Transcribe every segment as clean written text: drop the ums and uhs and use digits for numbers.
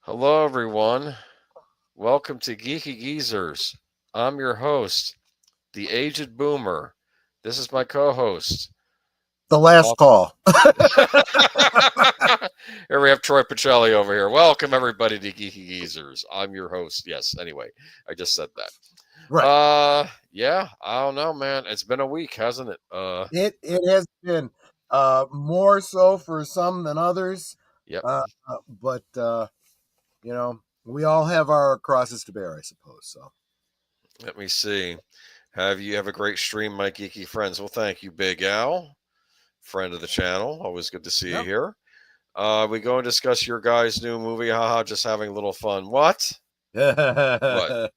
Hello, everyone. Welcome to Geeky Geezers. I'm your host, the Aged Boomer. This is my co-host. The last call. Here we have Troy Pacelli over here. Welcome, everybody, to Geeky Geezers. I'm your host. Yes, anyway, I just said that. Right. Yeah, I don't know, man. It's been a week, hasn't it? It has been more so for some than others. Yep. But we all have our crosses to bear, I suppose. So Let me see. Have a great stream, my geeky friends. Well, thank you, Big Al, friend of the channel. Always good to see you yep. here. We go and discuss your guys' new movie. Haha, just having a little fun. What? What?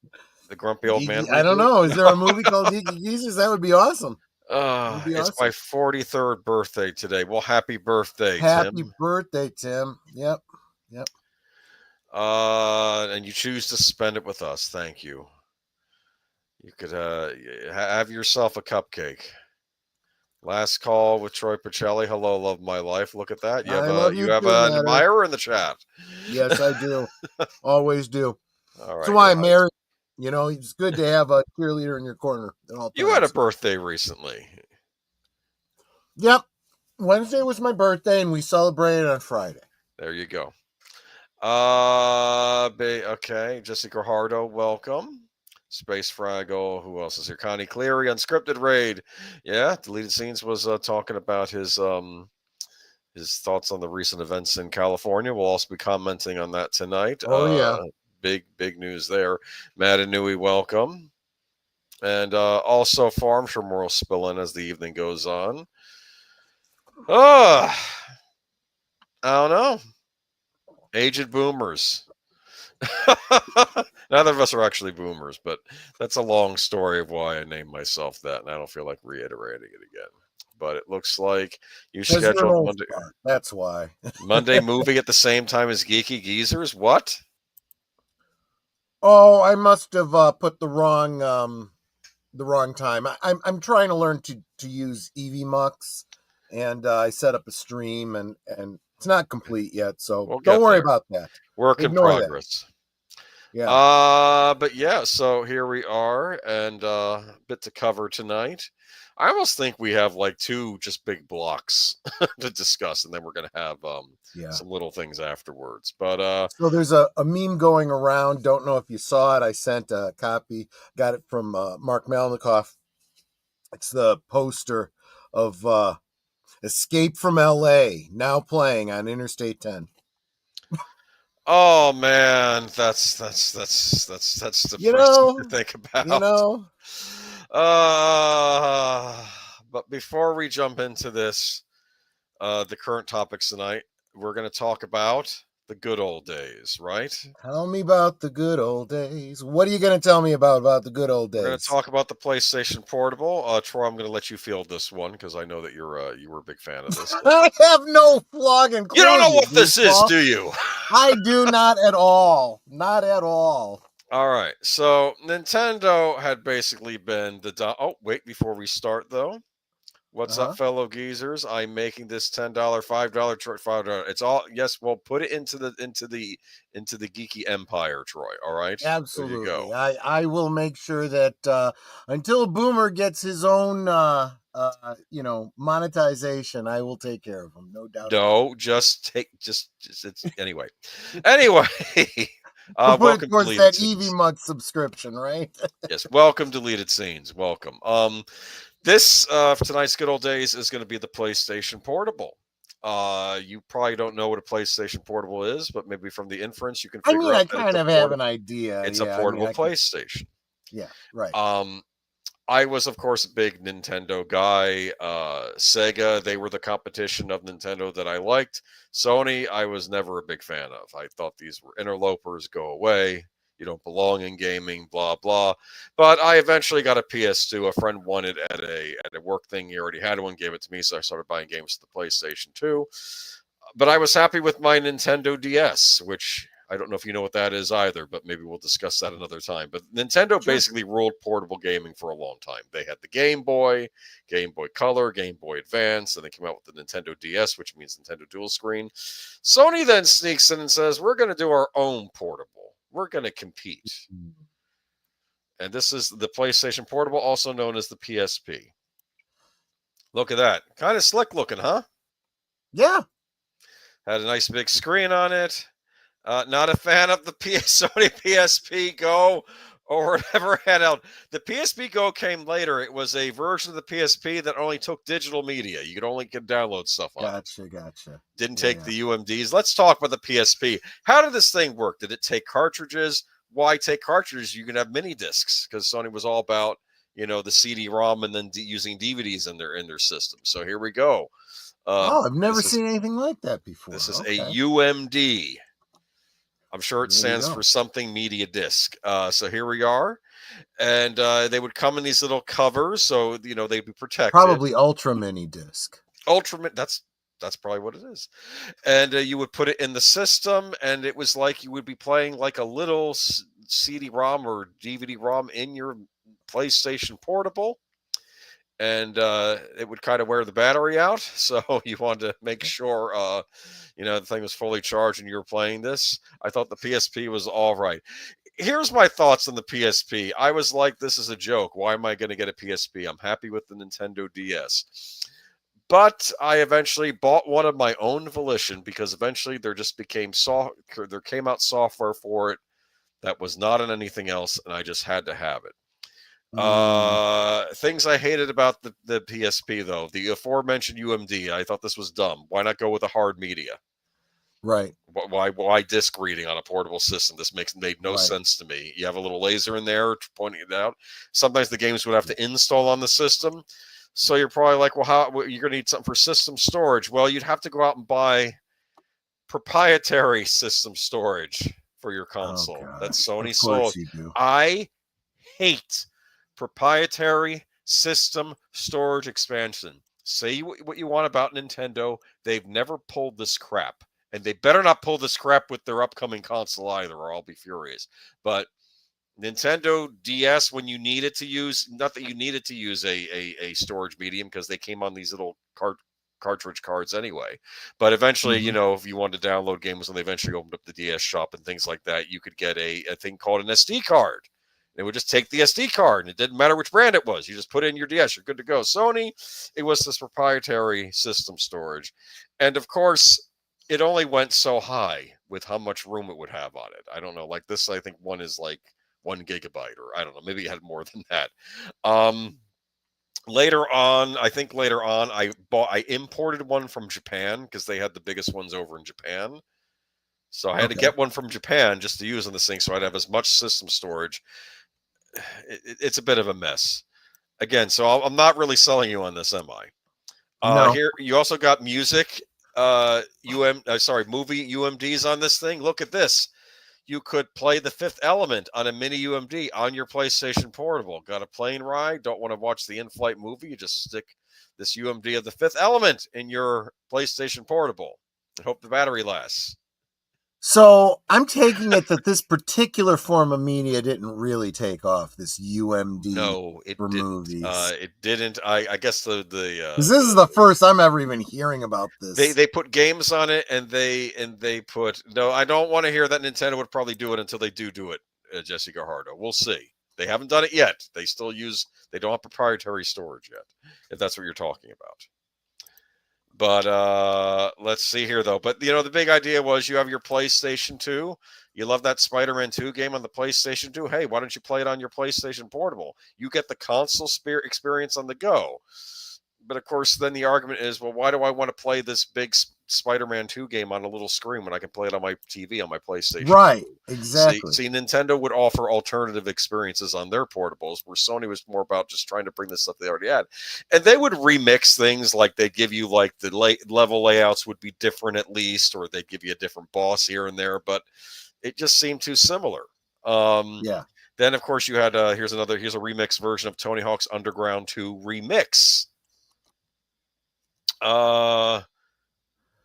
The Grumpy Old Man I don't reboot? know. Is there a movie called Geeky Geezers? That would be awesome. Would be It's my awesome. 43rd birthday today. Well, happy birthday, Happy Tim. birthday, Tim. Yep. And you choose to spend it with us. Thank you. You could have yourself a cupcake. Last call with Troy Pacelli. Hello, love my life. Look at that. I love You you have too, an Matter. admirer in the chat. Yes, I do. Always do. All right. That's why I'm married. It's good to have a cheerleader in your corner at all times. You had a birthday recently. Yep. Wednesday was my birthday, and we celebrated on Friday. There you go. Okay. Jessica Hardo, welcome. Space Fraggle. Who else is here? Connie Cleary, Unscripted Raid. Yeah, Deleted Scenes was talking about his thoughts on the recent events in California. We'll also be commenting on that tonight. Oh, yeah. Big news there. Matt and Nui, welcome. And also Farm More will spill in as the evening goes on. I don't know. Aged boomers. Neither of us are actually boomers, but that's a long story of why I named myself that, and I don't feel like reiterating it again. But it looks like you scheduled Monday. That's why. Monday movie at the same time as Geeky Geezers. What? Oh, I must have put the wrong time. I'm trying to learn to use EVMux, and I set up a stream, and it's not complete yet, so don't worry about that. Work in progress. Yeah. But yeah, so here we are, and a bit to cover tonight. I almost think we have like two just big blocks to discuss, and then we're gonna have some little things afterwards. But so there's a meme going around. Don't know if you saw it. I sent a copy. Got it from Mark Melnikoff. It's the poster of Escape from L.A. now playing on Interstate 10. Oh man, that's depressing to think about. But before we jump into this, the current topics tonight, we're going to talk about the good old days, right? Tell me about the good old days. What are you going to tell me about the good old days? We're going to talk about the PlayStation Portable. Troy, I'm going to let you field this one because I know that you were a big fan of this. I have no flogging. You don't know what this is, do you? I do not at all. Not at all. All right. So Nintendo had basically been oh, wait, before we start though. What's up, fellow geezers? I'm making this $10, $5, $5. It's all yes. Well, put it into the geeky empire, Troy. All right. Absolutely. There you go. I will make sure that until Boomer gets his own monetization, I will take care of him. No doubt. No, just it's anyway. Anyway. Welcome towards that EVMux subscription, right? Yes. Welcome, Deleted Scenes. Welcome. This for tonight's good old days is going to be the PlayStation Portable. You probably don't know what a PlayStation Portable is, but maybe from the inference you can figure out. I kind of have an idea. It's a portable PlayStation. Yeah, right. I was, of course, a big Nintendo guy. Sega, they were the competition of Nintendo that I liked. Sony, I was never a big fan of. I thought these were interlopers, go away. You don't belong in gaming, blah, blah. But I eventually got a PS2. A friend wanted at a work thing. He already had one, gave it to me, so I started buying games for the PlayStation 2. But I was happy with my Nintendo DS, which I don't know if you know what that is either, but maybe we'll discuss that another time. But Nintendo basically ruled portable gaming for a long time. They had the Game Boy Color, Game Boy Advance, and they came out with the Nintendo DS, which means Nintendo Dual Screen. Sony then sneaks in and says, we're going to do our own portable. We're going to compete. And this is the PlayStation Portable, also known as the PSP. Look at that. Kind of slick looking, huh? Yeah. Had a nice big screen on it. Not a fan of the Sony PSP Go or whatever had out. The PSP Go came later. It was a version of the PSP that only took digital media. You could only download stuff on it. Gotcha. Didn't take the UMDs. Let's talk about the PSP. How did this thing work? Did it take cartridges? Why take cartridges? You can have mini discs because Sony was all about, the CD-ROM and then using DVDs in their system. So here we go. I've never seen anything like that before. This is a UMD. I'm sure it stands for something media disc. So here we are. And they would come in these little covers. So, they'd be protected. Probably ultra mini disc. That's probably what it is. And you would put it in the system, and it was like you would be playing like a little CD-ROM or DVD-ROM in your PlayStation Portable. And it would kind of wear the battery out. So you wanted to make sure, the thing was fully charged and you were playing this. I thought the PSP was all right. Here's my thoughts on the PSP. I was like, this is a joke. Why am I going to get a PSP? I'm happy with the Nintendo DS. But I eventually bought one of my own volition because eventually there came out software for it that was not in anything else, and I just had to have it. Things I hated about the PSP, though. The aforementioned UMD. I thought this was dumb. Why not go with a hard media? Right. Why disc reading on a portable system? This made no sense to me. You have a little laser in there pointing it out. Sometimes the games would have to install on the system. So you're probably like, well, you're going to need something for system storage. Well, you'd have to go out and buy proprietary system storage for your console. That's Sony sold. I hate proprietary system storage expansion. Say what you want about Nintendo. They've never pulled this crap. And they better not pull this crap with their upcoming console either, or I'll be furious. But Nintendo DS, when you needed to use, not that you needed to use a storage medium because they came on these little cartridge cards anyway. But eventually, if you wanted to download games, when they eventually opened up the DS shop and things like that, you could get a thing called an SD card. They would just take the SD card, and it didn't matter which brand it was. You just put it in your DS, you're good to go. Sony, it was this proprietary system storage. And of course, it only went so high with how much room it would have on it. I don't know. Like this, I think one is like 1 gigabyte, or I don't know. Maybe it had more than that. Later on, I imported one from Japan because they had the biggest ones over in Japan. So I had to get one from Japan just to use on this thing, so I'd have as much system storage. It's a bit of a mess. Again, so I'm not really selling you on this, am I? No. Here you also got music, movie UMDs on this thing. Look at this. You could play The Fifth Element on a mini UMD on your PlayStation Portable. Got a plane ride? Don't want to watch the in-flight movie? You just stick this UMD of The Fifth Element in your PlayStation Portable and hope the battery lasts. So I'm taking it that this particular form of media didn't really take off. This UMD for movies. It didn't. I guess this is the first I'm ever even hearing about this. They put games on it, and they put no. I don't want to hear that Nintendo would probably do it until they do it. Jesse Gajardo. We'll see. They haven't done it yet. They still they don't have proprietary storage yet, if that's what you're talking about. But let's see here, though. But, the big idea was you have your PlayStation 2. You love that Spider-Man 2 game on the PlayStation 2. Hey, why don't you play it on your PlayStation Portable? You get the console experience on the go. But, of course, then the argument is, well, why do I want to play this big Spider-Man 2 game on a little screen when I can play it on my TV, on my PlayStation? Right, exactly. See, Nintendo would offer alternative experiences on their portables, where Sony was more about just trying to bring the stuff they already had. And they would remix things, like they give you, like, the level layouts would be different at least, or they'd give you a different boss here and there, but it just seemed too similar. Yeah. Then, of course, you had, here's a remix version of Tony Hawk's Underground 2 Remix.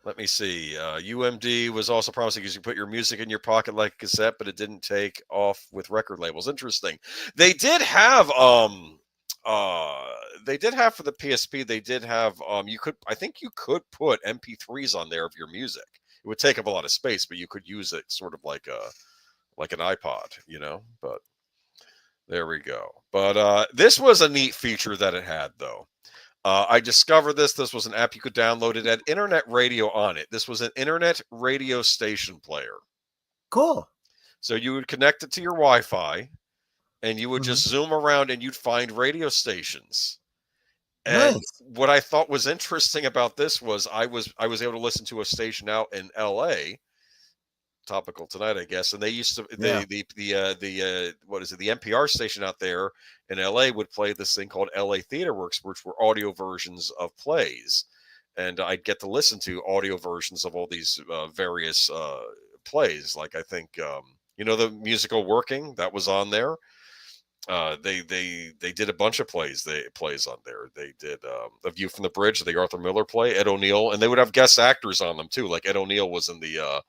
Let me see. UMD was also promising because you put your music in your pocket like a cassette, but it didn't take off with record labels. Interesting. They did have uh they did have for the PSP, they did have I think you could put MP3s on there of your music. It would take up a lot of space, but you could use it sort of like an iPod, but there we go. But this was a neat feature that it had though. I discovered this. This was an app you could download. It had internet radio on it. This was an internet radio station player. Cool. So you would connect it to your Wi-Fi, and you would Mhm. just zoom around, and you'd find radio stations. And Nice. what I thought was interesting about this was I was able to listen to a station out in L.A. Topical tonight, I guess. And they used to Yeah. the what is it? The NPR station out there in LA would play this thing called LA Theater Works, which were audio versions of plays, and I'd get to listen to audio versions of all these various plays. Like I think the musical Working that was on there. They did a bunch of plays on there. They did A View from the Bridge, the Arthur Miller play, Ed O'Neill, and they would have guest actors on them too. Like Ed O'Neill was in the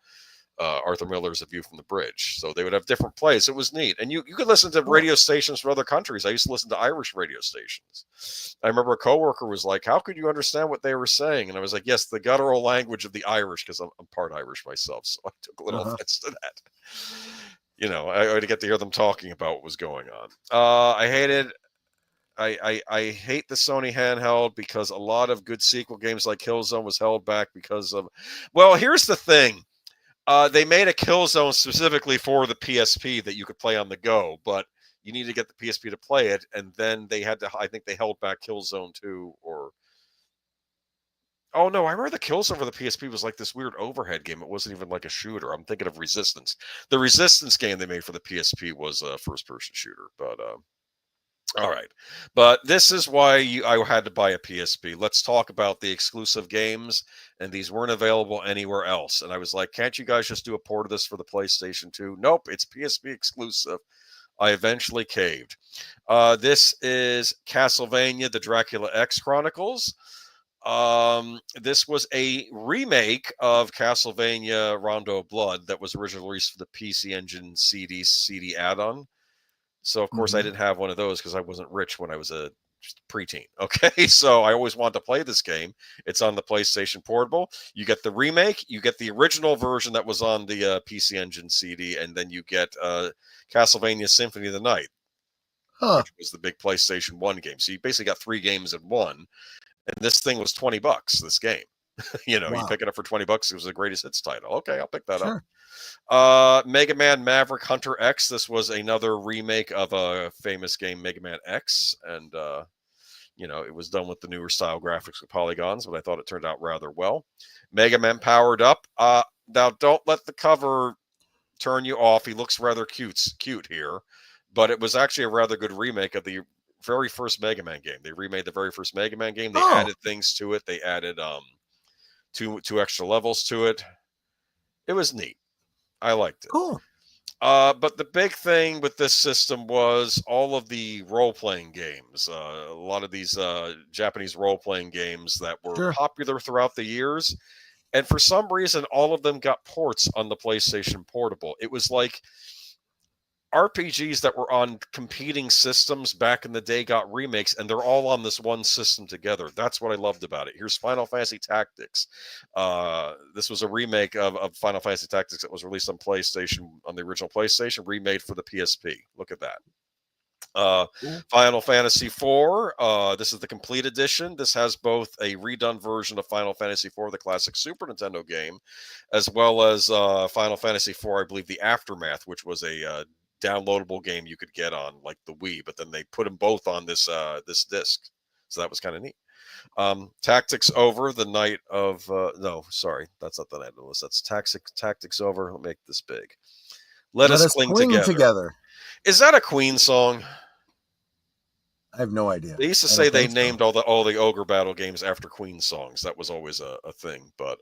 Arthur Miller's A View from the Bridge. So they would have different plays. It was neat. And you could listen to Cool. radio stations from other countries. I used to listen to Irish radio stations. I remember a coworker was like, "How could you understand what they were saying?" And I was like, "Yes, the guttural language of the Irish," because I'm part Irish myself. So I took a little Uh-huh. offense to that. I had to get to hear them talking about what was going on. I hated I hate the Sony handheld because a lot of good sequel games like Killzone was held back because of. Well, here's the thing. They made a Killzone specifically for the PSP that you could play on the go, but you need to get the PSP to play it, and then they had to. I think they held back Killzone 2 or. Oh no, I remember the Killzone for the PSP was like this weird overhead game. It wasn't even like a shooter. I'm thinking of Resistance. The Resistance game they made for the PSP was a first-person shooter, but all right. But this is why I had to buy a PSP. Let's talk about the exclusive games, and these weren't available anywhere else. And I was like, can't you guys just do a port of this for the PlayStation 2? Nope, it's PSP exclusive. I eventually caved. This is Castlevania, the Dracula X Chronicles. This was a remake of Castlevania Rondo of Blood that was originally released for the PC Engine CD add-on. So of course I Mhm. didn't have one of those because I wasn't rich when I was a preteen. Okay, so I always wanted to play this game. It's on the PlayStation Portable. You get the remake, you get the original version that was on the PC Engine CD, and then you get Castlevania Symphony of the Night, Huh. which was the big PlayStation 1 game. So you basically got 3 games in one. And this thing was $20, this game. You Wow. pick it up for $20. It was the greatest hits title. Okay, I'll pick that up. Sure. Mega Man Maverick Hunter X. This was another remake of a famous game, Mega Man X, and it was done with the newer style graphics with polygons, but I thought it turned out rather well. Mega Man Powered Up. Now don't let the cover turn you off. He looks rather cute here, but it was actually a rather good remake of the very first Mega Man game. They remade the very first Mega Man game. They Oh, added things to it. They added two extra levels to it. It was neat. I liked it. cool. But the big thing with this system was all of the role-playing games. A lot of these Japanese role-playing games that were Sure. popular throughout the years, and for some reason, all of them got ports on the PlayStation Portable. It was like RPGs that were on competing systems back in the day got remakes, and they're all on this one system together. That's what I loved about it. Here's Final Fantasy Tactics. This was a remake of Final Fantasy Tactics that was released on PlayStation, on the original PlayStation, remade for the PSP. Look at that. Cool. Final Fantasy IV. This is the complete edition. This has both a redone version of Final Fantasy IV, the classic Super Nintendo game, as well as Final Fantasy IV, I believe, the Aftermath, which was a downloadable game you could get on like the Wii, but then they put them both on this disc, so that was kind of neat. Tactics Over, the night of no, sorry, that's not the night of the list. That's Tactics Over. Let me make this big. Let Let us us cling cling together. together. Is that a Queen song? I have no idea. They used to I say don't they think so. named all the ogre battle games after Queen songs. That was always a thing. But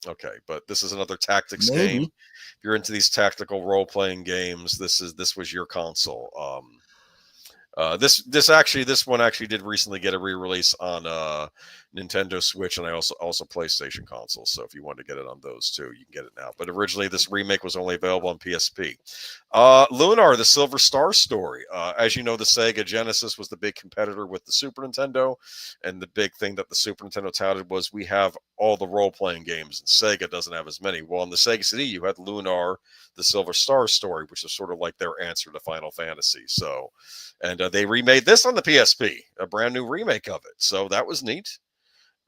okay. But this is another tactics game. Maybe. If you're into these tactical role playing games, this was your console. This one actually did recently get a re-release on Nintendo Switch, and I also PlayStation consoles. So if you want to get it on those too, you can get it now. But originally, this remake was only available on PSP. Lunar, the Silver Star Story. As you know, the Sega Genesis was the big competitor with the Super Nintendo, and the big thing that the Super Nintendo touted was we have all the role-playing games, and Sega doesn't have as many. Well, on the Sega CD, you had Lunar, the Silver Star Story, which is sort of like their answer to Final Fantasy. So. And they remade this on the PSP, a brand new remake of it. So that was neat.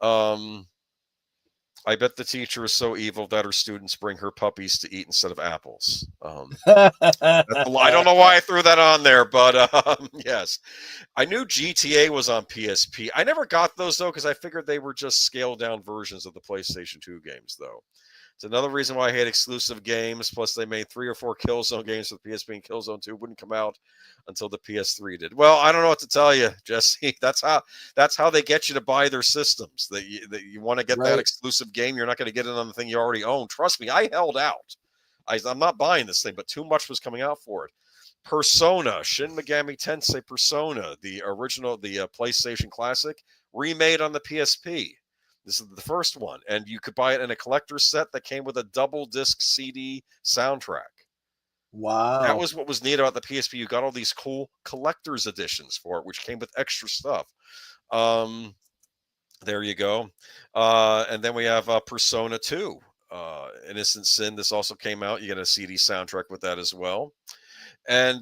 I bet the teacher is so evil that her students bring her puppies to eat instead of apples. I don't know why I threw that on there, but yes. I knew GTA was on PSP. I never got those, though, because I figured they were just scaled-down versions of the PlayStation 2 games, though. It's another reason why I hate exclusive games. Plus, they made 3 or 4 Killzone games for the PSP, and Killzone 2 wouldn't come out until the PS3 did. Well, I don't know what to tell you, Jesse. That's how they get you to buy their systems. That you want to get that exclusive game, you're not going to get it on the thing you already own. Trust me, I held out. I'm not buying this thing, but too much was coming out for it. Persona, Shin Megami Tensei Persona, the original, the PlayStation Classic, remade on the PSP. This is the first one, and you could buy it in a collector's set that came with a double disc CD soundtrack. Wow. That was what was neat about the PSP. You got all these cool collector's editions for it, which came with extra stuff. There you go. And then we have Persona 2, Innocent Sin. This also came out. You get a CD soundtrack with that as well. And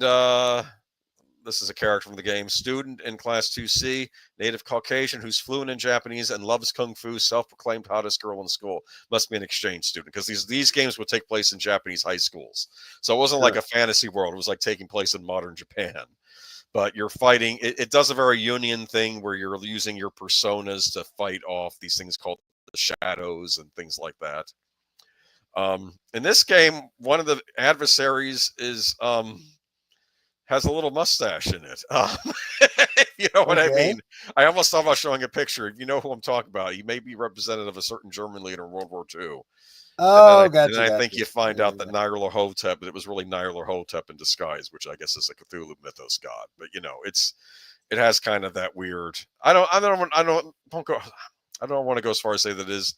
this is a character from the game. Student in Class 2C, native Caucasian who's fluent in Japanese and loves Kung Fu, self-proclaimed hottest girl in school. Must be an exchange student, because these games would take place in Japanese high schools. So it wasn't like a fantasy world. It was like taking place in modern Japan. But you're fighting. It does a very Union thing where you're using your personas to fight off these things called the shadows and things like that. In this game, one of the adversaries is... has a little mustache in it. You know what I mean? I almost thought about showing a picture. You know who I'm talking about. He may be representative of a certain German leader in World War II. Oh, gotcha. And I think you find out that Nyarlathotep, but it was really Nyarlathotep in disguise, which I guess is a Cthulhu mythos god. But you know, it has kind of that weird. I don't want to go as far as say that it is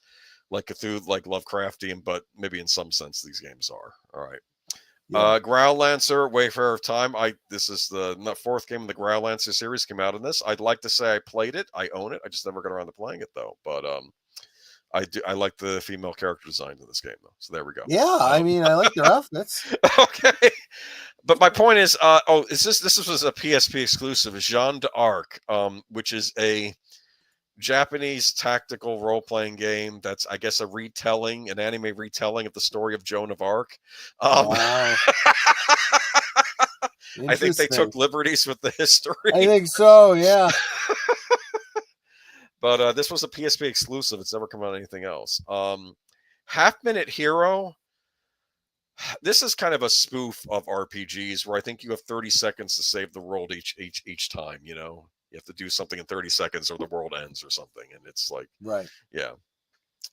like Cthulhu, like Lovecraftian, but maybe in some sense these games are. All right. Yeah. Growlancer, Wayfarer of Time. This is the fourth game of the Growlancer series. Came out in this. I'd like to say I played it. I own it. I just never got around to playing it though. But I like the female character design in this game though. So there we go. Yeah, I mean, I like their outfits. Okay. But my point is, this was a PSP exclusive, Jeanne d'Arc, which is a Japanese tactical role-playing game that's, I guess, an anime retelling of the story of Joan of Arc. Wow. I think they took liberties with the history. I think so, yeah. But this was a PSP exclusive. It's never come out on anything else. Half Minute Hero. This is kind of a spoof of RPGs where I think you have 30 seconds to save the world each time, you know? You have to do something in 30 seconds or the world ends or something. And it's like, yeah.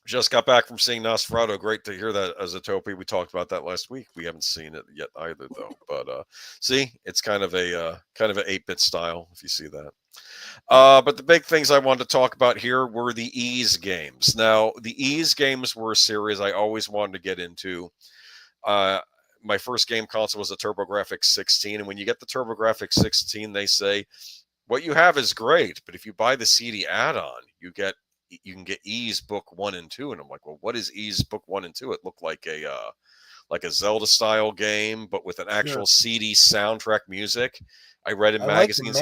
Just got back from seeing Nosferatu. Great to hear that, Azotopia. We talked about that last week. We haven't seen it yet either, though. But see, it's kind of an 8-bit style, if you see that. But the big things I wanted to talk about here were the Ys games. Now, the Ys games were a series I always wanted to get into. My first game console was a TurboGrafx 16. And when you get the TurboGrafx 16, they say, what you have is great, but if you buy the CD add-on, you can get Ys Book 1 and 2. And I'm like, well, what is Ys Book 1 and 2? It looked like a Zelda style game, but with an actual CD soundtrack music. I read in magazines.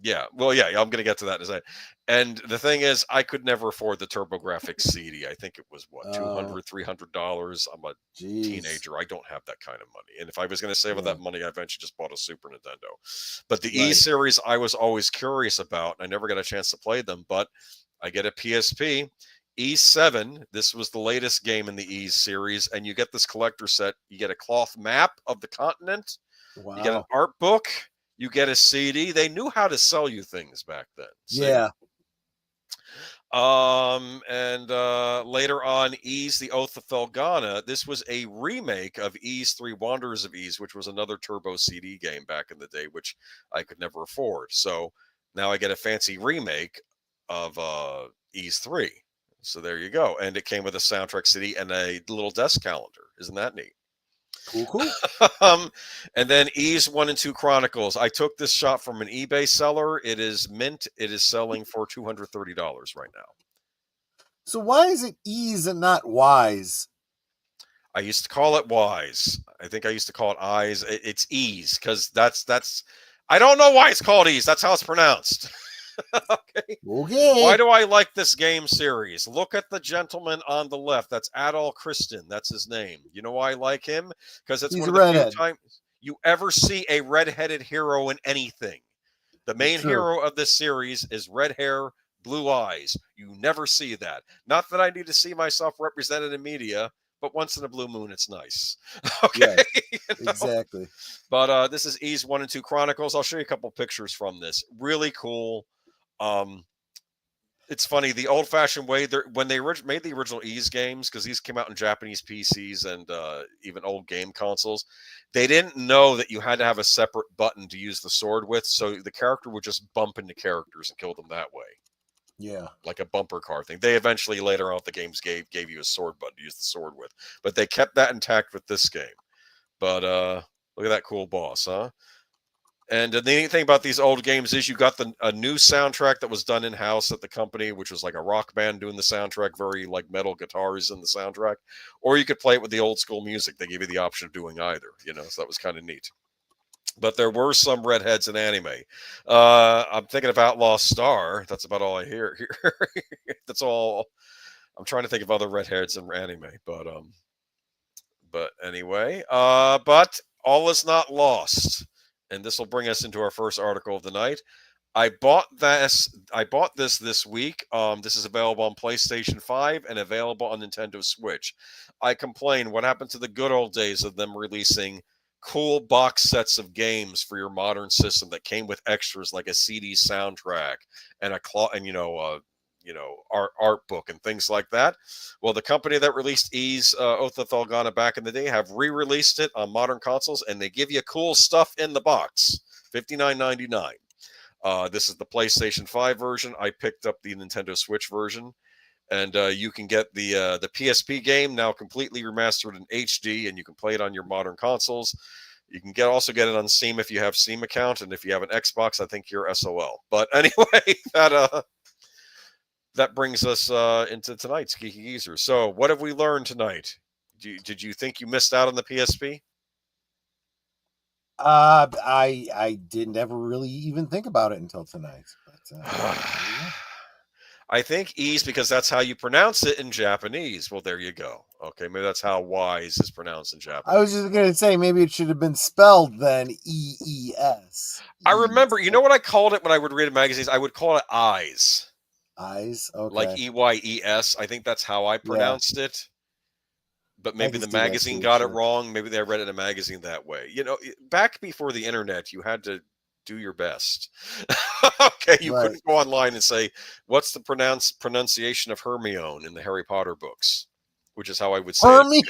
Yeah, well, yeah, I'm going to get to that in a second. And the thing is, I could never afford the TurboGrafx CD. I think it was $200, $300. I'm a teenager. I don't have that kind of money. And if I was going to save up that money, I eventually just bought a Super Nintendo. But the Ys series, I was always curious about. I never got a chance to play them, but I get a PSP. Ys 7, this was the latest game in the Ys series, and you get this collector set. You get a cloth map of the continent. Wow. You get an art book. You get a CD. They knew how to sell you things back then. See? Yeah. And later on, Ys, the Oath of Felghana. This was a remake of Ys 3 Wanderers of Ys, which was another Turbo CD game back in the day, which I could never afford. So now I get a fancy remake of Ys 3. So there you go. And it came with a soundtrack CD and a little desk calendar. Isn't that neat? Cool, cool. And then Ys 1 and 2 Chronicles. I took this shot from an eBay seller. It is mint. It is selling for $230 right now. So why is it Ease and not Wise? I used to call it Wise. I think I used to call it Eyes. It's Ease because that's. I don't know why it's called Ease. That's how it's pronounced. Okay. Why do I like this game series? Look at the gentleman on the left. That's Adol Christin. That's his name. You know why I like him? Because it's He's one of a the redhead. few times you ever see a redheaded hero in anything. The main True. hero of this series is red hair, blue eyes. You never see that. Not that I need to see myself represented in media, but once in a blue moon, it's nice. Okay. Yes, exactly. But this is Ys 1 and 2 Chronicles. I'll show you a couple pictures from this. Really cool. It's funny, the old-fashioned way, when they made the original Ys games, because these came out in Japanese PCs and even old game consoles, they didn't know that you had to have a separate button to use the sword with, so the character would just bump into characters and kill them that way. Yeah. Like a bumper car thing. They eventually, later on, the games gave you a sword button to use the sword with. But they kept that intact with this game. But look at that cool boss, huh? And the neat thing about these old games is you got a new soundtrack that was done in-house at the company, which was like a rock band doing the soundtrack, very like metal guitars in the soundtrack. Or you could play it with the old school music. They gave you the option of doing either, so that was kind of neat. But there were some redheads in anime. I'm thinking of Outlaw Star. That's about all I hear here. That's all. I'm trying to think of other redheads in anime, but anyway, but all is not lost. And this will bring us into our first article of the night. I bought this week. This is available on PlayStation 5 and available on Nintendo Switch. I complain, what happened to the good old days of them releasing cool box sets of games for your modern system that came with extras like a CD soundtrack and art book and things like that. Well, the company that released Ys Oath of Felghana back in the day have re-released it on modern consoles, and they give you cool stuff in the box, $59.99. This is the PlayStation 5 version. I picked up the Nintendo Switch version, and you can get the PSP game now completely remastered in HD, and you can play it on your modern consoles. You can also get it on Steam if you have Steam account, and if you have an Xbox, I think you're SOL. But anyway, that brings us into tonight's Geeky Geezer. So, what have we learned tonight? Did you think you missed out on the PSP? I didn't ever really even think about it until tonight. But I think Ys because that's how you pronounce it in Japanese. Well, there you go. Okay, maybe that's how Wise is pronounced in Japanese. I was just gonna say maybe it should have been spelled then EES. I remember, you know what I called it when I would read magazines? I would call it Eyes. Eyes, okay. Like EYES. I think that's how I pronounced it. But maybe the magazine got it wrong. Maybe they read it in a magazine that way. Back before the internet, you had to do your best. Okay, you couldn't go online and say, what's the pronunciation of Hermione in the Harry Potter books? Which is how I would say it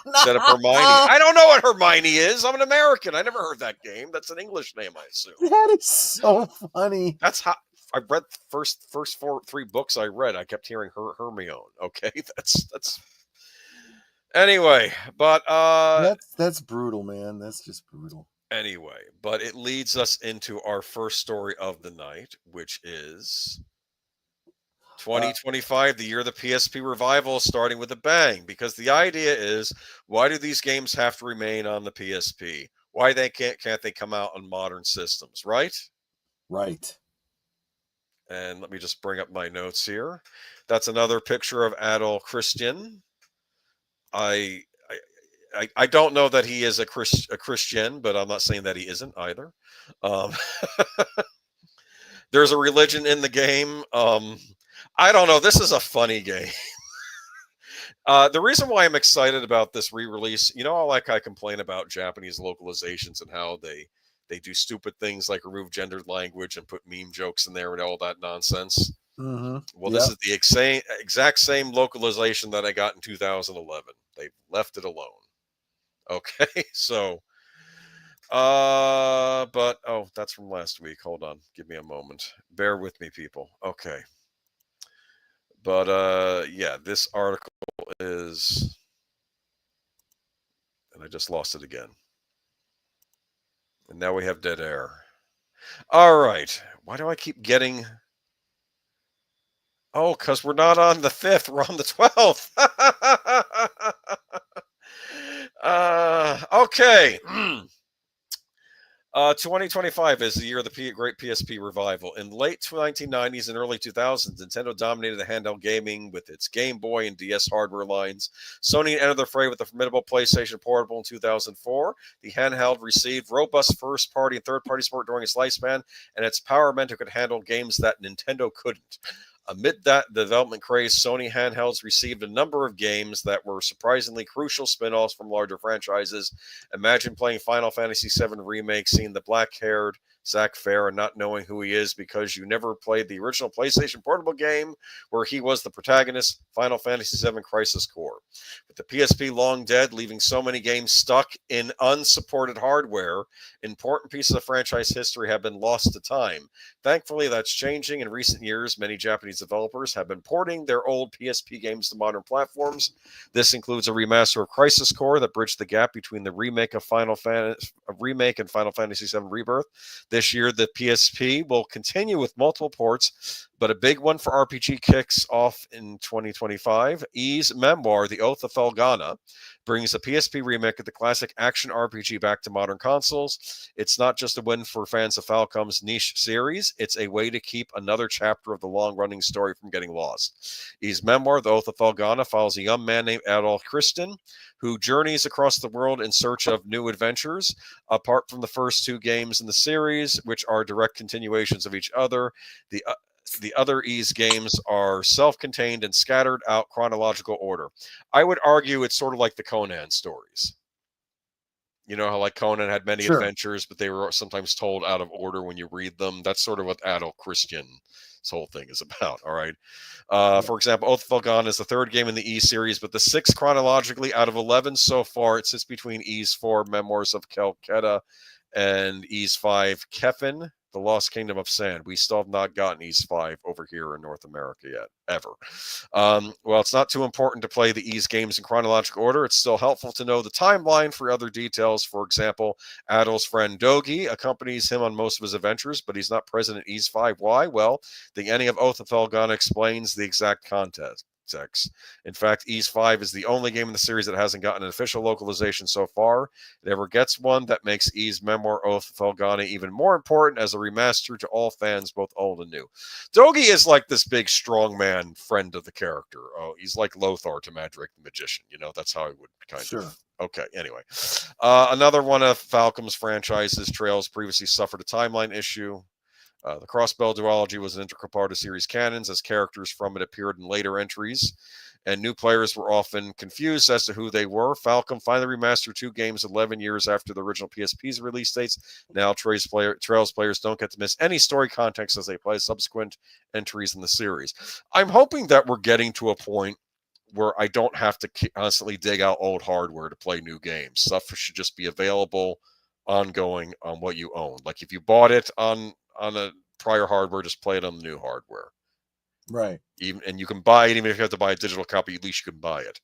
instead of Hermione. I don't know what Hermione is. I'm an American. I never heard that game. That's an English name, I assume. That is so funny. That's how I read the first three books I read. I kept hearing Hermione. Okay, that's anyway, but that's brutal, man. That's just brutal. Anyway, but it leads us into our first story of the night, which is 2025, the year of the PSP revival, starting with a bang. Because the idea is, why do these games have to remain on the PSP? Why can't they come out on modern systems, right? Right. And let me just bring up my notes here. That's another picture of Adol Christian. I don't know that he is a Christian, but I'm not saying that he isn't either. There's a religion in the game. I don't know. This is a funny game. The reason why I'm excited about this re-release, I complain about Japanese localizations and how they do stupid things like remove gendered language and put meme jokes in there and all that nonsense. Mm-hmm. Well, Yeah. this is the exact same localization that I got in 2011. They left it alone. Okay, so but oh, that's from last week. Hold on, give me a moment. Bear with me, people. Okay, but yeah, this article is, and I just lost it again, and now we have dead air. All right, why do I keep getting? Oh, because we're not on the 5th, we're on the 12th. Okay. 2025 is the year of the great PSP revival. In late 1990s and early 2000s, Nintendo dominated the handheld gaming with its Game Boy and DS hardware lines. Sony entered the fray with the formidable PlayStation Portable in 2004. The handheld received robust first-party and third-party support during its lifespan, and its power meant it could handle games that Nintendo couldn't. Amid that development craze, Sony handhelds received a number of games that were surprisingly crucial spin-offs from larger franchises. Imagine playing Final Fantasy VII Remake, seeing the black-haired Zack Fair and not knowing who he is because you never played the original PlayStation Portable game where he was the protagonist, Final Fantasy VII Crisis Core. With the PSP long dead, leaving so many games stuck in unsupported hardware, important pieces of franchise history have been lost to time. Thankfully, that's changing. In recent years, many Japanese developers have been porting their old PSP games to modern platforms. This includes a remaster of Crisis Core that bridged the gap between the remake and Final Fantasy VII Rebirth. This year, the PSP will continue with multiple ports, but a big one for RPG kicks off in 2025. Ys memoir, The Oath of Felghana, brings a PSP remake of the classic action RPG back to modern consoles. It's not just a win for fans of Falcom's niche series, it's a way to keep another chapter of the long-running story from getting lost. Ys memoir, The Oath of Felghana, follows a young man named Adolf Christian, who journeys across the world in search of new adventures. Apart from the first two games in the series, which are direct continuations of each other, the other Ys games are self-contained and scattered out chronological order. I would argue it's sort of like the Conan stories. You know how like Conan had many Sure. adventures, but they were sometimes told out of order when you read them. That's sort of what Adult Christian's whole thing is about. All right. Yeah. For example, Oath of Felghana is the third game in the Ys series, but the sixth chronologically out of 11 so far. It sits between Ys 4, Memoirs of Kelketa, and Ys 5, Kefin, The Lost Kingdom of Sand. We still have not gotten Ys 5 over here in North America yet, ever. Well, it's not too important to play the Ys games in chronological order. It's still helpful to know the timeline for other details. For example, Adol's friend Dogi accompanies him on most of his adventures, but he's not present in Ys 5. Why? Well, the ending of Oath of Felghana explains the exact context. In fact, Ys 5 is the only game in the series that hasn't gotten an official localization so far. It ever gets one, that makes Ys Memoir Oath of Felghana even more important as a remaster to all fans, both old and new. Dogi is like this big strongman friend of the character. Oh, he's like Lothar to Madrick the Magician. You know, that's how I would kind of. Okay, anyway. Another one of Falcom's franchises, Trails, previously suffered a timeline issue. The Crossbell duology was an integral part of series canons, as characters from it appeared in later entries, and new players were often confused as to who they were. Falcom finally remastered two games 11 years after the original PSP's release dates. Now, Trails players don't get to miss any story context as they play subsequent entries in the series. I'm hoping that we're getting to a point where I don't have to constantly dig out old hardware to play new games. Stuff should just be available ongoing on what you own. Like if you bought it on a prior hardware, just play it on the new hardware. Right. And you can buy it even if you have to buy a digital copy. At least you can buy it.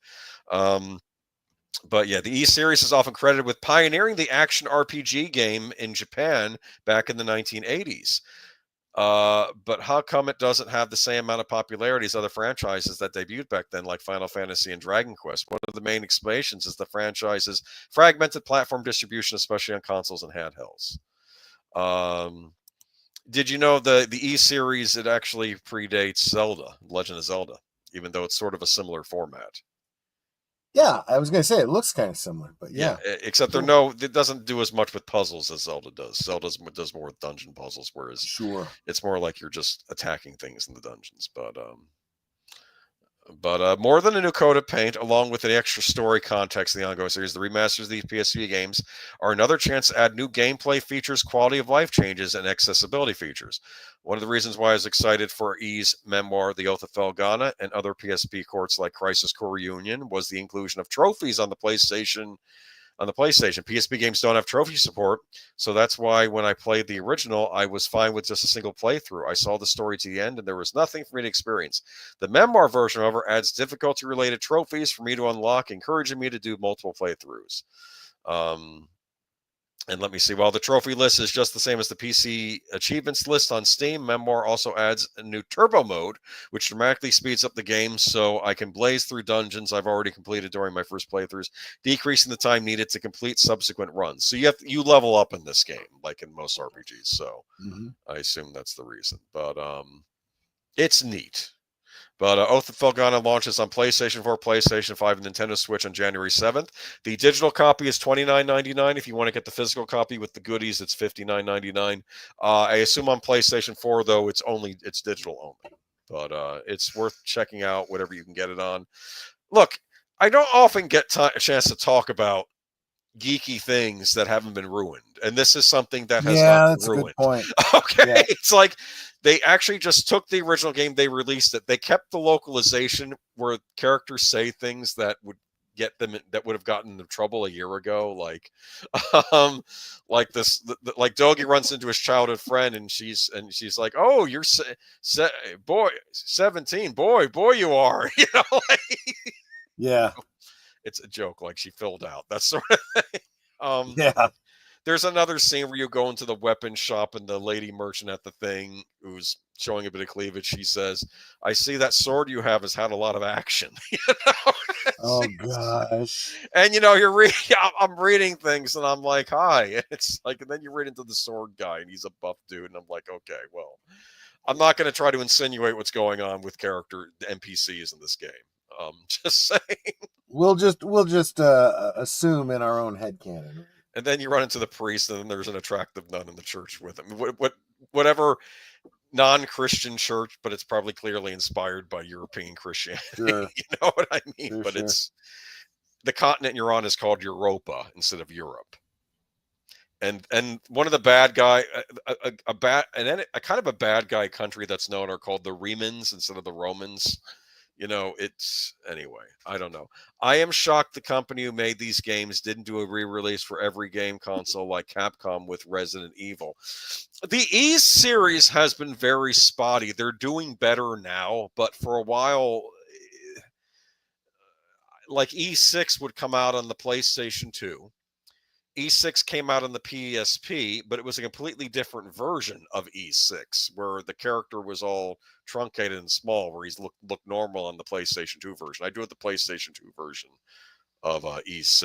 But yeah, the E series is often credited with pioneering the action RPG game in Japan back in the 1980s. But how come it doesn't have the same amount of popularity as other franchises that debuted back then, like Final Fantasy and Dragon Quest? One of the main explanations is the franchise's fragmented platform distribution, especially on consoles and handhelds. Did you know the E series, it actually predates Zelda, Legend of Zelda, even though it's sort of a similar format? Yeah, I was gonna say it looks kind of similar, but yeah. Except it doesn't do as much with puzzles as Zelda does. Zelda does more with dungeon puzzles, whereas Sure. it's more like you're just attacking things in the dungeons. But But more than a new coat of paint, along with the extra story context in the ongoing series, the remasters of these PSP games are another chance to add new gameplay features, quality of life changes, and accessibility features. One of the reasons why I was excited for E's memoir, The Oath of Felghana, and other PSP courts like Crisis Core Reunion was the inclusion of trophies on the PlayStation. PSP games don't have trophy support, so that's why when I played the original, I was fine with just a single playthrough. I saw the story to the end, and there was nothing for me to experience. The memoir version, however, adds difficulty-related trophies for me to unlock, encouraging me to do multiple playthroughs. And let me see. While the trophy list is just the same as the PC achievements list on Steam, Memoir also adds a new turbo mode, which dramatically speeds up the game so I can blaze through dungeons I've already completed during my first playthroughs, decreasing the time needed to complete subsequent runs. So you level up in this game, like in most RPGs. So I assume that's the reason. But it's neat. But Oath of Felghana launches on PlayStation 4, PlayStation 5, and Nintendo Switch on January 7th. The digital copy is $29.99. If you want to get the physical copy with the goodies, it's $59.99. I assume on PlayStation 4, though, it's digital only. But it's worth checking out, whatever you can get it on. Look, I don't often get a chance to talk about geeky things that haven't been ruined, and this is something that has not been that's ruined. A good point. Okay, yeah. It's like they actually just took the original game, they released it, they kept the localization where characters say things that would get them, that would have gotten them trouble a year ago, like this, like Doggy runs into his childhood friend, and she's like, "Oh, you're boy 17, boy you are," like, yeah. It's a joke, like she filled out. That sort of thing. Yeah. There's another scene where you go into the weapon shop and the lady merchant at the thing, who's showing a bit of cleavage, she says, "I see that sword you have has had a lot of action." Oh gosh. And you're reading. I'm reading things, and I'm like, "Hi." And it's like, and then you read into the sword guy, and he's a buff dude, and I'm like, "Okay, well, I'm not going to try to insinuate what's going on with character NPCs in this game." Just saying. We'll just assume in our own headcanon. And then you run into the priest, and then there's an attractive nun in the church with him. Whatever non-Christian church, but it's probably clearly inspired by European Christianity. Sure. You know what I mean? Sure, but it's the continent you're on is called Europa instead of Europe. And one of the bad guy, a kind of a bad guy country that's known are called the Remans instead of the Romans. It's anyway, I don't know. I am shocked the company who made these games didn't do a re-release for every game console like Capcom with Resident Evil. The Ys series has been very spotty. They're doing better now, but for a while, like E6 would come out on the PlayStation 2. E6 came out on the PSP, but it was a completely different version of E6, where the character was all truncated and small, where he's looked normal on the PlayStation 2 version. I do have the PlayStation 2 version of E6.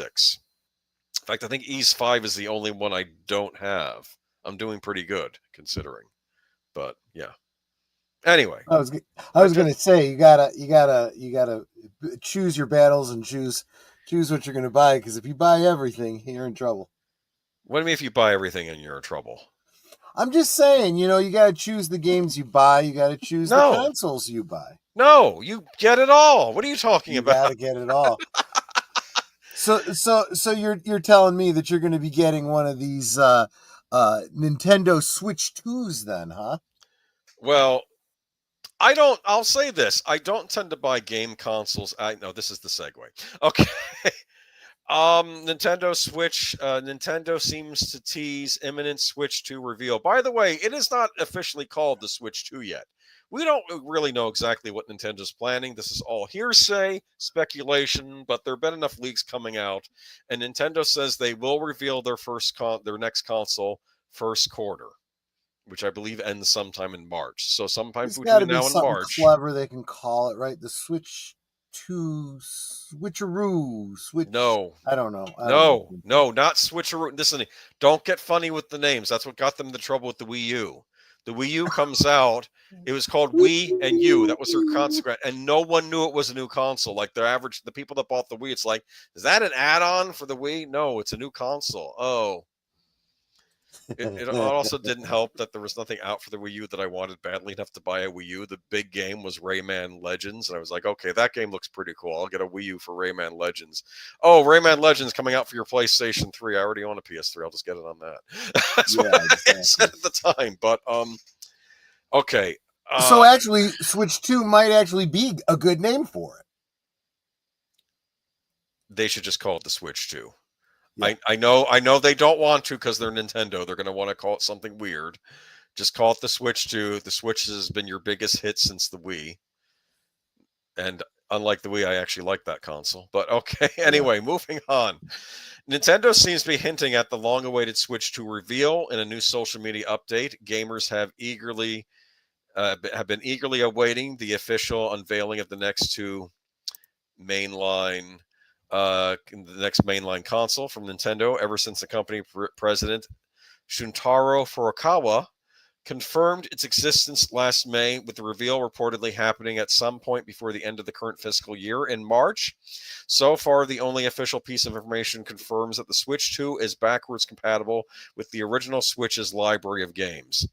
In fact, I think E5 is the only one I don't have. I'm doing pretty good considering, but yeah. Anyway, I was going to say you gotta choose your battles and choose what you're going to buy, because if you buy everything, you're in trouble. What do you mean if you buy everything and you're in trouble? I'm just saying, you got to choose the games you buy. You got to choose the consoles you buy. No, you get it all. What are you talking about? You got to get it all. So you're telling me that you're going to be getting one of these Nintendo Switch 2s then, huh? Well, I'll say this. I don't tend to buy game consoles. I know this is the segue. Okay. Nintendo Switch. Nintendo seems to tease imminent Switch 2 reveal. By the way, it is not officially called the Switch 2 yet. We don't really know exactly what Nintendo's planning. This is all hearsay, speculation, but there have been enough leaks coming out, and Nintendo says they will reveal their next console first quarter, which I believe ends sometime in March. So sometime between now and March. Clever they can call it, right? The Switch 2 switcheroo. Switch. No. I don't know. No, not switcheroo. Listen, don't get funny with the names. That's what got them into trouble with the Wii U. The Wii U comes out. It was called Wii and U. That was their consequence. And no one knew it was a new console. Like the people that bought the Wii, it's like, is that an add-on for the Wii? No, it's a new console. Oh. It also didn't help that there was nothing out for the Wii U that I wanted badly enough to buy a Wii U. The big game was Rayman Legends, and I was like, okay, that game looks pretty cool. I'll get a Wii U for Rayman Legends. Oh, Rayman Legends coming out for your PlayStation 3. I already own a PS3. I'll just get it on that. That's what I said at the time. But okay. So actually, Switch 2 might actually be a good name for it. They should just call it the Switch 2. Yeah. I know they don't want to because they're Nintendo. They're going to want to call it something weird. Just call it the Switch 2. The Switch has been your biggest hit since the Wii. And unlike the Wii, I actually like that console. But okay, anyway, moving on. Nintendo seems to be hinting at the long-awaited Switch 2 reveal in a new social media update. Gamers have been eagerly awaiting the official unveiling of the next mainline console from Nintendo ever since the company president Shuntaro Furukawa confirmed its existence last May, with the reveal reportedly happening at some point before the end of the current fiscal year in March. So far, the only official piece of information confirms that the Switch 2 is backwards compatible with the original Switch's library of games.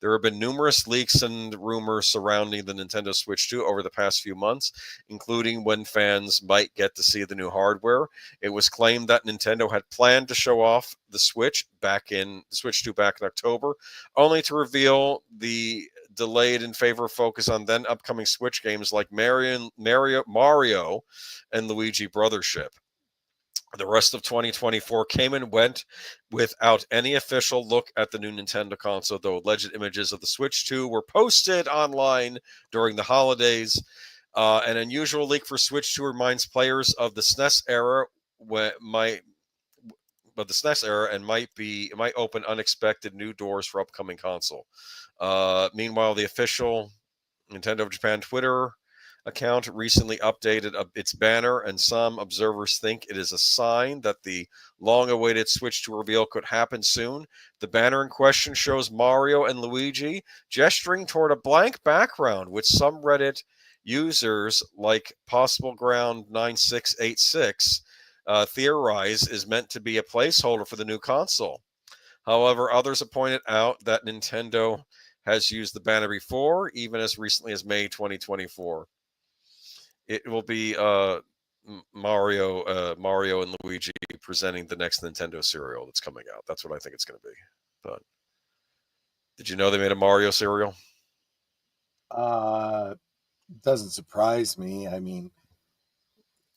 There have been numerous leaks and rumors surrounding the Nintendo Switch 2 over the past few months, including when fans might get to see the new hardware. It was claimed that Nintendo had planned to show off the Switch 2 back in October, only to reveal the delayed in favor of focus on then upcoming Switch games like Mario and Luigi Brothership. The rest of 2024 came and went without any official look at the new Nintendo console, though alleged images of the Switch 2 were posted online during the holidays. An unusual leak for Switch 2 reminds players of the SNES era, and might open unexpected new doors for upcoming console. Meanwhile, the official Nintendo of Japan Twitter account recently updated its banner, and some observers think it is a sign that the long-awaited Switch 2 reveal could happen soon. The banner in question shows Mario and Luigi gesturing toward a blank background, which some Reddit users like Possible Ground 9686 theorize is meant to be a placeholder for the new console. However, others have pointed out that Nintendo has used the banner before, even as recently as May 2024. It will be Mario and Luigi presenting the next Nintendo cereal that's coming out. That's what I think it's going to be. But did you know they made a Mario cereal? Doesn't surprise me. I mean,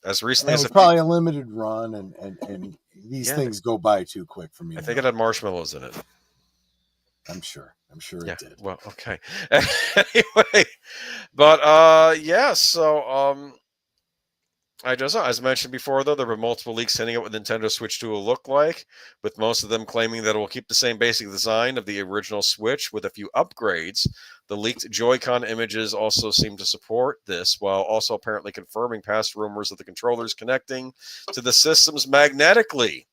as recently as probably a limited run, and these things go by too quick for me. I think it had marshmallows in it. I'm sure it did. Well, okay. Anyway, but so as mentioned before, though, there were multiple leaks hinting at what Nintendo Switch 2 will look like, with most of them claiming that it will keep the same basic design of the original Switch with a few upgrades. The leaked Joy-Con images also seem to support this, while also apparently confirming past rumors of the controllers connecting to the systems magnetically.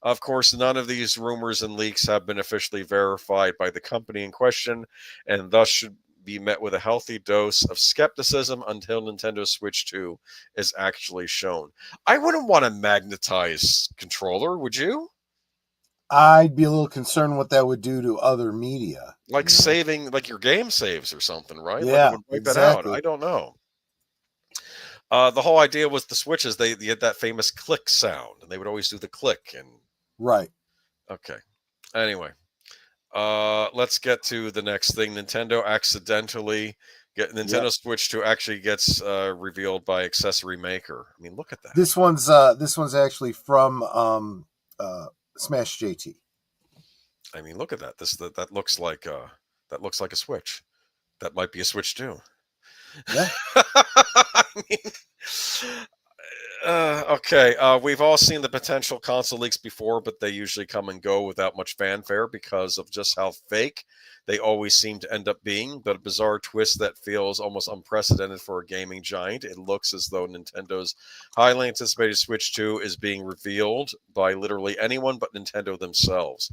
Of course, none of these rumors and leaks have been officially verified by the company in question, and thus should be met with a healthy dose of skepticism until Nintendo Switch 2 is actually shown. I wouldn't want a magnetized controller, would you? I'd be a little concerned what that would do to other media. Like saving, like your game saves or something, right? Yeah, like it would wipe exactly. That out. I don't know. The whole idea with the Switches, they had that famous click sound, and they would always do the click. And right. Okay. Anyway. Let's get to the next thing. Nintendo Switch 2 actually gets revealed by Accessory Maker. I mean, look at that. This one's actually from Smash JT. I mean, look at that. That looks like a Switch. That might be a Switch 2. Yeah. I mean, okay, we've all seen the potential console leaks before, but they usually come and go without much fanfare because of just how fake they always seem to end up being. But a bizarre twist that feels almost unprecedented for a gaming giant. It looks as though Nintendo's highly anticipated Switch 2 is being revealed by literally anyone but Nintendo themselves.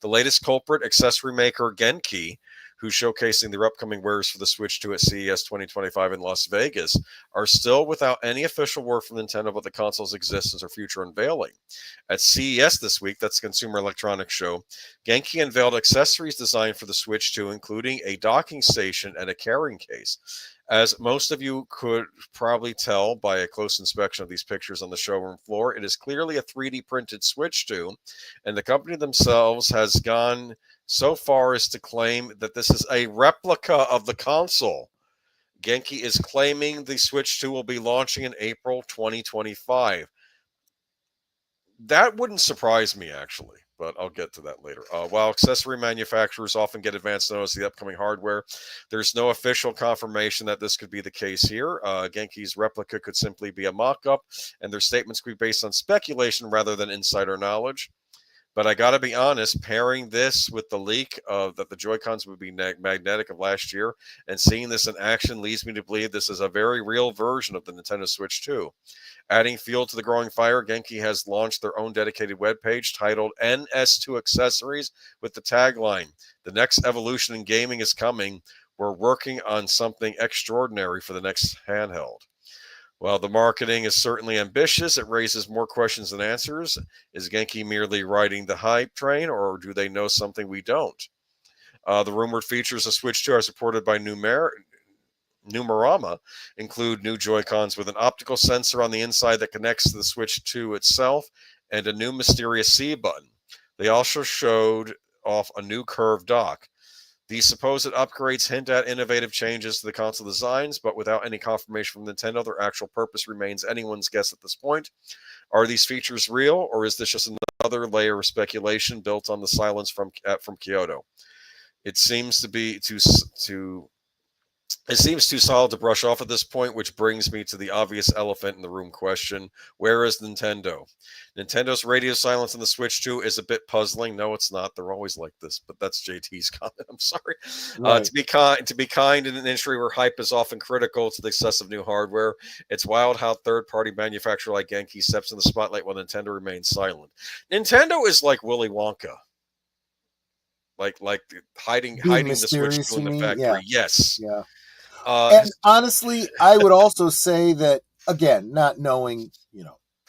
The latest culprit, accessory maker Geeky, who's showcasing their upcoming wares for the Switch 2 at CES 2025 in Las Vegas, are still without any official word from Nintendo about the console's existence or future unveiling. At CES this week, that's the Consumer Electronics Show, Genki unveiled accessories designed for the Switch 2, including a docking station and a carrying case. As most of you could probably tell by a close inspection of these pictures on the showroom floor, it is clearly a 3D printed Switch 2, and the company themselves has gone so far as to claim that this is a replica of the console. Genki is claiming the Switch 2 will be launching in April 2025. That wouldn't surprise me, actually, but I'll get to that later. While accessory manufacturers often get advance notice of the upcoming hardware, there's no official confirmation that this could be the case here. Genki's replica could simply be a mock-up, and their statements could be based on speculation rather than insider knowledge. But I got to be honest, pairing this with the leak of that the Joy-Cons would be magnetic of last year and seeing this in action leads me to believe this is a very real version of the Nintendo Switch 2. Adding fuel to the growing fire, Genki has launched their own dedicated webpage titled NS2 Accessories with the tagline, "The next evolution in gaming is coming. We're working on something extraordinary for the next handheld." While the marketing is certainly ambitious, it raises more questions than answers. Is Genki merely riding the hype train, or do they know something we don't? The rumored features of Switch 2 are supported by Numerama, include new Joy-Cons with an optical sensor on the inside that connects to the Switch 2 itself, and a new mysterious C button. They also showed off a new curved dock. These supposed upgrades hint at innovative changes to the console designs, but without any confirmation from Nintendo, their actual purpose remains anyone's guess at this point. Are these features real, or is this just another layer of speculation built on the silence from Kyoto? It seems to be it seems too solid to brush off at this point, which brings me to the obvious elephant in the room question. Where is Nintendo? Nintendo's radio silence on the Switch 2 is a bit puzzling. No, it's not. They're always like this, but that's JT's comment. I'm sorry. Right. To be kind in an industry where hype is often critical to the success of new hardware, it's wild how third-party manufacturer like Genki steps in the spotlight while Nintendo remains silent. Nintendo is like Willy Wonka. Like hiding the Switch 2 in the factory. Yeah. Yes. Yeah. And honestly, I would also say that, again, not knowing,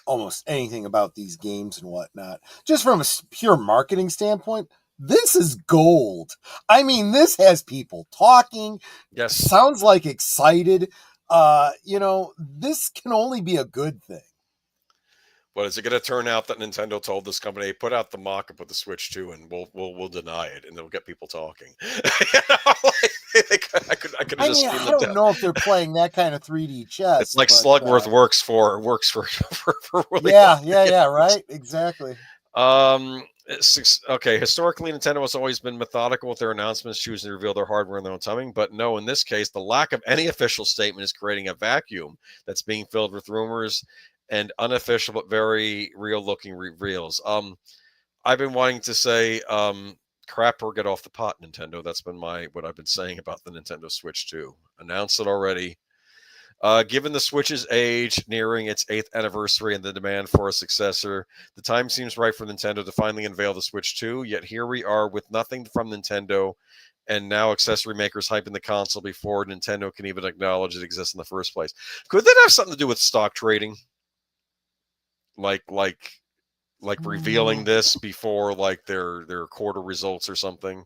almost anything about these games and whatnot, just from a pure marketing standpoint, this is gold. I mean, this has people talking. Yes. Sounds like excited. This can only be a good thing. But is it going to turn out that Nintendo told this company, put out the mock-up of the Switch 2 and we'll deny it, and it'll get people talking? I don't know if they're playing that kind of 3D chess. It's like Slugworth works for Willy yeah, right, exactly. Okay, historically, Nintendo has always been methodical with their announcements, choosing to reveal their hardware in their own timing. But no, in this case, the lack of any official statement is creating a vacuum that's being filled with rumors and unofficial but very real-looking reveals. I've been wanting to say, crap or get off the pot, Nintendo. That's been what I've been saying about the Nintendo Switch 2. Announce it already. Given the Switch's age, nearing its 8th anniversary and the demand for a successor, the time seems right for Nintendo to finally unveil the Switch 2, yet here we are with nothing from Nintendo, and now accessory makers hyping the console before Nintendo can even acknowledge it exists in the first place. Could that have something to do with stock trading? Like revealing this before their quarter results or something?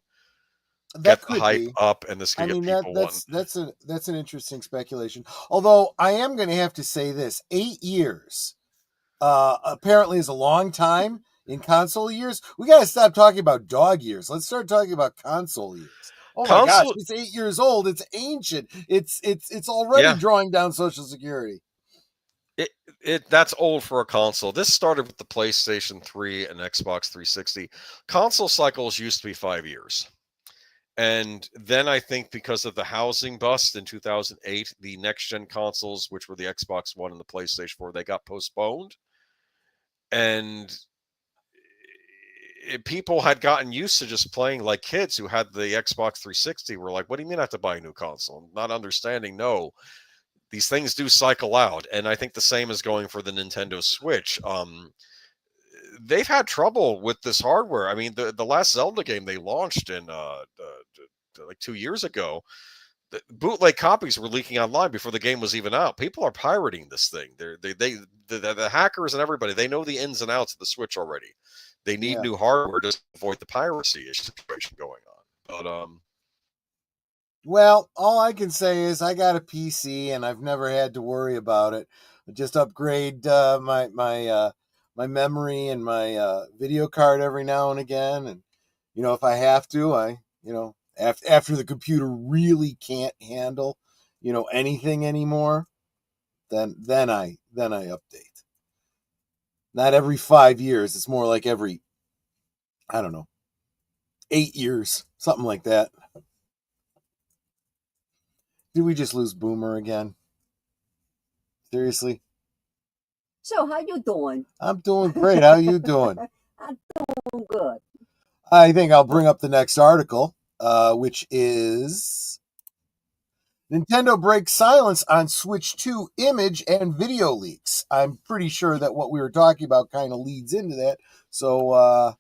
That get the hype up, and this could get people wanting. That's an interesting speculation. Although I am going to have to say this: 8 years apparently is a long time in console years. We got to stop talking about dog years. Let's start talking about console years. Oh my gosh, it's 8 years old. It's ancient. It's already drawing down Social Security. That's old for a console. This started with the PlayStation 3 and Xbox 360. Console cycles used to be 5 years. And then I think because of the housing bust in 2008, the next-gen consoles, which were the Xbox One and the PlayStation 4, they got postponed. And people had gotten used to just playing like kids who had the Xbox 360 were like, what do you mean I have to buy a new console? Not understanding, no. These things do cycle out. And I think the same is going for the Nintendo Switch. They've had trouble with this hardware. I mean, the last Zelda game they launched in like 2 years ago, the bootleg copies were leaking online before the game was even out. People are pirating this thing. The hackers and everybody, they know the ins and outs of the Switch already. They need new hardware to avoid the piracy situation going on. But well, all I can say is I got a PC and I've never had to worry about it. I just upgrade my memory and my video card every now and again, and if I have to, after the computer really can't handle anything anymore, then I update. Not every 5 years. It's more like every, I don't know, 8 years, something like that. Did we just lose Boomer again? Seriously? So how you doing? I'm doing great. How you doing? I'm doing good. I think I'll bring up the next article, which is Nintendo breaks silence on Switch 2 image and video leaks. I'm pretty sure that what we were talking about kind of leads into that. So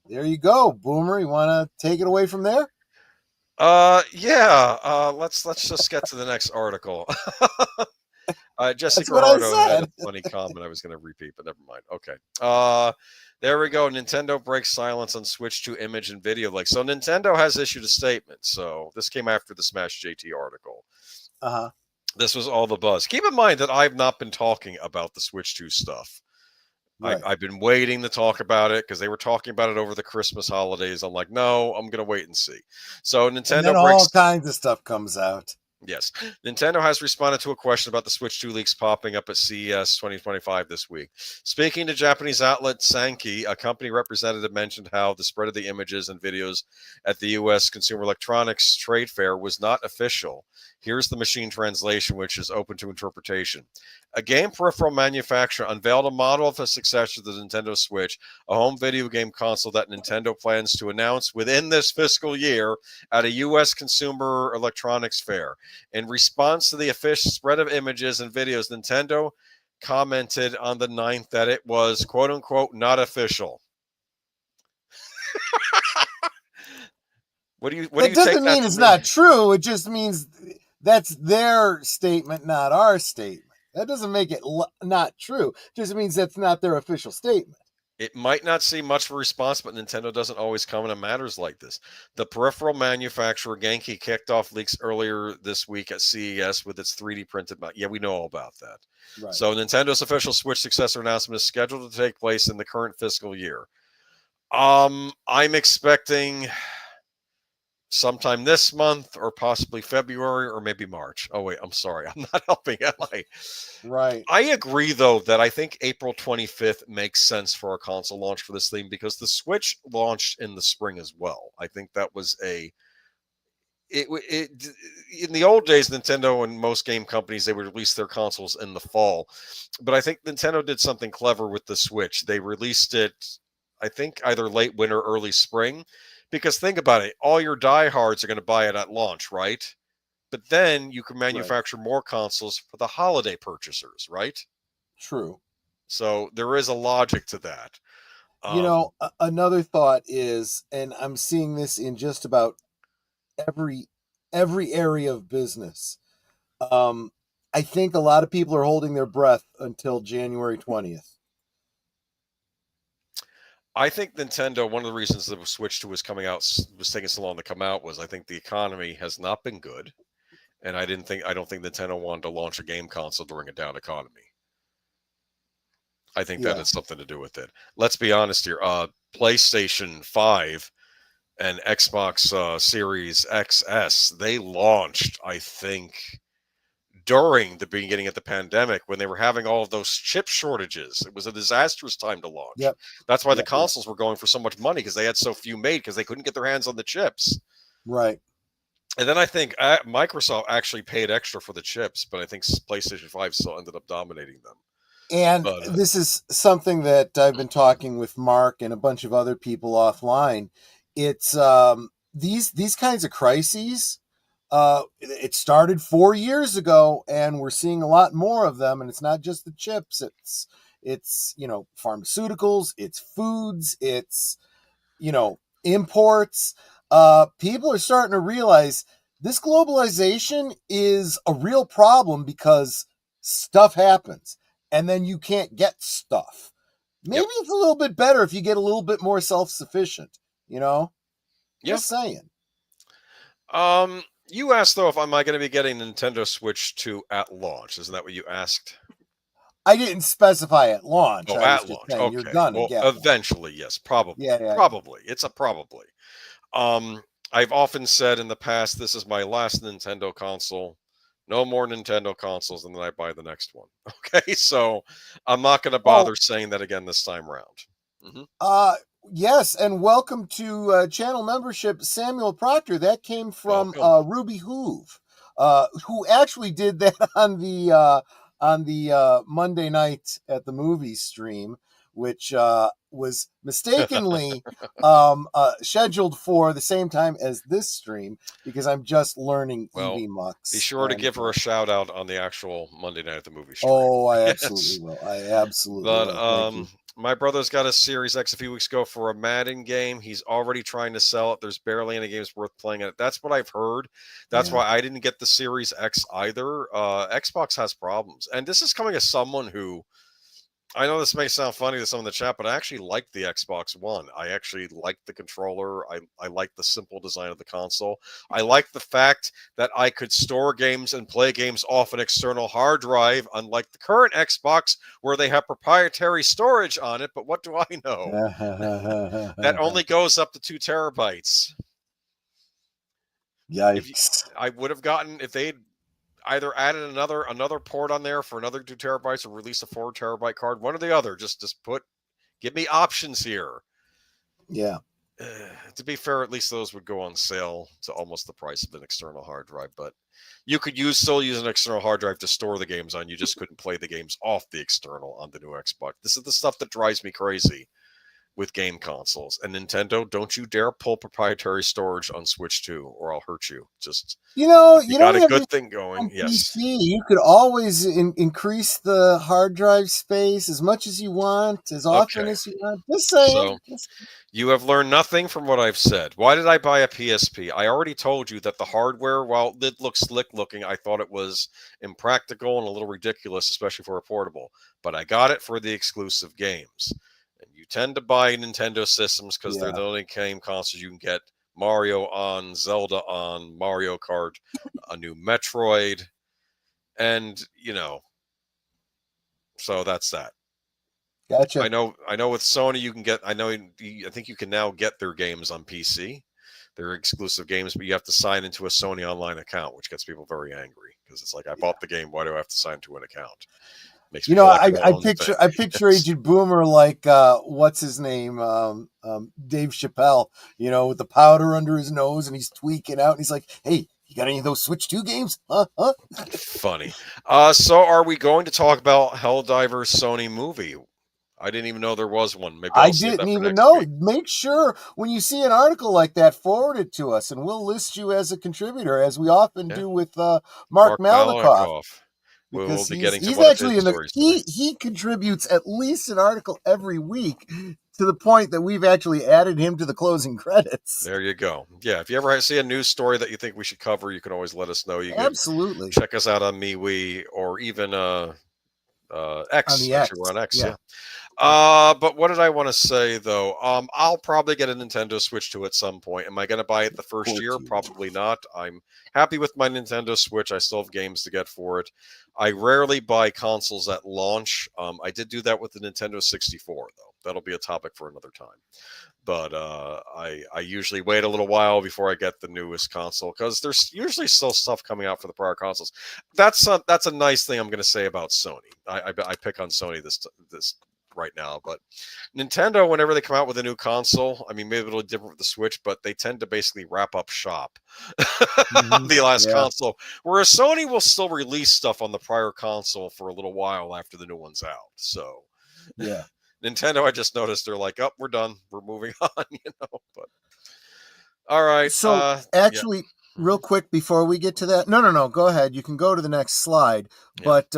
there you go, Boomer. You want to take it away from there? yeah. Let's just get to the next article. Jesse That's what I Corrado had a said. funny comment I was going to repeat, but never mind. Okay. There we go. Nintendo breaks silence on Switch 2 image and video leaks. So Nintendo has issued a statement. So this came after the Smash JT article. Uh-huh. This was all the buzz. Keep in mind that I've not been talking about the Switch 2 stuff. Right. I've been waiting to talk about it because they were talking about it over the Christmas holidays. I'm like, no, I'm going to wait and see. So Nintendo and then all kinds of stuff comes out. Yes. Nintendo has responded to a question about the Switch 2 leaks popping up at CES 2025 this week. Speaking to Japanese outlet Sankei, a company representative mentioned how the spread of the images and videos at the U.S. Consumer Electronics Trade Fair was not official. Here's the machine translation, which is open to interpretation. A game peripheral manufacturer unveiled a model of a successor to the Nintendo Switch, a home video game console that Nintendo plans to announce within this fiscal year at a U.S. Consumer Electronics Fair. In response to the official spread of images and videos, Nintendo commented on the 9th that it was, quote unquote, not official. What do you That doesn't mean it's not true. It just means that's their statement, not our statement. That doesn't make it not true. It just means that's not their official statement. It might not seem much of a response, but Nintendo doesn't always comment on matters like this. The peripheral manufacturer Geeky kicked off leaks earlier this week at CES with its 3D printed. Yeah, we know all about that. Right. So Nintendo's official Switch successor announcement is scheduled to take place in the current fiscal year. I'm expecting sometime this month or possibly February or maybe March. Oh, wait, I'm sorry. I'm not helping, am I? Right. I agree, though, that I think April 25th makes sense for a console launch for this thing because the Switch launched in the spring as well. I think that was in the old days, Nintendo and most game companies, they would release their consoles in the fall. But I think Nintendo did something clever with the Switch. They released it, I think, either late winter, early spring. Because think about it, all your diehards are going to buy it at launch, right? But then you can manufacture more consoles for the holiday purchasers, right? True. So there is a logic to that. Another thought is, and I'm seeing this in just about every area of business. I think a lot of people are holding their breath until January 20th. I think Nintendo, one of the reasons the Switch 2 was coming out, was taking so long to come out, was I think the economy has not been good. And I don't think Nintendo wanted to launch a game console during a down economy. I think that has something to do with it. Let's be honest here. PlayStation 5 and Xbox Series XS, they launched, I think, during the beginning of the pandemic when they were having all of those chip shortages. It was a disastrous time to launch. Yep. That's why the consoles were going for so much money because they had so few made because they couldn't get their hands on the chips. Right. And then I think Microsoft actually paid extra for the chips, but I think PlayStation 5 still ended up dominating them. And this is something that I've been talking with Mark and a bunch of other people offline. It's these kinds of crises. It started 4 years ago, and we're seeing a lot more of them. And it's not just the chips; it's pharmaceuticals, it's foods, it's imports. people are starting to realize this globalization is a real problem because stuff happens and then you can't get stuff. Maybe it's a little bit better if you get a little bit more self-sufficient, Just saying. You asked though if am I going to be getting Nintendo Switch 2 at launch? Isn't that what you asked? I didn't specify at launch. Oh, I was at just launch. saying Okay. you're gonna Well, get eventually, yes, probably. Yeah. Probably. It's a probably. I've often said in the past, this is my last Nintendo console. No more Nintendo consoles, and then I buy the next one. Okay, so I'm not going to bother saying that again this time around. Mm-hmm. Yes, and welcome to channel membership, Samuel Proctor. That came from Ruby Hoove, who actually did that on the Monday night at the movies stream, which was mistakenly scheduled for the same time as this stream because I'm just learning EV Mux. Be sure to give her a shout out on the actual Monday night at the movie stream. Oh, I absolutely will. I absolutely will. Thank you. My brother's got a Series X a few weeks ago for a Madden game. He's already trying to sell it. There's barely any games worth playing it. That's what I've heard. That's why I didn't get the Series X either. Xbox has problems. And this is coming as someone who, I know this may sound funny to some in the chat, but I actually like the Xbox One. I actually like the controller. I like the simple design of the console. I like the fact that I could store games and play games off an external hard drive, unlike the current Xbox, where they have proprietary storage on it. But what do I know? That only goes up to 2 terabytes. Yikes. I would have gotten, if they'd either added another port on there for another 2 terabytes or release a 4 terabyte card, one or the other. Just give me options here. Yeah. To be fair, at least those would go on sale to almost the price of an external hard drive. But you could still use an external hard drive to store the games on. You just couldn't play the games off the external on the new Xbox. This is the stuff that drives me crazy with game consoles. And Nintendo, don't you dare pull proprietary storage on Switch 2 or I'll hurt you. Just you got a good thing going. Yes. PC, you could always increase the hard drive space as much as you want, as often as you want. Just saying. So you have learned nothing from what I've said. Why did I buy a PSP? I already told you that the hardware, while it looks slick looking, I thought it was impractical and a little ridiculous, especially for a portable. But I got it for the exclusive games. And you tend to buy Nintendo systems because they're the only game consoles you can get Mario on, Zelda on, Mario Kart, a new Metroid, and so that's that. Gotcha. I know with Sony you can get, I think you can now get their games on PC. They're exclusive games, but you have to sign into a Sony online account, which gets people very angry because it's like, I bought the game, why do I have to sign to an account? Makes me I picture Agent Boomer like what's his name? Dave Chappelle, with the powder under his nose and he's tweaking out and he's like, hey, you got any of those Switch 2 games? Huh? Funny. So are we going to talk about Helldivers Sony movie? I didn't even know there was one. Maybe I didn't even know. Week. Make sure when you see an article like that, forward it to us and we'll list you as a contributor, as we often do with Mark Malnikoff. Because we'll be getting he's actually he contributes at least an article every week to the point that we've actually added him to the closing credits. There you go. Yeah, if you ever see a news story that you think we should cover, you can always let us know. You can absolutely check us out on MeWe or even X. Actually, we're on X. Yeah. But what did I want to say though? I'll probably get a Nintendo Switch 2 at some point. Am I going to buy it the first year? Probably not. I'm happy with my Nintendo Switch. I still have games to get for it. I rarely buy consoles at launch. I did do that with the Nintendo 64 though. That'll be a topic for another time. But I usually wait a little while before I get the newest console because there's usually still stuff coming out for the prior consoles. That's a nice thing I'm going to say about Sony. I pick on Sony this right now, but Nintendo, whenever they come out with a new console, I mean, maybe a little different with the Switch, but they tend to basically wrap up shop on the last console, whereas Sony will still release stuff on the prior console for a little while after the new one's out. So yeah. Nintendo, I just noticed they're like, oh, we're done. We're moving on, but all right. So actually, real quick before we get to that, no, go ahead. You can go to the next slide, but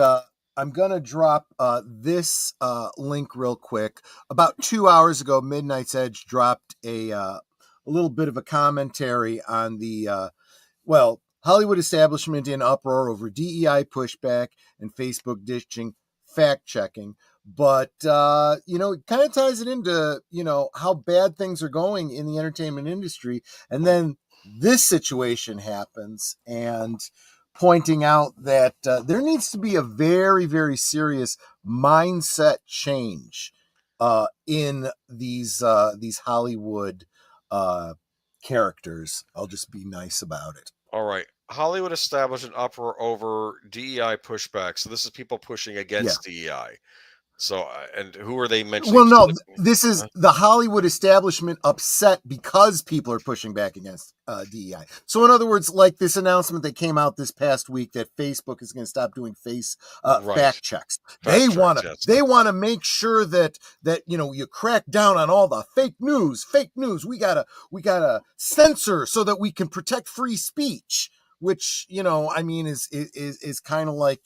I'm going to drop this link real quick. About 2 hours ago, Midnight's Edge dropped a little bit of a commentary on the Hollywood establishment in uproar over DEI pushback and Facebook ditching fact checking. But, it kind of ties it into, how bad things are going in the entertainment industry. And then this situation happens, and pointing out that there needs to be a very, very serious mindset change in these Hollywood characters. I'll just be nice about it. All right. Hollywood established an uproar over DEI pushback. So this is people pushing against DEI. So, and who are they mentioning? Well, no, this is the Hollywood establishment upset because people are pushing back against DEI. So, in other words, like this announcement that came out this past week that Facebook is going to stop doing fact checks. They want to make sure that you crack down on all the fake news. We gotta censor so that we can protect free speech. Which is kind of like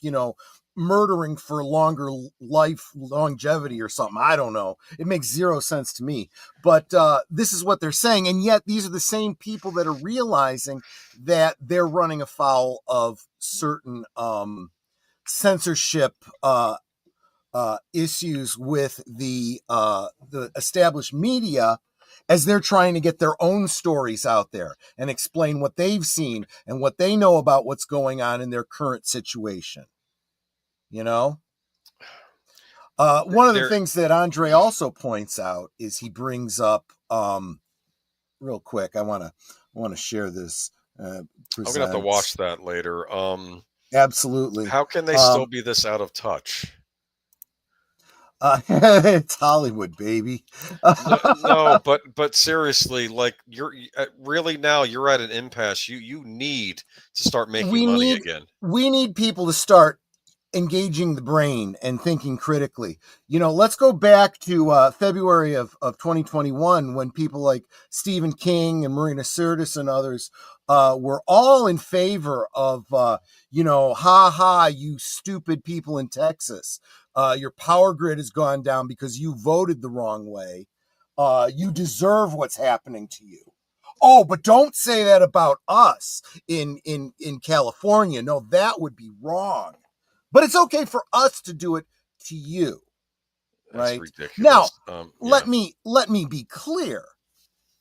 murdering for longer longevity or something. I don't know. It makes zero sense to me. But this is what they're saying. And yet these are the same people that are realizing that they're running afoul of certain censorship issues with the established media, as they're trying to get their own stories out there and explain what they've seen and what they know about what's going on in their current situation. One of the things that Andre also points out is he brings up real quick. I want to share this. I'm gonna have to watch that later. Absolutely. How can they still be this out of touch? It's Hollywood, baby. No, but seriously, like you're really now you're at an impasse. You need to start making money again. We need people to start engaging the brain and thinking critically. Let's go back to February of 2021 when people like Stephen King and Marina Sirtis and others were all in favor of, you stupid people in Texas. Your power grid has gone down because you voted the wrong way. You deserve what's happening to you. Oh, but don't say that about us in California. No, that would be wrong. But it's okay for us to do it to you, right? That's ridiculous. Now, let me be clear.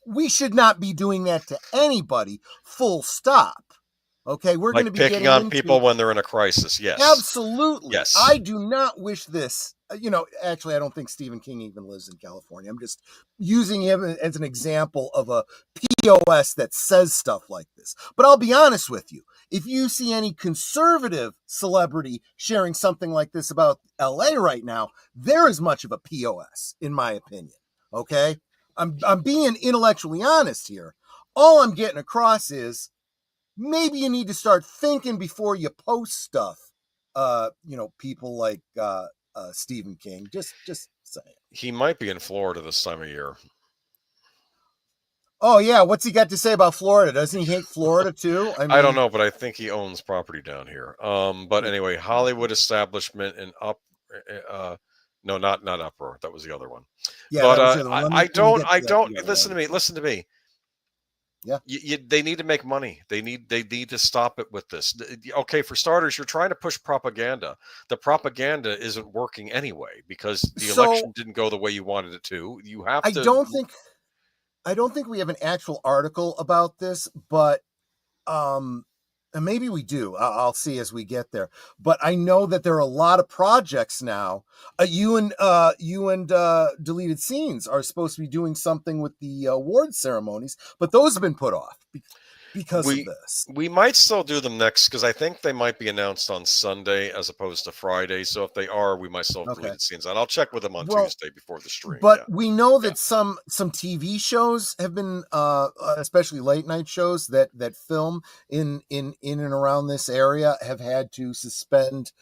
We should not be doing that to anybody. Full stop. Okay, we're going to be picking on people when they're in a crisis. Yes, absolutely. Yes, I do not wish this. Actually, I don't think Stephen King even lives in California. I'm just using him as an example of a POS that says stuff like this. But I'll be honest with you. If you see any conservative celebrity sharing something like this about LA right now, they're as much of a POS, in my opinion. Okay? I'm being intellectually honest here. All I'm getting across is maybe you need to start thinking before you post stuff. People like Stephen King. Just saying. He might be in Florida this time of year. Oh yeah, what's he got to say about Florida? Doesn't he hate Florida too? I don't know, but I think he owns property down here. But anyway, Hollywood establishment and no, not uproar. That was the other one. Yeah, but I don't listen to me. Yeah, they need to make money. They need to stop it with this. Okay, for starters, you're trying to push propaganda. The propaganda isn't working anyway because the election didn't go the way you wanted it to. You have to. I don't think we have an actual article about this, but and maybe we do. I'll see as we get there. But I know that there are a lot of projects now. You and Deleted Scenes are supposed to be doing something with the award ceremonies, but those have been put off because of this. We might still do them next because I think they might be announced on Sunday as opposed to Friday. So if they are, we might still have Deleted Scenes. And I'll check with them on Tuesday before the stream. But we know that some TV shows have been, especially late night shows that film in and around this area have had to suspend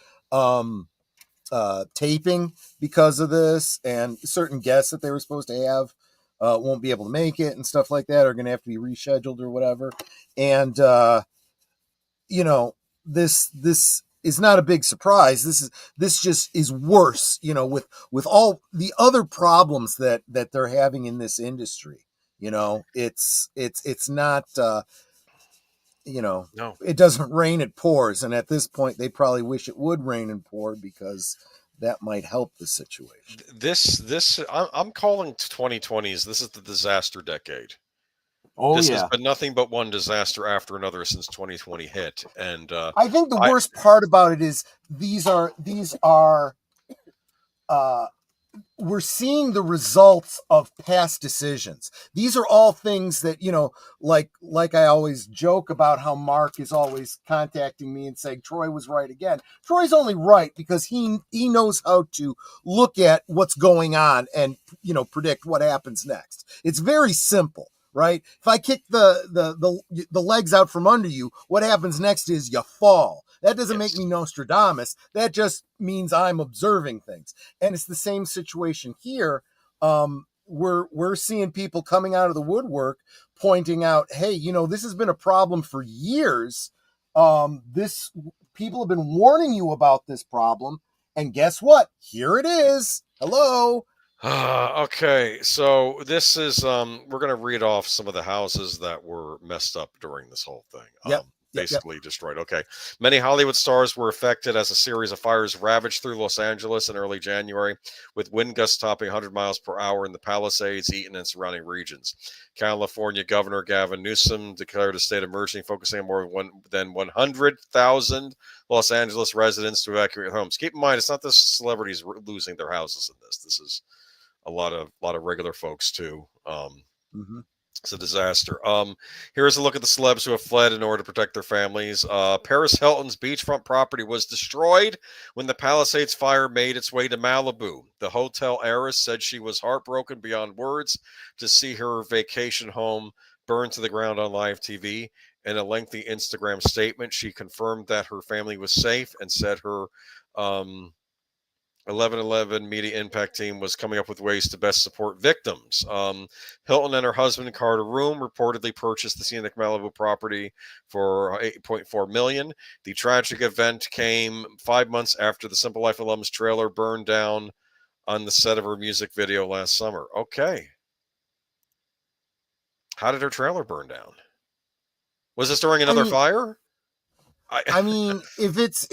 taping because of this, and certain guests that they were supposed to have won't be able to make it and stuff like that, are going to have to be rescheduled or whatever. And this is not a big surprise. This just is worse, with all the other problems that they're having in this industry. You know, it's not. You know, No, it doesn't rain, it pours, and at this point, they probably wish it would rain and pour because that might help the situation. I'm calling 2020s. This is the disaster decade. Oh This has yeah. been nothing but one disaster after another since 2020 hit, and I think the I worst part about it is these are uh we're seeing the results of past decisions. These are all things that, you know, like I always joke about how Mark is always contacting me and saying Troy was right again. Troy's only right because he knows how to look at what's going on and, you know, predict what happens next. It's very simple, right? If I kick the legs out from under you, what happens next is you fall. That doesn't make yes. me Nostradamus. That just means I'm observing things. And it's the same situation here. We're seeing people coming out of the woodwork pointing out, hey, you know, this has been a problem for years. This People have been warning you about this problem, and guess what? Here it is. Hello. Okay, so this is we're gonna read off some of the houses that were messed up during this whole thing. Yep. Basically destroyed. Okay. Many Hollywood stars were affected as a series of fires ravaged through Los Angeles in early January, with wind gusts topping 100 miles per hour in the Palisades, Eaton, and surrounding regions. California Governor Gavin Newsom declared a state of emergency, focusing on more than 100,000 Los Angeles residents to evacuate homes. Keep in mind, it's not the celebrities losing their houses in this. This is a lot of regular folks too. Mm-hmm. It's a disaster. Here's a look at the celebs who have fled in order to protect their families. Paris Hilton's beachfront property was destroyed when the Palisades fire made its way to Malibu. The hotel heiress said she was heartbroken beyond words to see her vacation home burned to the ground on live TV. In a lengthy Instagram statement, she confirmed that her family was safe and said her 1111 Media Impact Team was coming up with ways to best support victims. Hilton and her husband Carter Room reportedly purchased the scenic Malibu property for $8.4 million. The tragic event came 5 months after the Simple Life alums trailer burned down on the set of her music video last summer. Okay, how did her trailer burn down? Was this during I another mean, fire? I mean, if it's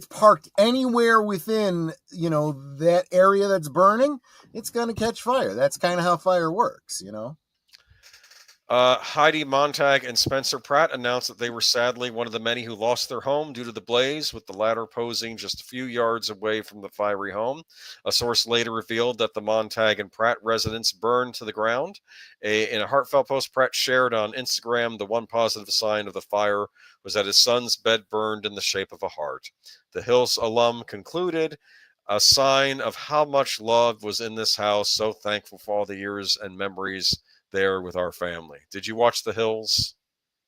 parked anywhere within, you know, that area that's burning, it's going to catch fire. That's kind of how fire works, you know. Heidi Montag and Spencer Pratt announced that they were sadly one of the many who lost their home due to the blaze, with the latter posing just a few yards away from the fiery home. A source later revealed that the Montag and Pratt residence burned to the ground. In a heartfelt post Pratt shared on Instagram, the one positive sign of the fire was that his son's bed burned in the shape of a heart. The Hills alum concluded, a sign of how much love was in this house. So thankful for all the years and memories there with our family. Did you watch The Hills?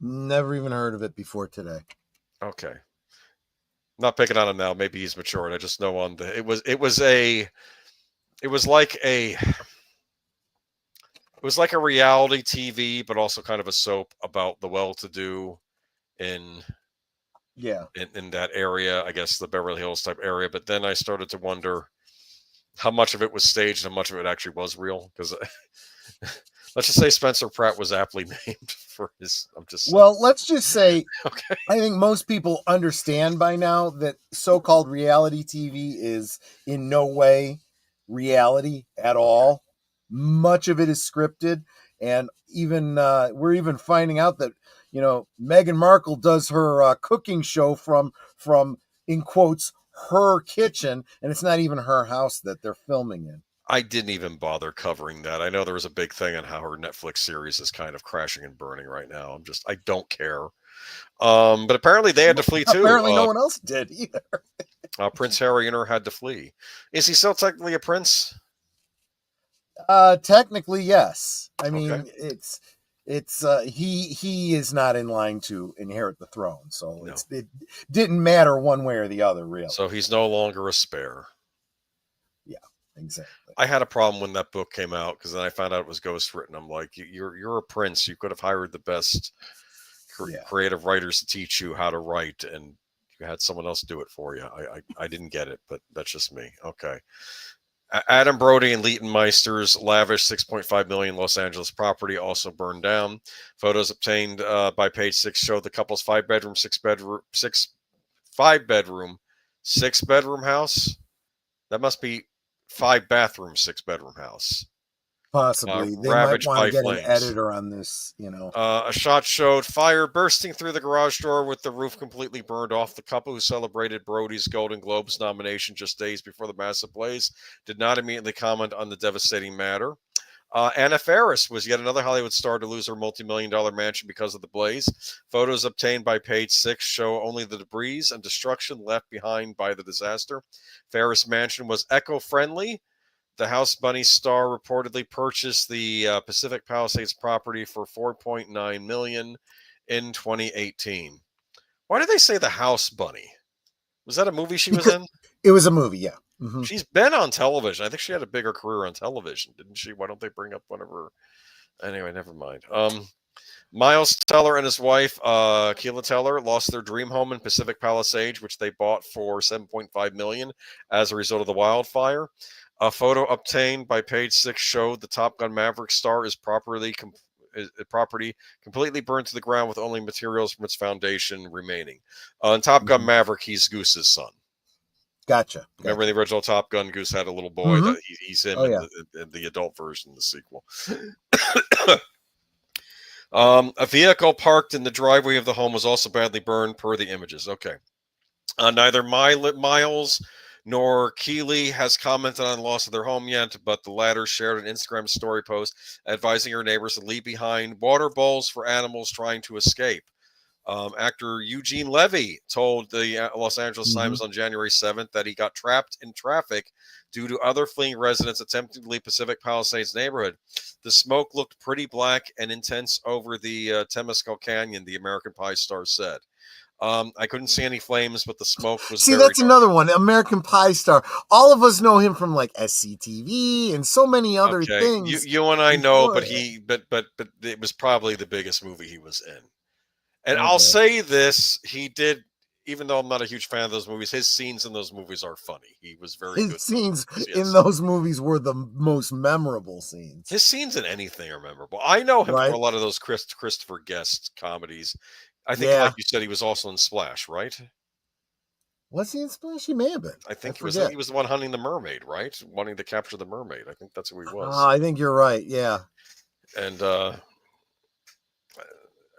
Never even heard of it before today. Okay. Not picking on him now. Maybe he's matured. I just know on the it was like a reality TV, but also kind of a soap about the well-to-do in Yeah. in that area, I guess the Beverly Hills type area. But then I started to wonder how much of it was staged and how much of it actually was real. Because let's just say Spencer Pratt was aptly named for his. I'm just Well, let's just say okay. I think most people understand by now that so-called reality TV is in no way reality at all. Much of it is scripted, and even we're even finding out that, you know, Meghan Markle does her cooking show from in quotes her kitchen, and it's not even her house that they're filming in. I didn't even bother covering that. I know there was a big thing on how her Netflix series is kind of crashing and burning right now. I don't care. But apparently they had to flee too. Apparently, no one else did either. Prince Harry and her had to flee. Is he still technically a prince? Technically, yes. I Okay. mean, it's he is not in line to inherit the throne, so No. it didn't matter one way or the other, really. So he's no longer a spare. Yeah, exactly. I had a problem when that book came out because then I found out it was ghostwritten. I'm like, you're a prince. You could have hired the best creative writers to teach you how to write, and you had someone else do it for you. I didn't get it, but that's just me. Okay. Adam Brody and Leighton Meister's lavish $6.5 million Los Angeles property also burned down. Photos obtained by Page Six show the couple's five-bedroom, six-bedroom house. That must be 5-bathroom, 6-bedroom house. Possibly. They might Ravaged want by to get flames. an editor on this, you know. A shot showed fire bursting through the garage door with the roof completely burned off. The couple who celebrated Brody's Golden Globes nomination just days before the massive blaze did not immediately comment on the devastating matter. Anna Faris was yet another Hollywood star to lose her multi-million-dollar mansion because of the blaze. Photos obtained by Page Six show only the debris and destruction left behind by the disaster. Faris' mansion was eco-friendly. The House Bunny star reportedly purchased the Pacific Palisades property for $4.9 million in 2018. Why did they say the House Bunny? Was that a movie she was in? It was a movie, yeah. Mm-hmm. She's been on television. I think she had a bigger career on television, didn't she? Why don't they bring up one of her? Anyway, never mind. Miles Teller and his wife, Keela Teller, lost their dream home in Pacific Palisades, which they bought for $7.5 million as a result of the wildfire. A photo obtained by Page Six showed the Top Gun Maverick star is property completely burned to the ground with only materials from its foundation remaining. In Top Gun Maverick, he's Goose's son. Gotcha. Remember in the original Top Gun, Goose had a little boy that he's him in the adult version of the sequel. A vehicle parked in the driveway of the home was also badly burned per the images. Okay. Neither Miles nor Keeley has commented on the loss of their home yet, but the latter shared an Instagram story post advising her neighbors to leave behind water bowls for animals trying to escape. Actor Eugene Levy told the Los Angeles Times on January 7th that he got trapped in traffic due to other fleeing residents attempting to leave Pacific Palisades neighborhood. The smoke looked pretty black and intense over the Temescal Canyon, the American Pie star said. I couldn't see any flames, but the smoke was very that's dark. Another one, American Pie star. All of us know him from like SCTV and so many other things. You and I know, but it was probably the biggest movie he was in. And I'll say this, he did, even though I'm not a huge fan of those movies, his scenes in those movies are funny. He was very good. His scenes in those movies were the most memorable scenes. His scenes in anything are memorable. I know him from a lot of those Christopher Guest comedies. I think, like you said, he was also in Splash, right? Was he in Splash? He may have been. I think he was the one hunting the mermaid, right? Wanting to capture the mermaid. I think that's who he was. I think you're right, yeah. And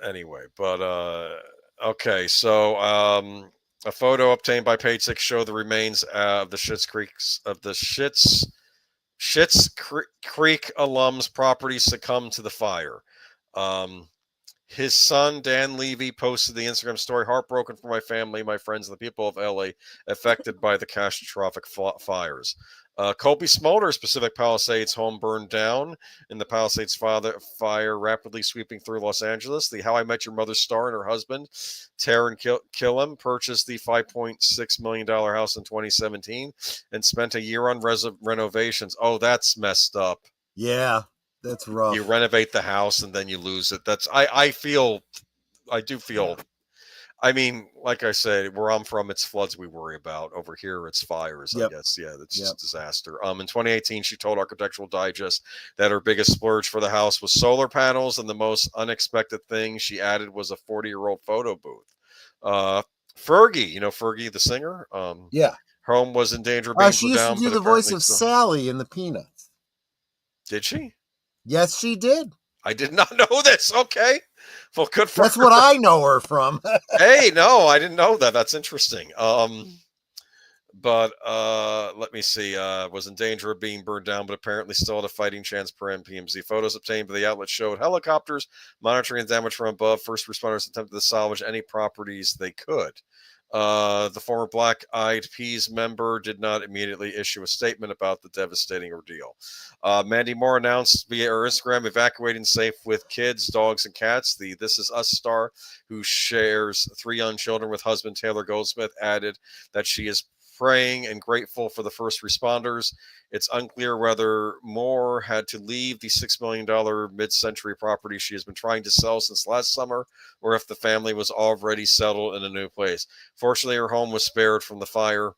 anyway, but okay, so a photo obtained by Page Six showed the remains of the Schitt's Creek alums property succumbed to the fire. His son, Dan Levy, posted the Instagram story, heartbroken for my family, my friends, and the people of LA affected by the catastrophic fires. Colby Smolder's Pacific Palisades home burned down in the Palisades fire rapidly sweeping through Los Angeles. The How I Met Your Mother star and her husband, Taran Killam, purchased the $5.6 million house in 2017 and spent a year on renovations. Oh, that's messed up. Yeah. That's rough. You renovate the house and then you lose it. I do feel. I mean, like I said, where I'm from, it's floods we worry about. Over here, it's fires. I guess. Yeah, it's just disaster. In 2018, she told Architectural Digest that her biggest splurge for the house was solar panels, and the most unexpected thing she added was a 40-year-old photo booth. Fergie, you know Fergie the singer. Her home was in danger of being she used down, to do the voice of Sally in the Peanuts. Did she? Yes, she did. I did not know this. Okay. Well, good for That's her. what I know her from. Hey, no, I didn't know that. That's interesting. But let me see. Was in danger of being burned down, but apparently still had a fighting chance per NPMZ. Photos obtained by the outlet showed helicopters monitoring the damage from above. First responders attempted to salvage any properties they could. The former Black Eyed Peas member did not immediately issue a statement about the devastating ordeal. Mandy Moore announced via her Instagram evacuating safe with kids, dogs, and cats. The This Is Us star, who shares 3 young children with husband Taylor Goldsmith, added that she is praying and grateful for the first responders. It's unclear whether Moore had to leave the $6 million mid-century property she has been trying to sell since last summer, or if the family was already settled in a new place. Fortunately, her home was spared from the fire.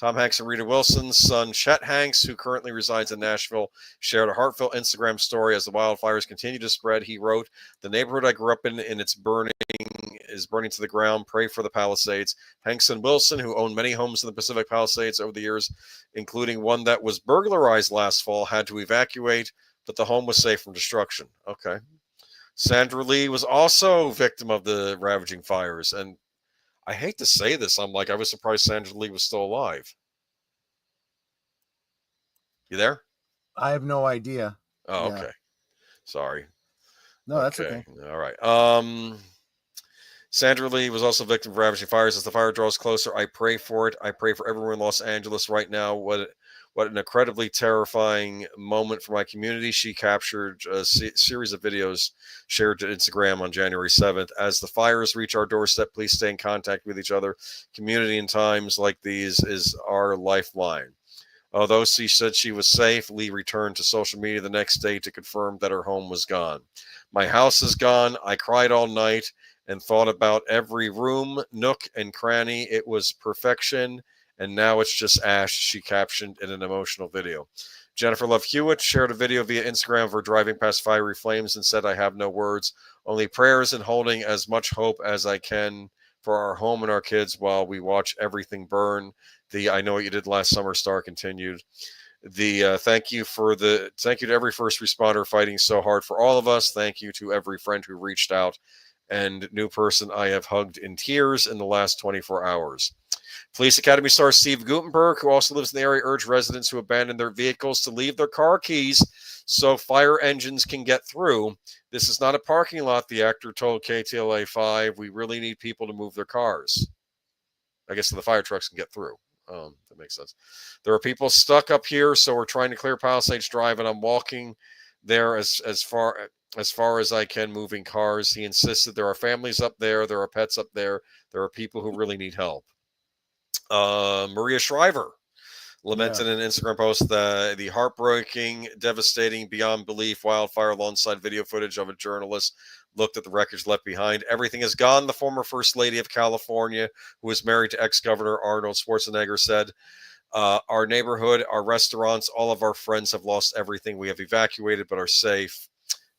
Tom Hanks and Rita Wilson's son, Chet Hanks, who currently resides in Nashville, shared a heartfelt Instagram story as the wildfires continue to spread. He wrote, "The neighborhood I grew up in, and it's burning to the ground. Pray for the Palisades." Hanks and Wilson, who owned many homes in the Pacific Palisades over the years, including one that was burglarized last fall, had to evacuate, but the home was safe from destruction. Okay. Sandra Lee was also victim of the ravaging fires, and I hate to say this. I was surprised Sandra Lee was still alive. You there? I have no idea. Oh, Yeah. okay. Sorry. No, that's okay. All right. Sandra Lee was also victim of ravaging fires. As the fire draws closer, I pray for it. I pray for everyone in Los Angeles right now. What an incredibly terrifying moment for my community. She captured a series of videos shared to Instagram on January 7th. As the fires reach our doorstep, please stay in contact with each other. Community in times like these is our lifeline. Although she said she was safe, Lee returned to social media the next day to confirm that her home was gone. My house is gone. I cried all night and thought about every room, nook, and cranny. It was perfection, and now it's just ash, she captioned in an emotional video. Jennifer Love Hewitt shared a video via Instagram of her driving past fiery flames and said, "I have no words, only prayers and holding as much hope as I can for our home and our kids while we watch everything burn." The "I know what you did last summer" star continued. The thank you to every first responder fighting so hard for all of us. Thank you to every friend who reached out and new person I have hugged in tears in the last 24 hours. Police Academy star Steve Guttenberg, who also lives in the area, urged residents who abandoned their vehicles to leave their car keys so fire engines can get through. "This is not a parking lot," the actor told KTLA 5. "We really need people to move their cars." I guess so the fire trucks can get through. That makes sense. "There are people stuck up here, so we're trying to clear Palisades Drive, and I'm walking there as far as I can, moving cars." He insisted, "There are families up there. There are pets up there. There are people who really need help." Maria Shriver lamented in an Instagram post that the heartbreaking, devastating, beyond belief wildfire alongside video footage of a journalist looked at the wreckage left behind. "Everything is gone," the former First Lady of California, who was married to ex-Governor Arnold Schwarzenegger, said. Our neighborhood, our restaurants, all of our friends have lost everything. We have evacuated but are safe,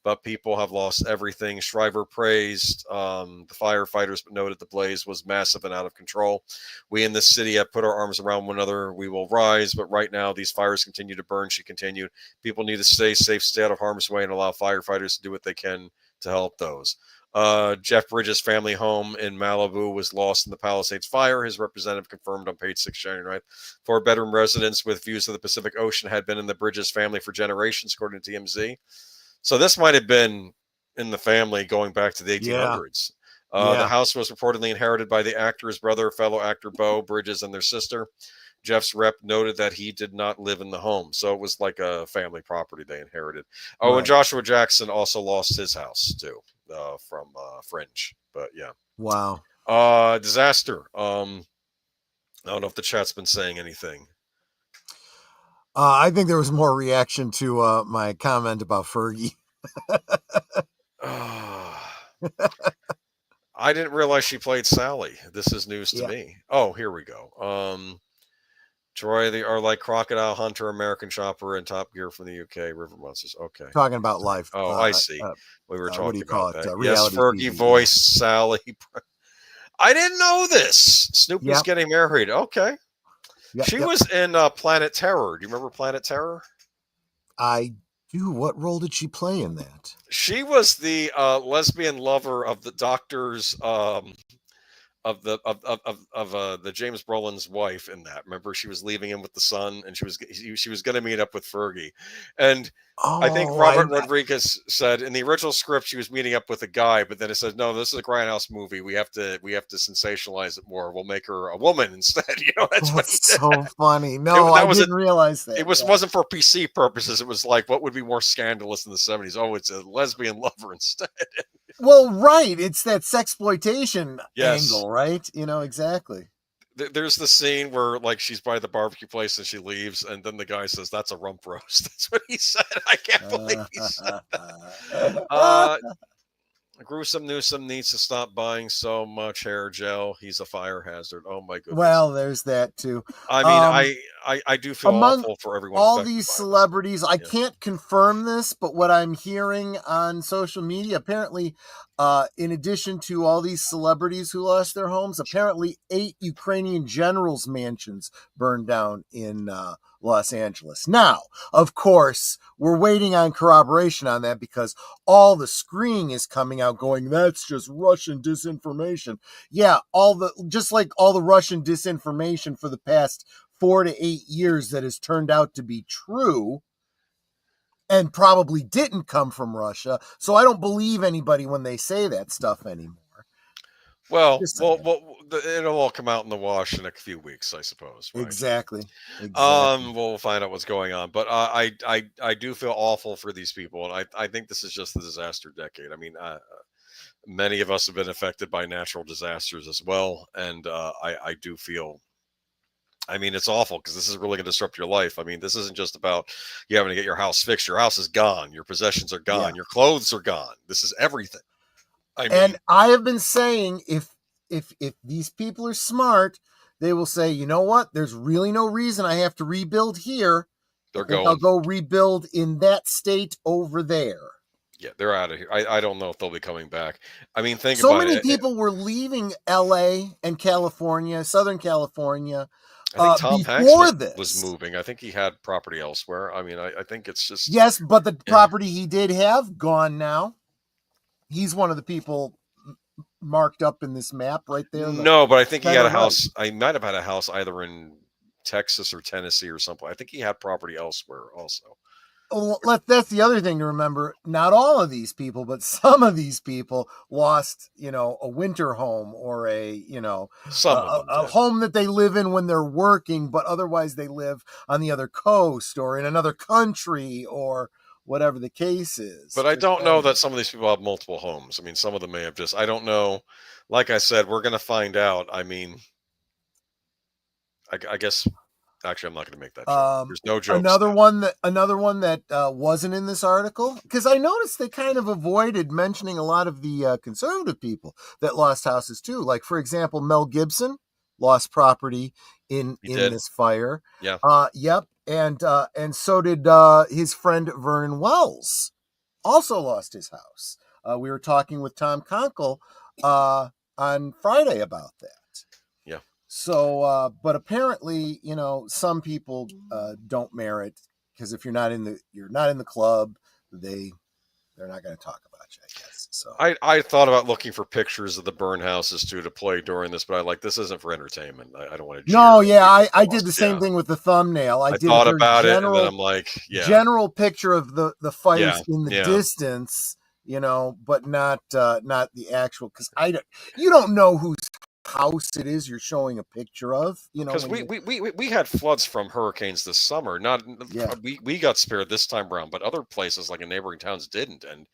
but people have lost everything." Shriver praised the firefighters, but noted the blaze was massive and out of control. "We in this city have put our arms around one another. We will rise, but right now these fires continue to burn," she continued. "People need to stay safe, stay out of harm's way, and allow firefighters to do what they can to help those." Jeff Bridges' family home in Malibu was lost in the Palisades fire. His representative confirmed on page 6, January 9th. 4-bedroom residents with views of the Pacific Ocean had been in the Bridges family for generations, according to TMZ. So this might have been in the family going back to the 1800s. The house was reportedly inherited by the actor's brother, fellow actor Beau Bridges, and their sister. Jeff's rep noted that he did not live in the home, so it was like a family property they inherited. And Joshua Jackson also lost his house too from Fringe. But yeah, wow, disaster. I don't know if the chat's been saying anything. I think there was more reaction to my comment about Fergie. I didn't realize she played Sally. This is news to me. Oh, here we go. Troy, they are like Crocodile Hunter, American Chopper, and Top Gear from the UK, River Monsters. Okay. Talking about life. Oh, I see. We were talking about that. Yes, Fergie TV, voiced Sally. I didn't know this. Snoopy's getting married. Okay. She was in Planet Terror. Do you remember Planet Terror? I do. What role did she play in that? She was the lesbian lover of the doctor's of the James Brolin's wife in that. Remember, she was leaving him with the son, and she was going to meet up with Fergie, and I think Robert Rodriguez said in the original script she was meeting up with a guy, but then it said, "No, this is a Grindhouse movie. We have to sensationalize it more. We'll make her a woman instead." That's so funny. No, I didn't realize that. It wasn't for PC purposes. It was like, what would be more scandalous in the 70s? Oh, it's a lesbian lover instead. Well, right. It's that sexploitation angle, right? Exactly. There's the scene where like she's by the barbecue place and she leaves, and then the guy says, "That's a rump roast." That's what he said. I can't believe he said that. Gruesome Newsome needs to stop buying so much hair gel. He's a fire hazard. Oh my goodness. Well, there's that too. I mean, I do feel Among awful for everyone all affected these by this. celebrities, I can't confirm this, but what I'm hearing on social media, apparently, in addition to all these celebrities who lost their homes, apparently 8 Ukrainian generals' mansions burned down in Los Angeles. Now, of course, we're waiting on corroboration on that because all the screaming is coming out going, that's just Russian disinformation. Yeah, just like all the Russian disinformation for the past 4 to 8 years that has turned out to be true and probably didn't come from Russia. So I don't believe anybody when they say that stuff anymore. Well, it'll all come out in the wash in a few weeks, I suppose. Right? Exactly. We'll find out what's going on, but I do feel awful for these people, and I think this is just the disaster decade. I mean, many of us have been affected by natural disasters as well, and I do feel. I mean, it's awful because this is really going to disrupt your life. I mean, this isn't just about you having to get your house fixed. Your house is gone. Your possessions are gone. Your clothes are gone. This is everything. And I have been saying if these people are smart, they will say, you know what? There's really no reason I have to rebuild here. I'll go rebuild in that state over there. Yeah, they're out of here. I don't know if they'll be coming back. I mean, think so about it. So many people were leaving LA and California, Southern California. I think Tom Hanks was moving. I think he had property elsewhere. I mean, I think it's just... Yes, but the property he did have, gone now. He's one of the people marked up in this map right there. No, but I think he had a house. I might have had a house either in Texas or Tennessee or something. I think he had property elsewhere also. Well, that's the other thing to remember. Not all of these people, but some of these people lost, a winter home or a home that they live in when they're working, but otherwise they live on the other coast or in another country or whatever the case is. But I don't know that some of these people have multiple homes. I mean, some of them may have just, I don't know. Like I said, we're going to find out. I mean, I guess... Actually, I'm not going to make that joke. There's no jokes. Another one that wasn't in this article, because I noticed they kind of avoided mentioning a lot of the conservative people that lost houses too. Like, for example, Mel Gibson lost property in this fire. Yeah. Yep. And so did his friend Vernon Wells, also lost his house. We were talking with Tom Conkle on Friday about that. So, but apparently, some people don't merit, because if you're not in the club, they're not going to talk about you, I guess. So I thought about looking for pictures of the burn houses too to play during this, but this isn't for entertainment. I don't want to. No, yeah, I did the same thing with the thumbnal. I thought about it, and then I'm like, general picture of the fires in the distance, but not the actual, because you don't know who's house it is you're showing a picture of, because we had floods from hurricanes this summer. We got spared this time around, but other places like in neighboring towns didn't. And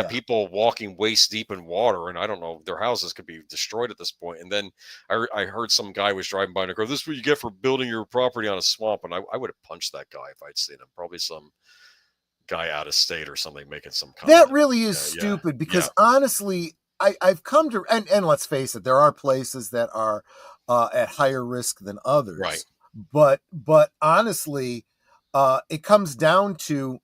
people walking waist deep in water, and I don't know, their houses could be destroyed at this point. And then I heard some guy was driving by and go, "This is what you get for building your property on a swamp." And I would have punched that guy if I'd seen him. Probably some guy out of state or something making some comment. That really is stupid, because honestly, I've come to, and let's face it, there are places that are at higher risk than others. Right. But honestly, it comes down to,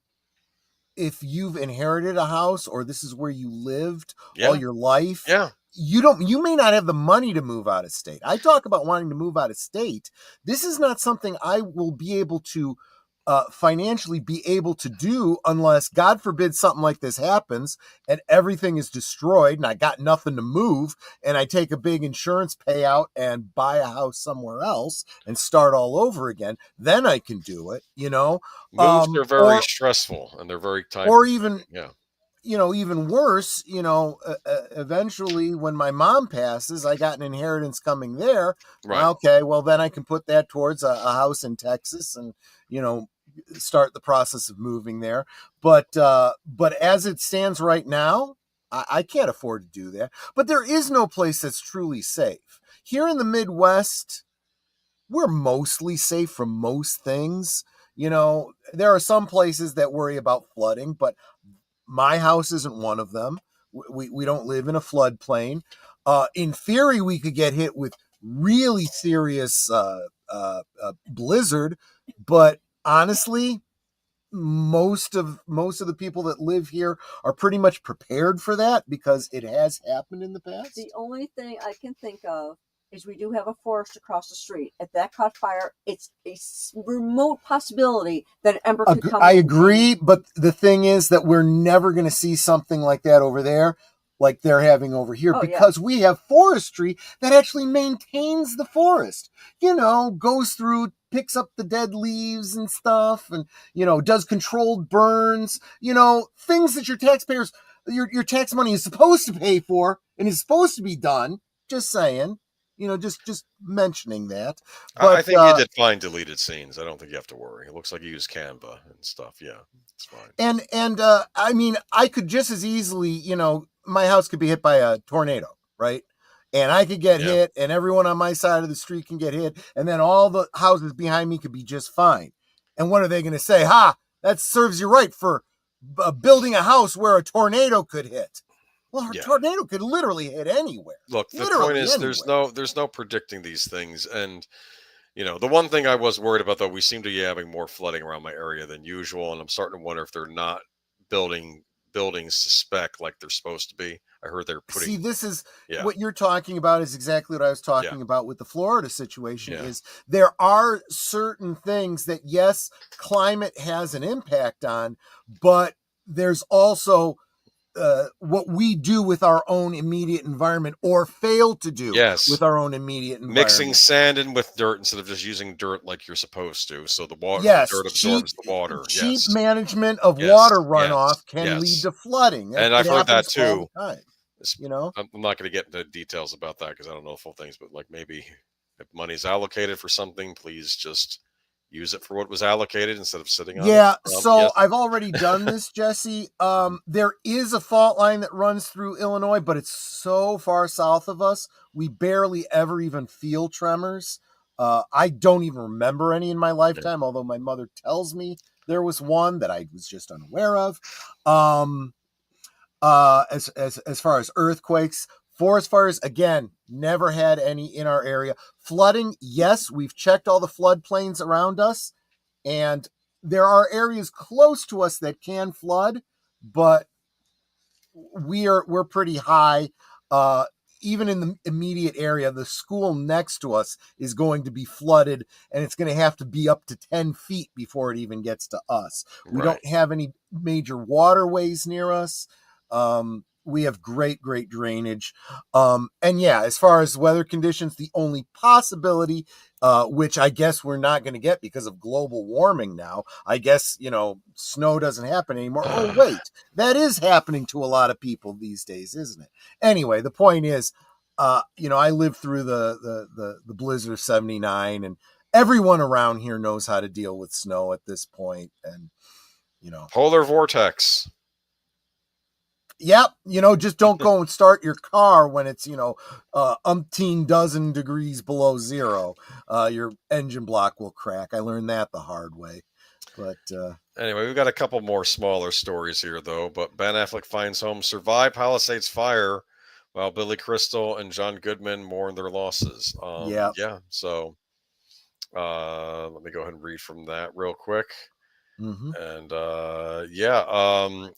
if you've inherited a house or this is where you lived all your life, you may not have the money to move out of state. I talk about wanting to move out of state. This is not something I will be able to financially be able to do unless, God forbid, something like this happens and everything is destroyed and I got nothing to move, and I take a big insurance payout and buy a house somewhere else and start all over again. Then I can do it. Moves are very stressful, and they're very time. Or even even worse, eventually when my mom passes, I got an inheritance coming there. Right. Okay, well then I can put that towards a house in Texas and start the process of moving there. But as it stands right now, I can't afford to do that. But there is no place that's truly safe. Here in the Midwest, we're mostly safe from most things. There are some places that worry about flooding, but my house isn't one of them. We don't live in a floodplain. In theory, we could get hit with really serious blizzard, but honestly, most of the people that live here are pretty much prepared for that because it has happened in the past. The only thing I can think of is we do have a forest across the street. If that caught fire, it's a remote possibility that an ember could come. I agree, but the thing is that we're never going to see something like that over there, like they're having over here, because we have forestry that actually maintains the forest. Goes through, picks up the dead leaves and stuff, and does controlled burns. Things that your taxpayers, your tax money is supposed to pay for and is supposed to be done. Just saying. Just mentioning that. But I think you did find deleted scenes. I don't think you have to worry. It looks like you used Canva and stuff. Yeah, it's fine. And I mean, I could just as easily, my house could be hit by a tornado, right? And I could get hit, and everyone on my side of the street can get hit, and then all the houses behind me could be just fine. And what are they going to say? That serves you right for building a house where a tornado could hit. Well, a tornado could literally hit anywhere. Look, the point is there's no predicting these things. And, the one thing I was worried about, though, we seem to be having more flooding around my area than usual. And I'm starting to wonder if they're not building buildings to spec like they're supposed to be. I heard they're putting... See, this is what you're talking about is exactly what I was talking about with the Florida situation is there are certain things that, yes, climate has an impact on, but there's also... what we do with our own immediate environment or fail to do with our own immediate environment. Mixing sand in with dirt instead of just using dirt like you're supposed to. So the water, the dirt absorbs the water. Cheap management of water runoff can lead to flooding. And I've heard that too. I'm not going to get into details about that because I don't know full things, but like maybe if money's allocated for something, please just use it for what was allocated instead of sitting on it. So I've already done this, Jesse. There is a fault line that runs through Illinois, but it's so far south of us, we barely ever even feel tremors. I don't even remember any in my lifetime, although my mother tells me there was one that I was just unaware of. As far as earthquakes, forest fires, again, never had any in our area. Flooding, yes, we've checked all the floodplains around us, and there are areas close to us that can flood, but we're pretty high. Even in the immediate area, the school next to us is going to be flooded, and it's going to have to be up to 10 feet before it even gets to us. We don't have any major waterways near us. We have great drainage. And as far as weather conditions, the only possibility, which I guess we're not going to get because of global warming now, I guess, snow doesn't happen anymore. Oh, wait, that is happening to a lot of people these days, isn't it? Anyway, the point is, I lived through the blizzard of 79, and everyone around here knows how to deal with snow at this point. And, polar vortex. Yep, just don't go and start your car when it's, umpteen dozen degrees below zero. Your engine block will crack. I learned that the hard way. But anyway, we've got a couple more smaller stories here, though. But Ben Affleck finds home survive Palisades fire, while Billy Crystal and John Goodman mourn their losses. So let me go ahead and read from that real quick. Mm-hmm. And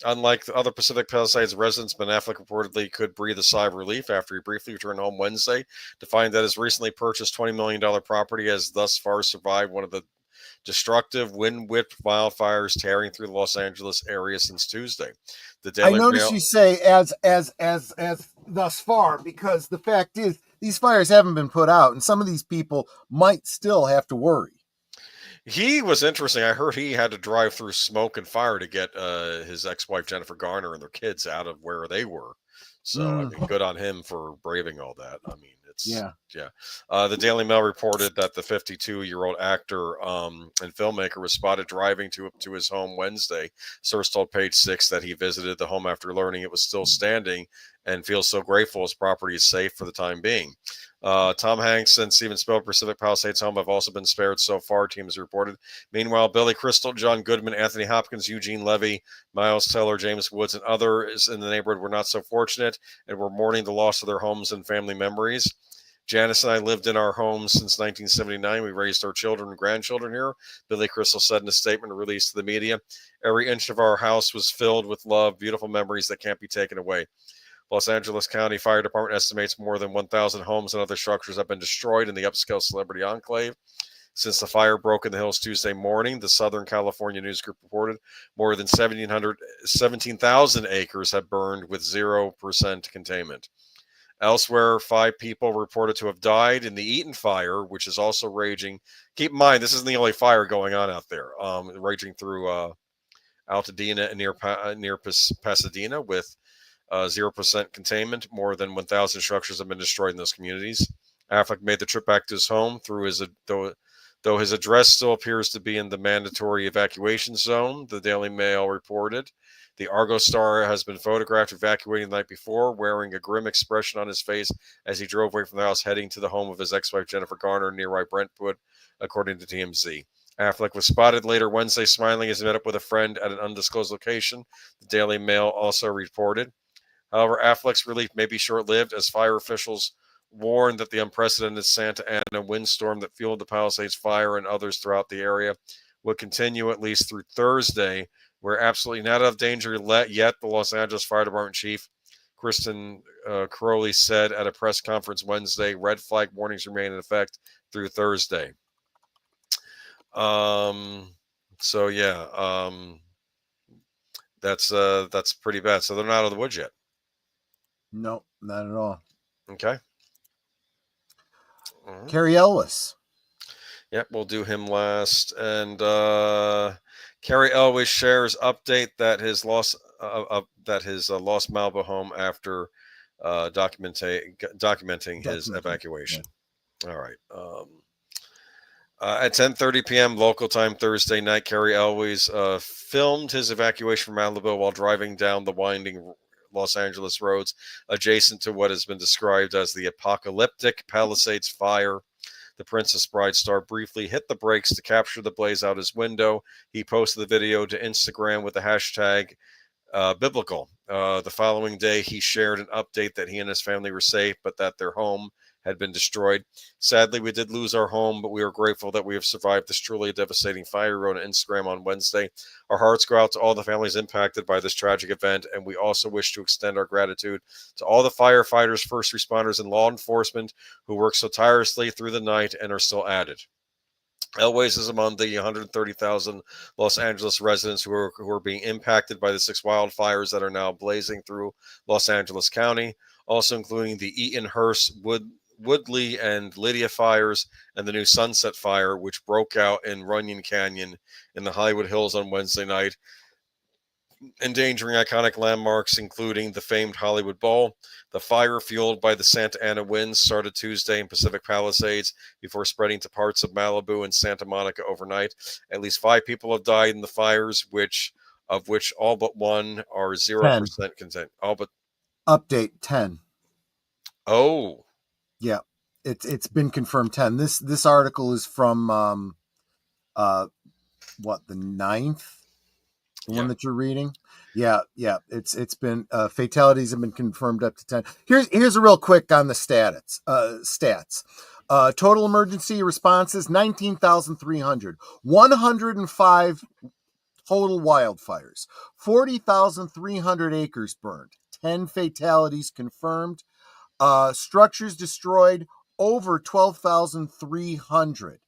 unlike the other Pacific Palisades residents, Ben Affleck reportedly could breathe a sigh of relief after he briefly returned home Wednesday to find that his recently purchased $20 million property has thus far survived one of the destructive wind-whipped wildfires tearing through the Los Angeles area since Tuesday. I noticed you say as thus far, because the fact is these fires haven't been put out, and some of these people might still have to worry. He was interesting. I heard he had to drive through smoke and fire to get his ex-wife Jennifer Garner and their kids out of where they were. So I mean, good on him for braving all that. I mean, it's the Daily Mail reported that the 52-year-old actor and filmmaker was spotted driving to his home Wednesday. Source told Page 6 that he visited the home after learning it was still standing and feels so grateful his property is safe for the time being. Tom Hanks and Steven Spielberg Pacific Palisades home have also been spared so far, teams reported. Meanwhile, Billy Crystal, John Goodman, Anthony Hopkins, Eugene Levy, Miles Teller, James Woods, and others in the neighborhood were not so fortunate and were mourning the loss of their homes and family memories. Janice and I lived in our homes since 1979. We raised our children and grandchildren here, Billy Crystal said in a statement released to the media. Every inch of our house was filled with love, beautiful memories that can't be taken away. Los Angeles County Fire Department estimates more than 1,000 homes and other structures have been destroyed in the upscale celebrity enclave. Since the fire broke in the hills Tuesday morning, the Southern California News Group reported more than 17,000 acres have burned with 0% containment. Elsewhere, 5 people reported to have died in the Eaton fire, which is also raging. Keep in mind, this isn't the only fire going on out there, raging through Altadena and near Pasadena with 0% containment. More than 1,000 structures have been destroyed in those communities. Affleck made the trip back to his home though his address still appears to be in the mandatory evacuation zone, the Daily Mail reported. The Argo Star has been photographed evacuating the night before, wearing a grim expression on his face as he drove away from the house, heading to the home of his ex-wife Jennifer Garner nearby Brentwood, according to TMZ. Affleck was spotted later Wednesday smiling as he met up with a friend at an undisclosed location, the Daily Mail also reported. However, Affleck's relief may be short-lived as fire officials warned that the unprecedented Santa Ana windstorm that fueled the Palisades fire and others throughout the area would continue at least through Thursday. We're absolutely not out of danger yet, the Los Angeles Fire Department chief, Kristen Crowley, said at a press conference Wednesday. Red flag warnings remain in effect through Thursday. So yeah, that's pretty bad. So they're not out of the woods yet. No, not at all. Okay. Cary Elwes. Yep, we'll do him last. And Cary Elwes shares update that his lost Malibu home after documenting his evacuation. Yeah. All right. At 10:30 p.m. local time Thursday night, Cary Elwes filmed his evacuation from Malibu while driving down the winding Los Angeles roads adjacent to what has been described as the apocalyptic Palisades fire. The Princess Bride star briefly hit the brakes to capture the blaze out his window. He posted the video to Instagram with the hashtag biblical. The following day, he shared an update that he and his family were safe, but that their home had been destroyed. Sadly, we did lose our home, but we are grateful that we have survived this truly devastating fire, he wrote on Instagram on Wednesday. Our hearts go out to all the families impacted by this tragic event, and we also wish to extend our gratitude to all the firefighters, first responders, and law enforcement who worked so tirelessly through the night and are still at it. Elwes is among the 130,000 Los Angeles residents who are being impacted by the 6 wildfires that are now blazing through Los Angeles County, also including the Eaton, Hearst, Woodley, and Lydia fires, and the new Sunset Fire, which broke out in Runyon Canyon in the Hollywood Hills on Wednesday night, endangering iconic landmarks, including the famed Hollywood Bowl. The fire, fueled by the Santa Ana winds, started Tuesday in Pacific Palisades before spreading to parts of Malibu and Santa Monica overnight. At least 5 people have died in the fires, of which all but one are 0% content. All but update 10. Oh. Yeah, it's been confirmed 10. This article is from the 9th, the one that you're reading. Yeah, it's been fatalities have been confirmed up to 10. Here's a real quick on the stats. Total emergency responses 19,300, 105 total wildfires, 40,300 acres burned, 10 fatalities confirmed. Structures destroyed over 12,300.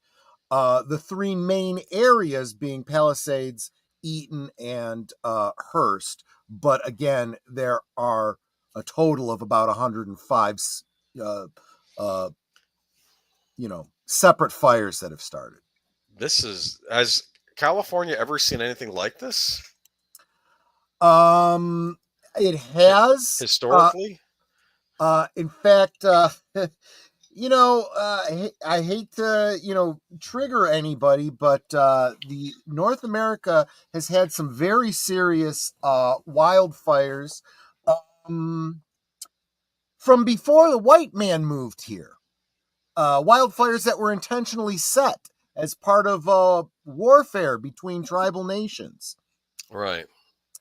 The 3 main areas being Palisades, Eaton, and Hearst. But again, there are a total of about 105, separate fires that have started. Has California ever seen anything like this? It has historically. In fact, I hate to, trigger anybody, but the North America has had some very serious wildfires. from before the white man moved here. Wildfires that were intentionally set as part of warfare between tribal nations. Right.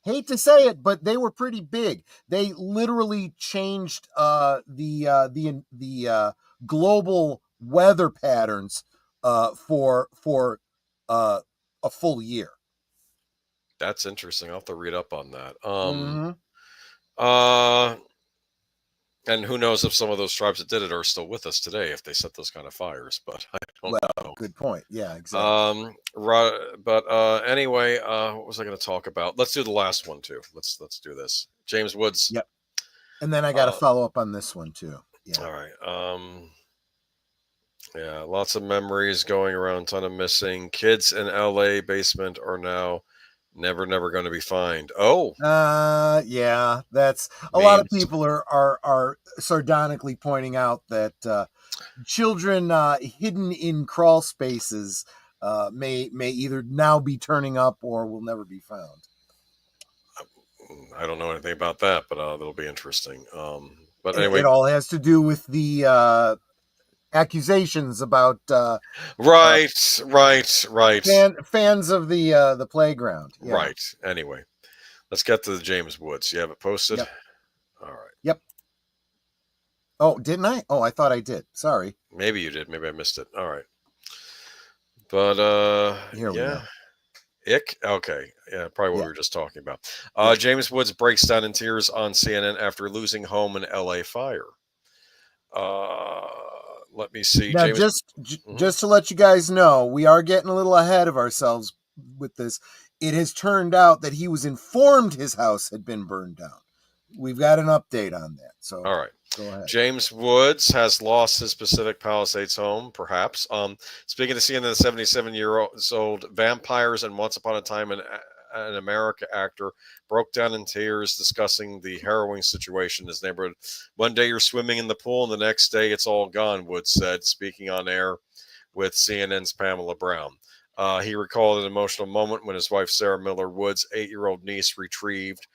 Hate to say it, but they were pretty big. They literally changed the global weather patterns for a full year. That's interesting. I'll have to read up on that. Mm-hmm. And who knows if some of those tribes that did it are still with us today if they set those kind of fires, but I don't know. Good point. Yeah, exactly. Anyway, what was I going to talk about? Let's do the last one too. Let's do this. James Woods. Yep. And then I got to follow up on this one too. Yeah. All right. Yeah, lots of memories going around, ton of missing. Kids in LA basement are now never going to be fined. Oh. Yeah, that's a lot of people are sardonically pointing out that children hidden in crawl spaces may either now be turning up or will never be found. I don't know anything about that, but that'll be interesting. But anyway, it all has to do with the accusations about right. Fans of the playground. Yeah. Right. Anyway, let's get to the James Woods. You have it posted? Yep. All right. Yep. Oh, didn't I? Oh, I thought I did. Sorry. Maybe you did. Maybe I missed it. All right. But here we go. Ick? Okay. Yeah, probably what we were just talking about. James Woods breaks down in tears on CNN after losing home in LA fire. Let me see. Now, just to let you guys know, we are getting a little ahead of ourselves with this. It has turned out that he was informed his house had been burned down. We've got an update on that. So, all right. Go ahead. James Woods has lost his Pacific Palisades home, perhaps. Speaking to CNN, the 77-year-old Vampires and Once Upon a Time in America actor broke down in tears discussing the harrowing situation in his neighborhood. One day you're swimming in the pool and the next day it's all gone, Woods said, speaking on air with CNN's Pamela Brown. He recalled an emotional moment when his wife, Sarah Miller Woods' 8-year-old niece, retrieved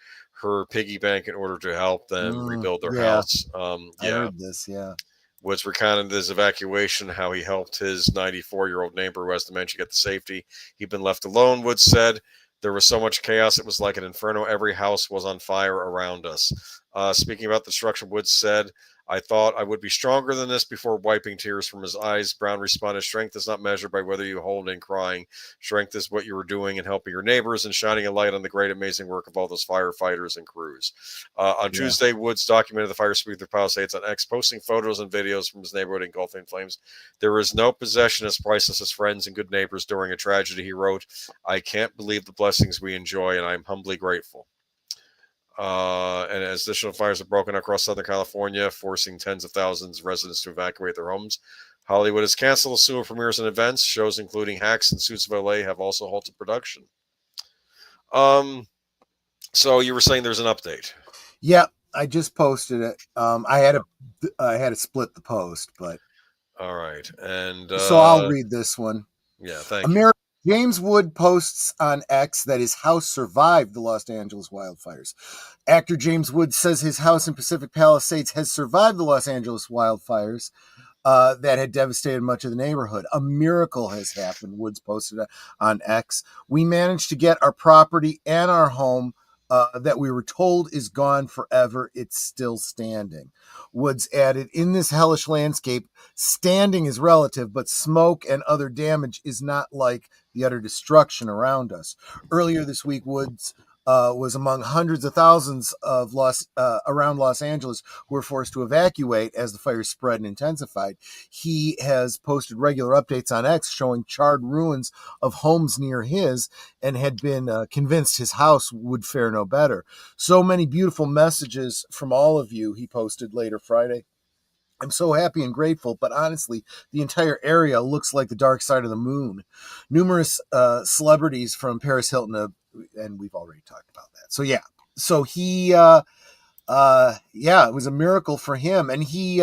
her piggy bank in order to help them rebuild their house. I heard this, yeah. Woods recounted his evacuation, how he helped his 94-year-old neighbor who has dementia get to safety. He'd been left alone, Woods said. There was so much chaos, it was like an inferno. Every house was on fire around us. Speaking about the destruction, Woods said, I thought I would be stronger than this before wiping tears from his eyes. Brown responded, strength is not measured by whether you hold in crying. Strength is what you were doing and helping your neighbors and shining a light on the great, amazing work of all those firefighters and crews. On Tuesday, Woods documented the fire sweep through Palisades on X, posting photos and videos from his neighborhood engulfing in flames. There is no possession as priceless as friends and good neighbors during a tragedy, he wrote. I can't believe the blessings we enjoy, and I'm humbly grateful. And as additional fires have broken across Southern California, forcing tens of thousands of residents to evacuate their homes, Hollywood has canceled sewer premieres and events. Shows including Hacks and Suits of LA have also halted production. So you were saying there's an update? Yeah, I just posted it. I had to split the post, but all right, and so I'll read this one. Yeah, thank you. James Wood posts on X that his house survived the Los Angeles wildfires. Actor James Wood says his house in Pacific Palisades has survived the Los Angeles wildfires that had devastated much of the neighborhood. A miracle has happened, Woods posted on X. We managed to get our property and our home that we were told is gone forever. It's still standing. Woods added, in this hellish landscape, standing is relative, but smoke and other damage is not like the utter destruction around us. Earlier this week, Woods was among hundreds of thousands of around Los Angeles who were forced to evacuate as the fire spread and intensified. He has posted regular updates on X showing charred ruins of homes near his and had been convinced his house would fare no better. So many beautiful messages from all of you, he posted later Friday. I'm so happy and grateful, but honestly, the entire area looks like the dark side of the moon. Numerous celebrities from Paris Hilton, and we've already talked about that. So he, it was a miracle for him. And he,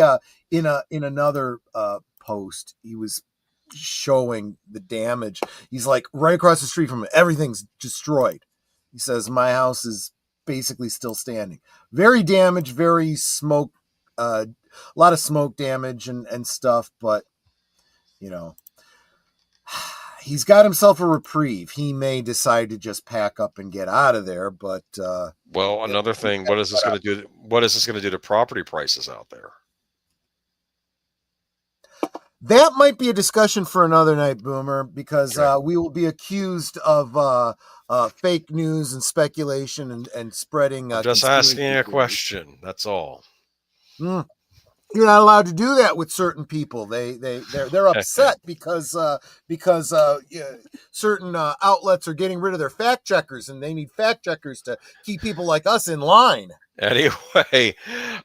in another post, he was showing the damage. He's like, right across the street from it, everything's destroyed. He says, my house is basically still standing. Very damaged, very smoke a lot of smoke damage and stuff, but he's got himself a reprieve. He may decide to just pack up and get out of there, but well, another thing, what is this going to do? What is this going to do to property prices out there? that might be a discussion for another night, Boomer, because we will be accused of fake news and speculation and spreading. I'm just asking a question. That's all. You're not allowed to do that with certain people. They're upset because certain outlets are getting rid of their fact checkers, and they need fact checkers to keep people like us in line. Anyway,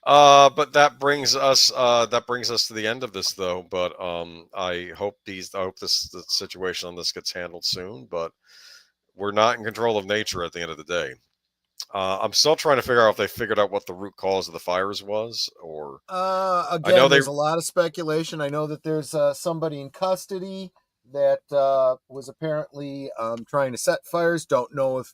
but that brings us to the end of this, though. But I hope the situation on this gets handled soon. But we're not in control of nature at the end of the day. I'm still trying to figure out if they figured out what the root cause of the fires was, or again, there's a lot of speculation. I know that there's somebody in custody that was apparently trying to set fires. Don't know if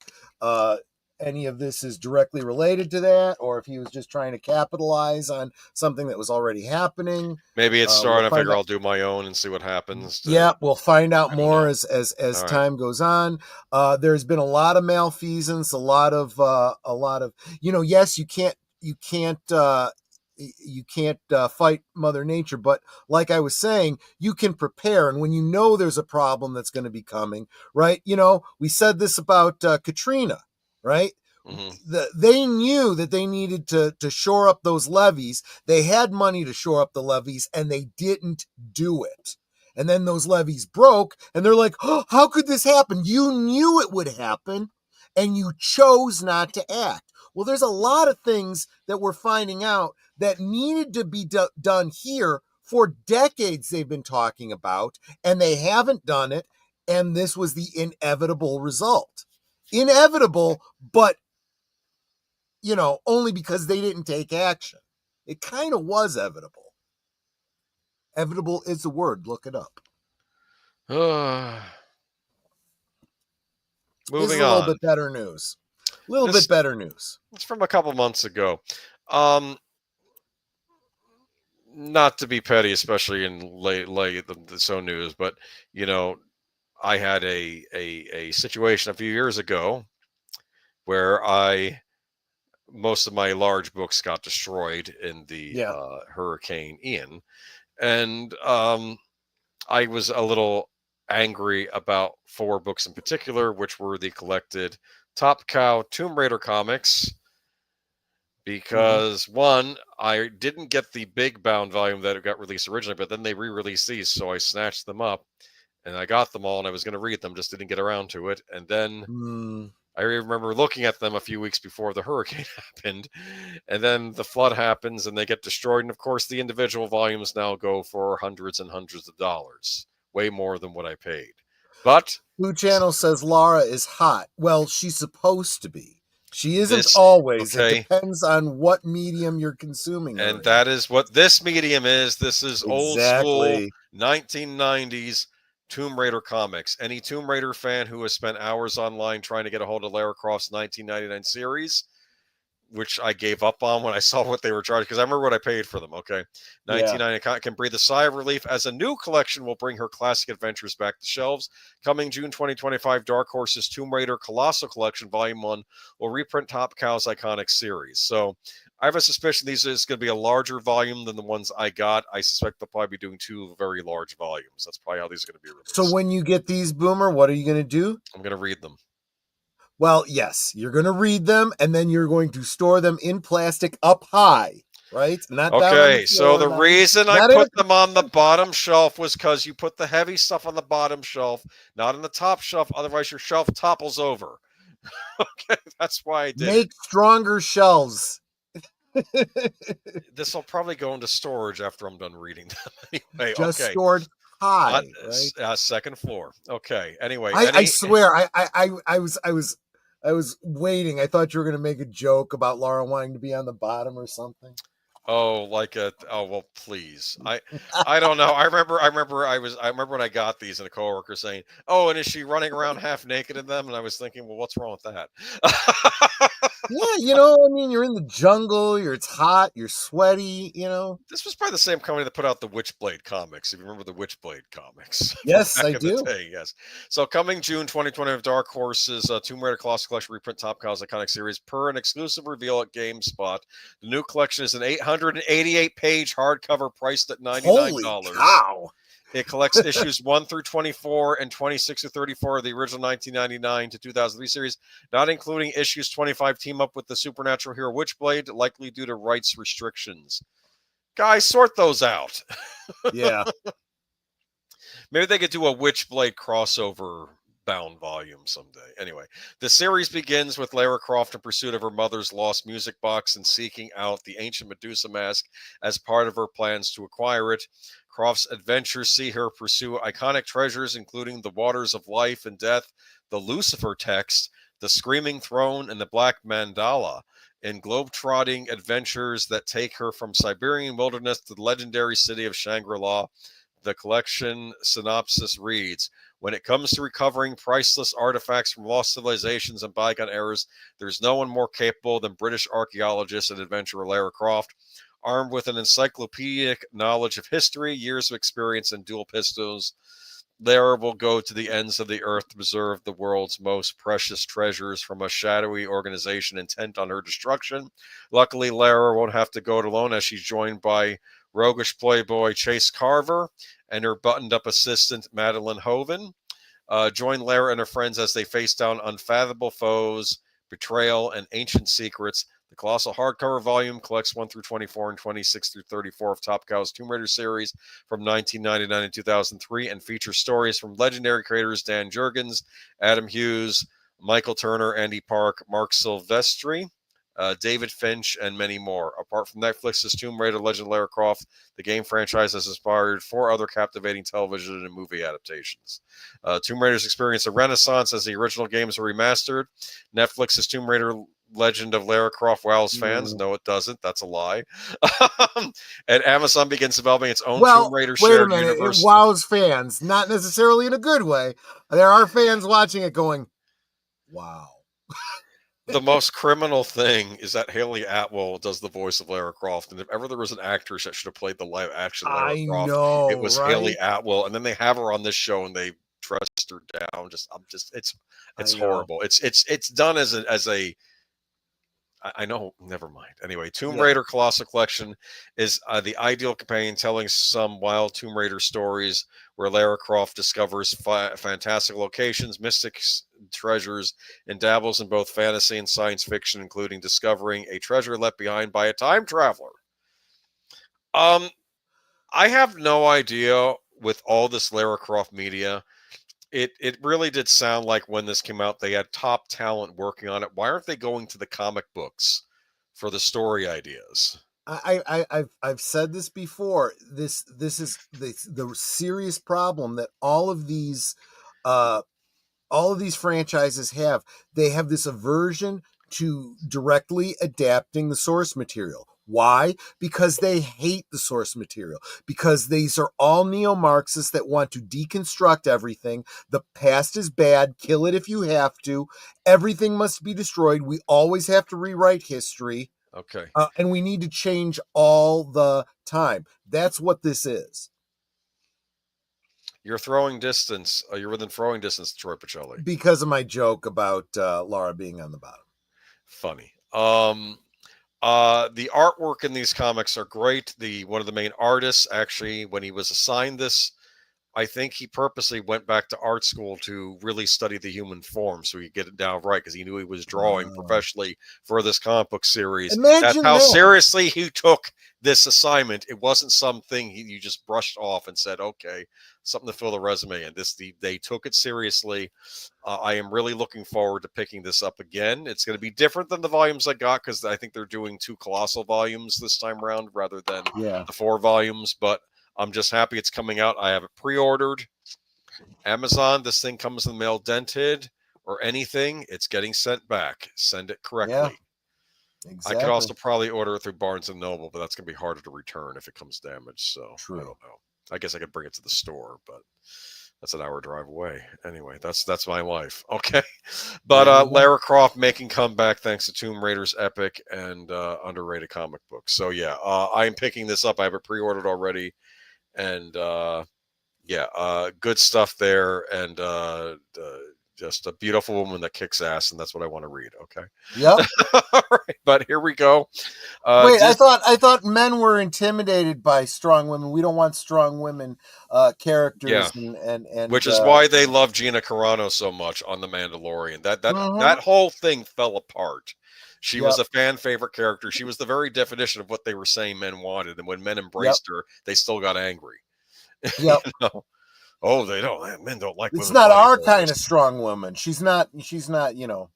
any of this is directly related to that, or if he was just trying to capitalize on something that was already happening. Maybe it's starting to figure I'll do my own and see what happens. Yeah, we'll find out more as time goes on. There's been a lot of malfeasance, a lot of yes, you can't fight Mother Nature, but like I was saying, you can prepare. And when you know there's a problem that's going to be coming, right? We said this about Katrina, right? Mm-hmm. They knew that they needed to shore up those levees. They had money to shore up the levees, and they didn't do it. And then those levees broke, and they're like, oh, how could this happen? You knew it would happen, and you chose not to act. Well, there's a lot of things that we're finding out that needed to be done here for decades. They've been talking about, and they haven't done it. And this was the inevitable result. Inevitable, but, only because they didn't take action. It kind of was evitable. Evitable is the word. Look it up. Moving on. A little bit better news. Bit better news. It's from a couple months ago. Not to be petty, especially in late the so news, but I had a situation a few years ago where most of my large books got destroyed in the Hurricane Ian, and I was a little angry about 4 books in particular, which were the collected Top Cow Tomb Raider comics, because one, I didn't get the big bound volume that got released originally, but then they re-released these, so I snatched them up and I got them all, and I was going to read them, just didn't get around to it. And then I remember looking at them a few weeks before the hurricane happened, and then the flood happens and they get destroyed. And of course, the individual volumes now go for hundreds and hundreds of dollars, way more than what I paid. But Blue Channel says Lara is hot. Well, she's supposed to be. She isn't always. Okay. It depends on what medium you're consuming. And that is what this medium is. This is old school 1990s Tomb Raider comics. Any Tomb Raider fan who has spent hours online trying to get a hold of Lara Croft's 1999 series, which I gave up on when I saw what they were charging, because I remember what I paid for them. Okay, $19.99 can breathe a sigh of relief as a new collection will bring her classic adventures back to shelves. Coming June 2025, Dark Horse's Tomb Raider Colossal Collection Volume 1 will reprint Top Cow's iconic series. So I have a suspicion these is going to be a larger volume than the ones I got. I suspect they'll probably be doing 2 very large volumes. That's probably how these are going to be released. So when you get these, Boomer, what are you going to do? I'm going to read them. Well, yes, you're going to read them, and then you're going to store them in plastic up high, right? Not okay, so the reason I put them on the bottom shelf was because you put the heavy stuff on the bottom shelf, not on the top shelf. Otherwise, your shelf topples over. Okay, that's why I did. Make stronger shelves. This will probably go into storage after I'm done reading them. Anyway, just stored high, right? Second floor. Okay. Anyway, I swear, I was waiting. I thought you were going to make a joke about Lara wanting to be on the bottom or something. Oh, well, please. I don't know. I remember when I got these and a coworker saying, "Oh, and is she running around half naked in them?" And I was thinking, well, what's wrong with that? Yeah, I mean, you're in the jungle, it's hot, you're sweaty, This was probably the same company that put out the Witchblade comics. If you remember the Witchblade comics from Yes, back I in the do. day, yes. So coming June 2020 of Dark Horse's Tomb Raider Colossus Collection reprint Top Cow's iconic series per an exclusive reveal at GameSpot. The new collection is an 888-page hardcover priced at $99. Holy cow. It collects issues 1 through 24 and 26 through 34 of the original 1999 to 2003 series, not including issues 25 team up with the supernatural hero Witchblade, likely due to rights restrictions. Guys, sort those out. Yeah. Maybe they could do a Witchblade crossover bound volume someday. Anyway, the series begins with Lara Croft in pursuit of her mother's lost music box and seeking out the ancient Medusa mask as part of her plans to acquire it. Croft's adventures see her pursue iconic treasures, including the Waters of Life and Death, the Lucifer text, the Screaming Throne, and the Black Mandala, in globe-trotting adventures that take her from Siberian wilderness to the legendary city of Shangri-La. The collection synopsis reads, when it comes to recovering priceless artifacts from lost civilizations and bygone eras, there's no one more capable than British archaeologist and adventurer Lara Croft. Armed with an encyclopedic knowledge of history, years of experience, and dual pistols, Lara will go to the ends of the earth to preserve the world's most precious treasures from a shadowy organization intent on her destruction. Luckily, Lara won't have to go it alone, as she's joined by roguish playboy Chase Carver and her buttoned-up assistant Madeline Hoven. Join Lara and her friends as they face down unfathomable foes, betrayal, and ancient secrets. The colossal hardcover volume collects 1 through 24 and 26 through 34 of Top Cow's Tomb Raider series from 1999 and 2003 and features stories from legendary creators Dan Jurgens, Adam Hughes, Michael Turner, Andy Park, Mark Silvestri, David Finch, and many more. Apart from Netflix's Tomb Raider Legend of Lara Croft, the game franchise has inspired 4 other captivating television and movie adaptations. Tomb Raider's experienced a renaissance as the original games were remastered. Netflix's Tomb Raider Legend of Lara Croft wows fans. No, it doesn't. That's a lie. And Amazon begins developing its own Tomb Raider wait a shared minute. universe. It wows fans, not necessarily in a good way. There are fans watching it going, wow. The most criminal thing is that Haley Atwell does the voice of Lara Croft, and if ever there was an actress that should have played the live action Lara Croft, know, it was right? Haley Atwell. And then they have her on this show, and they dressed her down. It's horrible. It's done as a. I know, never mind. Anyway, Tomb Raider Colossal Collection is the ideal companion telling some wild Tomb Raider stories where Lara Croft discovers fantastic locations, mystic treasures, and dabbles in both fantasy and science fiction, including discovering a treasure left behind by a time traveler. I have no idea with all this Lara Croft media. It really did sound like when this came out, they had top talent working on it. Why aren't they going to the comic books for the story ideas? I've said this before. This is the serious problem that all of these franchises have. They have this aversion to directly adapting the source material. Why? Because they hate the source material. Because these are all neo-Marxists that want to deconstruct everything. The past is bad. Kill it if you have to. Everything must be destroyed. We always have to rewrite history. Okay. And we need to change all the time. That's what this is. You're throwing distance. You're within throwing distance to Troy Pacelli. Because of my joke about Lara being on the bottom. Funny. The artwork in these comics are great. One of the main artists, actually, when he was assigned this, I think he purposely went back to art school to really study the human form so he could get it down right, because he knew he was drawing professionally for this comic book series. That's how seriously he took this assignment. It wasn't something you just brushed off and said, okay, something to fill the resume in. They took it seriously. I am really looking forward to picking this up again. It's going to be different than the volumes I got, because I think they're doing 2 colossal volumes this time around rather than the 4 volumes, but I'm just happy it's coming out. I have it pre-ordered. Amazon, this thing comes in the mail dented or anything, it's getting sent back. Send it correctly. Yeah, exactly. I could also probably order it through Barnes & Noble, but that's going to be harder to return if it comes damaged. So I don't know. I guess I could bring it to the store, but That's an hour drive away. Anyway, that's my life. Okay. There you But go. Lara Croft making comeback thanks to Tomb Raider's epic and underrated comic book. So yeah, I'm picking this up. I have it pre-ordered already, and yeah, good stuff there, and just a beautiful woman that kicks ass, and that's what I want to read. Okay. Yep. All right, but here we go. Wait, I thought men were intimidated by strong women. We don't want strong women Yeah, characters and which is why they love Gina Carano so much on The Mandalorian. That mhm. whole thing fell apart. She was Yep. a fan favorite character. She was the very definition of what they were saying men wanted, and when men Yep. embraced her, they still got angry. You Yep. know? Oh, they don't. Men don't like It's women not our kind of bodybuilders. strong woman. She's not, you know.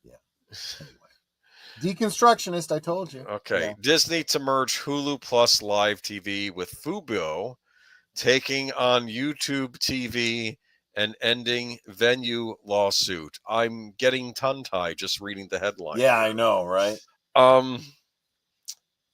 Yeah. Anyway. Deconstructionist, I told you. Okay, Yeah. Disney to merge Hulu Plus Live TV with Fubo, taking on YouTube TV and ending venue lawsuit. I'm getting tongue tied just reading the headline Yeah, here. I know, right?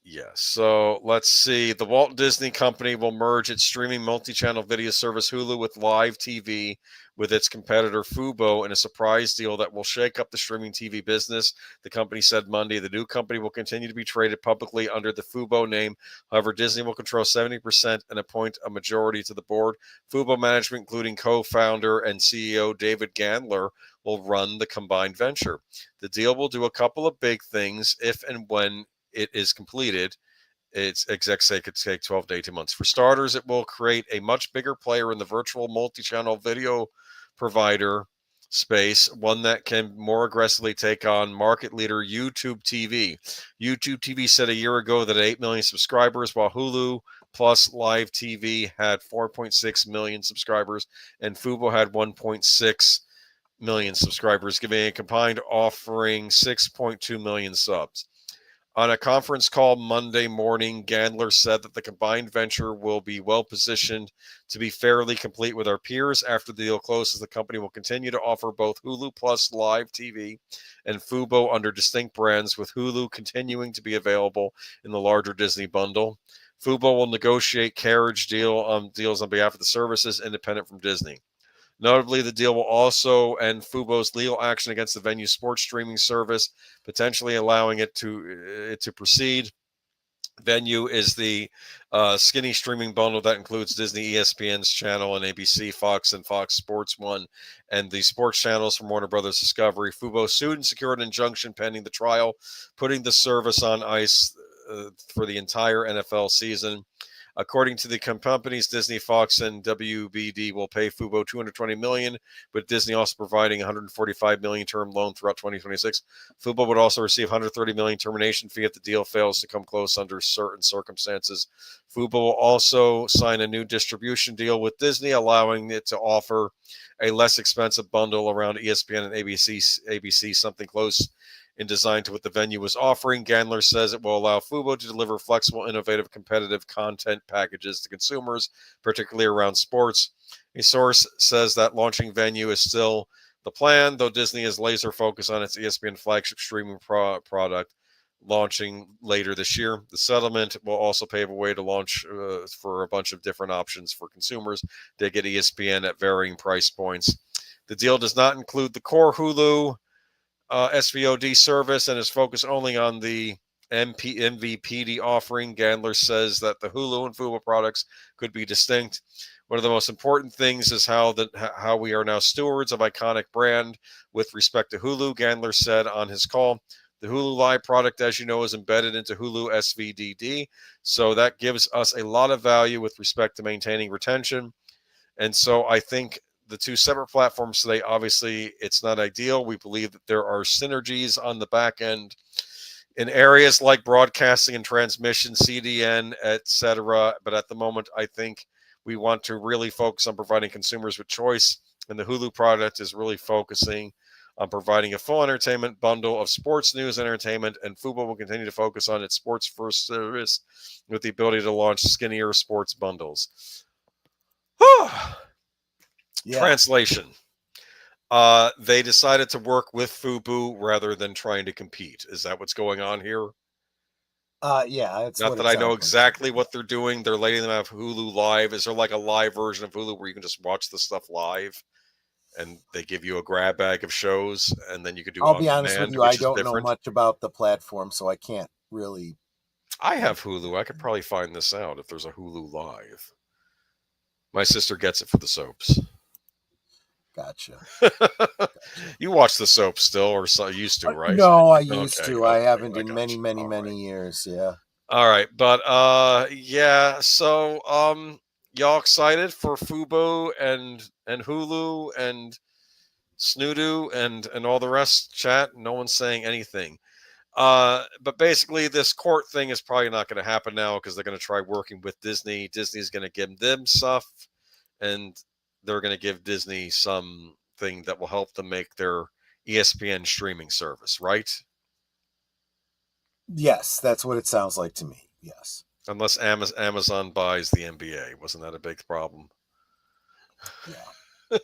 Yeah, so let's see. The Walt Disney Company will merge its streaming multi-channel video service Hulu with Live TV with its competitor Fubo in a surprise deal that will shake up the streaming TV business. The company said Monday the new company will continue to be traded publicly under the Fubo name. However, Disney will control 70% and appoint a majority to the board. Fubo management, including co-founder and CEO David Gandler, will run the combined venture. The deal will do a couple of big things if and when it is completed. Its execs say it could take 12 to 18 months. For starters, it will create a much bigger player in the virtual multi-channel video provider space, one that can more aggressively take on market leader YouTube TV. YouTube TV said a year ago that 8 million subscribers, while Hulu Plus Live TV had 4.6 million subscribers, and Fubo had 1.6 million subscribers, giving a combined offering 6.2 million subs. On a conference call Monday morning, Gandler said that the combined venture will be well positioned to be fairly complete with our peers. After the deal closes, the company will continue to offer both Hulu Plus Live TV and Fubo under distinct brands, with Hulu continuing to be available in the larger Disney bundle. Fubo will negotiate carriage deals on behalf of the services independent from Disney. Notably, the deal will also end Fubo's legal action against the venue sports streaming service, potentially allowing it to proceed. Venue is the skinny streaming bundle that includes Disney ESPN's channel and ABC, Fox, and Fox Sports 1, and the sports channels from Warner Brothers Discovery. Fubo sued and secured an injunction pending the trial, putting the service on ice for the entire NFL season. According to the companies, Disney, Fox, and WBD will pay Fubo $220 million, with Disney also providing $145 million term loan throughout 2026. Fubo would also receive $130 million termination fee if the deal fails to come close under certain circumstances. Fubo will also sign a new distribution deal with Disney, allowing it to offer a less expensive bundle around ESPN and ABC, something close in design to what the venue was offering. Gandler says it will allow Fubo to deliver flexible, innovative, competitive content packages to consumers, particularly around sports. A source says that launching Venue is still the plan, though Disney is laser focused on its ESPN flagship streaming product launching later this year. The settlement will also pave a way to launch for a bunch of different options for consumers to get ESPN at varying price points. The deal does not include the core Hulu SVOD service and is focused only on the MVPD offering. Gandler says that the Hulu and Fubo products could be distinct. One of the most important things is how we are now stewards of iconic brand with respect to Hulu, Gandler said on his call. The Hulu Live product, as you know, is embedded into Hulu SVDD, so that gives us a lot of value with respect to maintaining retention. And so I think the two separate platforms today, obviously, it's not ideal. We believe that there are synergies on the back end in areas like broadcasting and transmission, CDN, etc. But at the moment, I think we want to really focus on providing consumers with choice. And the Hulu product is really focusing on providing a full entertainment bundle of sports news and entertainment. And Fubo will continue to focus on its sports first service with the ability to launch skinnier sports bundles. Yeah. Translation. They decided to work with Fubo rather than trying to compete. Is that what's going on here? Yeah, that's Not what that it I know sounds exactly like. what they're doing. They're letting them have Hulu Live. Is there like a live version of Hulu where you can just watch the stuff live, and they give you a grab bag of shows, and then you can do I'll on be honest with demand, you, I which is don't know different? much about the platform, so I can't really. I have Hulu. I could probably find this out if there's a Hulu Live. My sister gets it for the soaps. Gotcha. You watch the soaps still, or so used to, right? No, I used Okay, to. I okay, haven't I in got many, you. many, All right. many years. Yeah. All right, but yeah, so y'all excited for Fubo and Hulu and Snoodu and all the rest? Chat, no one's saying anything. But basically this court thing is probably not going to happen now because they're going to try working with Disney. Disney's going to give them stuff, and they're going to give Disney something that will help them make their ESPN streaming service, right? Yes, that's what it sounds like to me. Yes. Unless Amazon buys the NBA. Wasn't that a big problem? Yeah.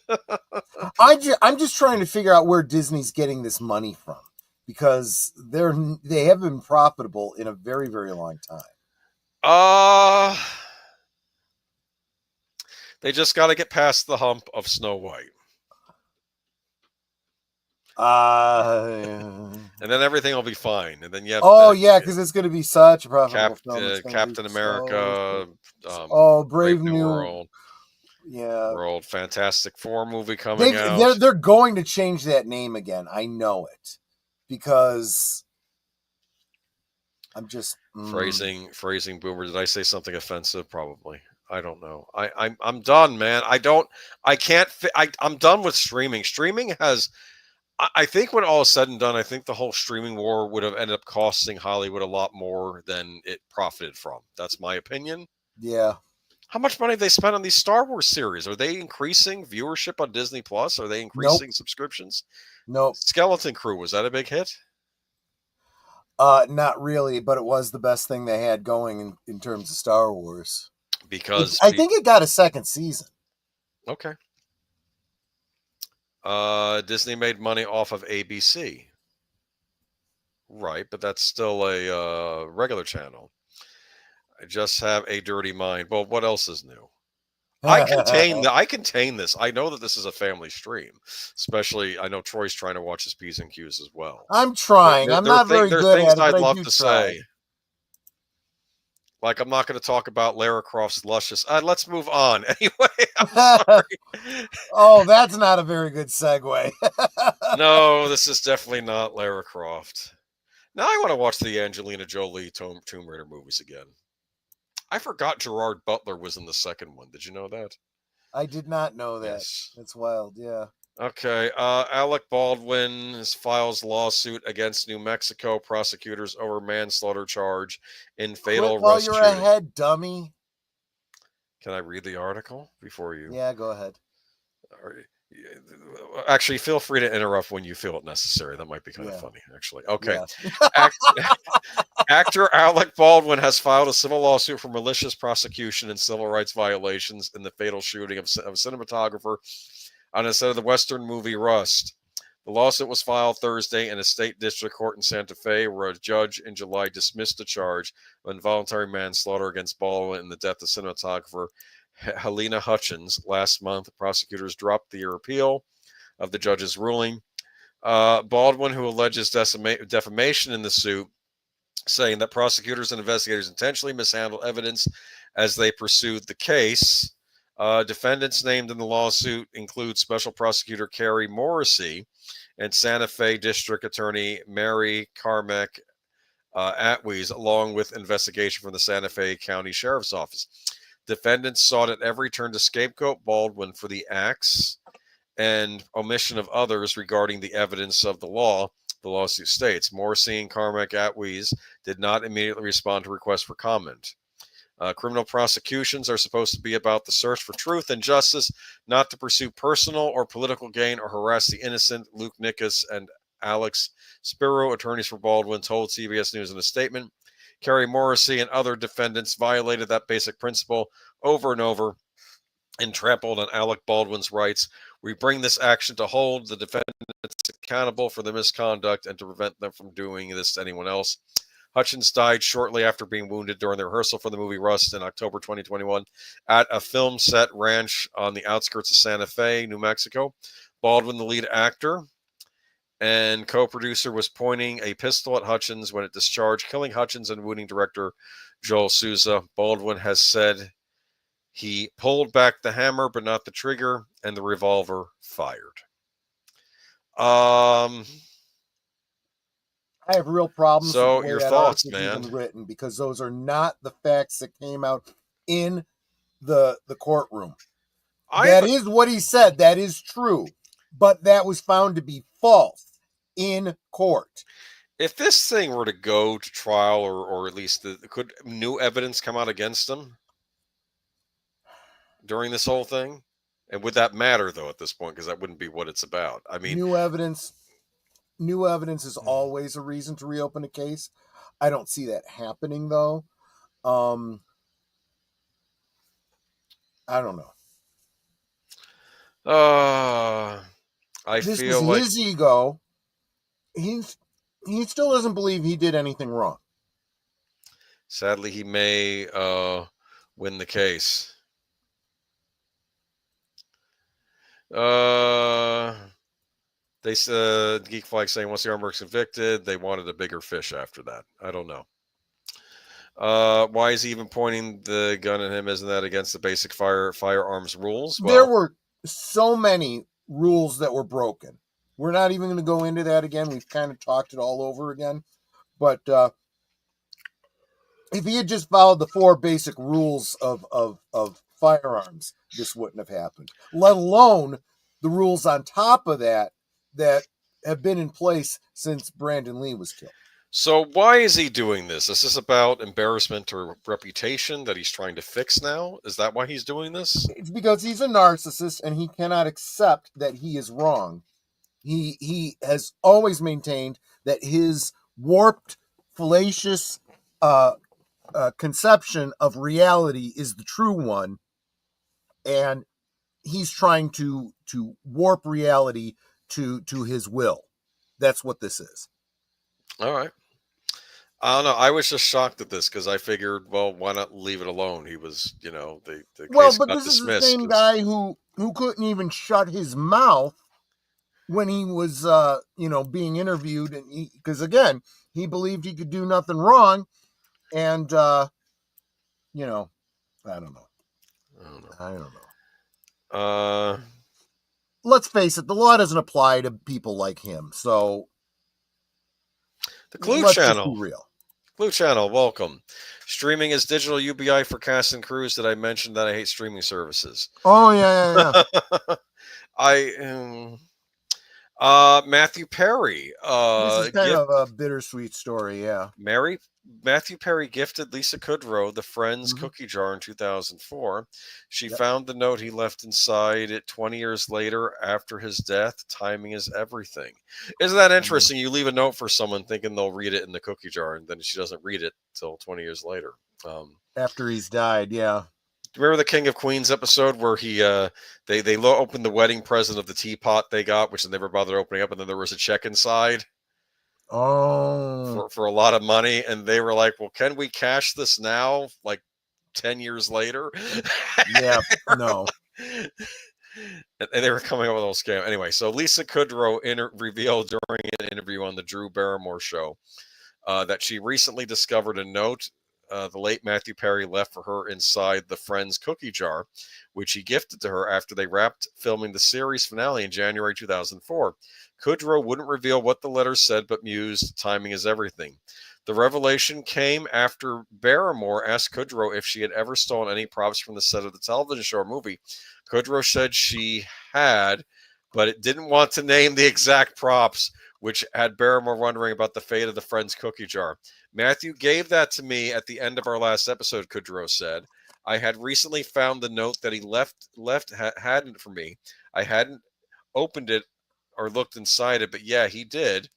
I'm just trying to figure out where Disney's getting this money from, because they have been profitable in a very, very long time. They just got to get past the hump of Snow White. And then everything will be fine. And then you have yeah, because it's going to be such a profitable film. It's going to be Captain America, Brave New New. Yeah, World, Fantastic Four movie coming out. They're going to change that name again. I know it, because I'm just phrasing boomer. Did I say something offensive? Probably. I don't know. I'm done, man. I'm done with streaming. Streaming has. I think when all is said and done, I think the whole streaming war would have ended up costing Hollywood a lot more than it profited from. That's my opinion. Yeah. How much money have they spent on these Star Wars series? Are they increasing viewership on Disney Plus? Are they increasing subscriptions? Nope. Skeleton Crew, was that a big hit? Not really, but it was the best thing they had going in terms of Star Wars. Because I think it got a second season. Okay. Disney made money off of ABC. Right, but that's still a regular channel. I just have a dirty mind. Well, what else is new? I contain this. I know that this is a family stream. Especially, I know Troy's trying to watch his P's and Q's as well. I'm trying. I'm not very good at it, but I do try. Like, I'm not going to talk about Lara Croft's luscious. Let's move on. Anyway, I'm sorry. Oh, that's not a very good segue. No, this is definitely not Lara Croft. Now I want to watch the Angelina Jolie Tomb Raider movies again. I forgot Gerard Butler was in the second one. Did you know that? I did not know that. Yes. That's wild, yeah. Okay. Alec Baldwin files lawsuit against New Mexico prosecutors over manslaughter charge in fatal Quit while arrest you're shooting. ahead, dummy. Can I read the article before you? Yeah, go ahead. Actually, feel free to interrupt when you feel it necessary. That might be kind of funny, actually. Okay. Yeah. Actor Alec Baldwin has filed a civil lawsuit for malicious prosecution and civil rights violations in the fatal shooting of a cinematographer on a set of the Western movie Rust. The lawsuit was filed Thursday in a state district court in Santa Fe, where a judge in July dismissed the charge of involuntary manslaughter against Baldwin in the death of cinematographer Helena Hutchins. Last month, prosecutors dropped their appeal of the judge's ruling. Baldwin, who alleges defamation in the suit, saying that prosecutors and investigators intentionally mishandled evidence as they pursued the case. Defendants named in the lawsuit include Special Prosecutor Carrie Morrissey and Santa Fe District Attorney Mary Carmack Atwies, along with investigation from the Santa Fe County Sheriff's Office. Defendants sought at every turn to scapegoat Baldwin for the acts and omission of others regarding the evidence of the law. The lawsuit states Morrissey and Carmack Atwies did not immediately respond to requests for comment. Criminal prosecutions are supposed to be about the search for truth and justice, not to pursue personal or political gain or harass the innocent. Luke Nickus and Alex Spiro, attorneys for Baldwin, told CBS News in a statement. Carrie Morrissey and other defendants violated that basic principle over and over and trampled on Alec Baldwin's rights. We bring this action to hold the defendants accountable for the misconduct and to prevent them from doing this to anyone else. Hutchins died shortly after being wounded during the rehearsal for the movie Rust in October 2021 at a film set ranch on the outskirts of Santa Fe, New Mexico. Baldwin, the lead actor and co-producer, was pointing a pistol at Hutchins when it discharged, killing Hutchins and wounding director Joel Souza. Baldwin has said he pulled back the hammer but not the trigger, and the revolver fired. I have real problems So with the way your that thoughts, article's man? even written, because those are not the facts that came out in the courtroom. That is what he said. That is true. But that was found to be false in court. If this thing were to go to trial, or at least could new evidence come out against him during this whole thing? And would that matter, though, at this point? Because that wouldn't be what it's about. I mean, new evidence is always a reason to reopen a case. I don't see that happening, though. I don't know. This feel is like his ego. He still doesn't believe he did anything wrong. Sadly, he may win the case. They said Geek Flag saying once the armwork's convicted, they wanted a bigger fish after that. I don't know. Why is he even pointing the gun at him? Isn't that against the basic firearms rules? Well, there were so many rules that were broken. We're not even going to go into that again. We've kind of talked it all over again. But if he had just followed the 4 basic rules of firearms, this wouldn't have happened. Let alone the rules on top of that have been in place since Brandon Lee was killed. So why is he doing this? Is this about embarrassment or reputation that he's trying to fix now? Is that why he's doing this? It's because he's a narcissist and he cannot accept that he is wrong. He has always maintained that his warped, fallacious conception of reality is the true one, and he's trying to warp reality to his will. That's what this is. All right. I don't know. I was just shocked at this because I figured, well, why not leave it alone? He was, the case got this dismissed. Is the same guy who couldn't even shut his mouth when he was, being interviewed, and because again, he believed he could do nothing wrong, and I don't know. Let's face it, the law doesn't apply to people like him. So, the Clue Channel, Clue Channel, welcome. Streaming is digital UBI for cast and crews. Did I mention that I hate streaming services? Oh yeah. Matthew Perry. This is kind of a bittersweet story, yeah. Matthew Perry gifted Lisa Kudrow the Friends cookie jar in 2004. She found the note he left inside it 20 years later after his death. Timing is everything. Isn't that interesting? You leave a note for someone thinking they'll read it in the cookie jar, and then she doesn't read it till 20 years later. After he's died, yeah. Remember the King of Queens episode where they opened the wedding present of the teapot they got, which they never bothered opening up, and then there was a check inside. Oh, for a lot of money, and they were like, well, can we cash this now, like 10 years later? Yeah, no. And they were coming up with a little scam. Anyway, so Lisa Kudrow revealed during an interview on the Drew Barrymore show that she recently discovered a note the late Matthew Perry left for her inside the Friends cookie jar, which he gifted to her after they wrapped filming the series finale in January 2004. Kudrow wouldn't reveal what the letter said, but mused, timing is everything. The revelation came after Barrymore asked Kudrow if she had ever stolen any props from the set of the television show or movie. Kudrow said she had, but it didn't want to name the exact props, which had Barrymore wondering about the fate of the Friends cookie jar. Matthew gave that to me at the end of our last episode, Kudrow said. I had recently found the note that he hadn't for me. I hadn't opened it or looked inside it, but yeah, he did.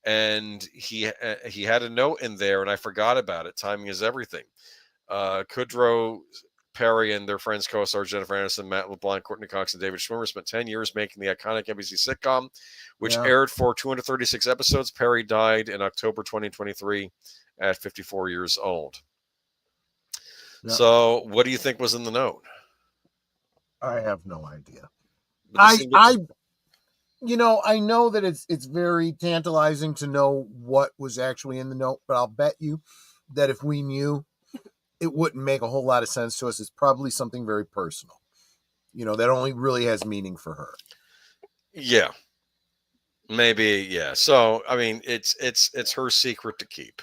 And he had a note in there, and I forgot about it. Timing is everything. Kudrow, Perry, and their Friends co-stars Jennifer Aniston, Matt LeBlanc, Courtney Cox, and David Schwimmer spent 10 years making the iconic NBC sitcom, which aired for 236 episodes. Perry died in October 2023 at 54 years old. Yep. So, what do you think was in the note? I have no idea. But this thing- I know that it's very tantalizing to know what was actually in the note, but I'll bet you that if we knew, it wouldn't make a whole lot of sense to us. It's probably something very personal, that only really has meaning for her. Yeah, maybe. Yeah. So, I mean, it's her secret to keep.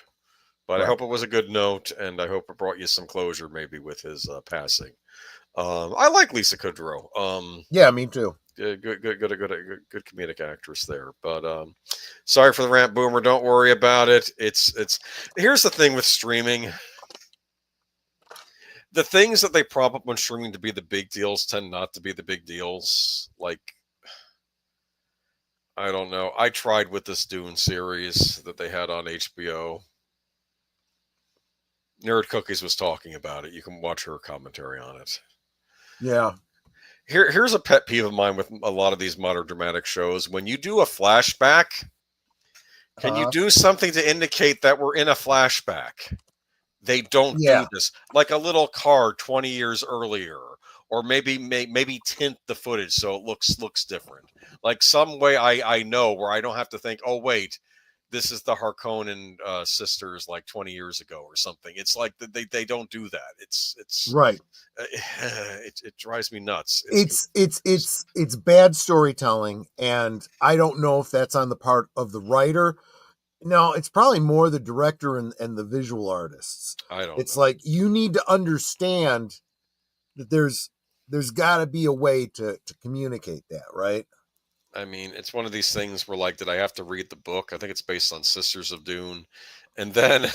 But Right. I hope it was a good note, and I hope it brought you some closure, maybe with his passing. I like Lisa Kudrow. Yeah, me too. Good comedic actress there. But sorry for the rant, Boomer. Don't worry about it. It's. Here's the thing with streaming. The things that they prop up when streaming to be the big deals tend not to be the big deals. Like, I don't know. I tried with this Dune series that they had on HBO. Nerd Cookies was talking about it. You can watch her commentary on it. Yeah. Here's a pet peeve of mine with a lot of these modern dramatic shows. When you do a flashback, can you do something to indicate that we're in a flashback? They don't do this. Like a little card 20 years earlier, or maybe tint the footage so it looks different. Like some way I know where I don't have to think, oh wait, this is the Harkonnen sisters like 20 years ago or something. It's like they don't do that. It's right. It drives me nuts. It's bad storytelling, and I don't know if that's on the part of the writer. No, it's probably more the director and the visual artists. I don't. It's like you need to understand that there's got to be a way to communicate that, right? I mean, it's one of these things where, like, did I have to read the book? I think it's based on Sisters of Dune, and then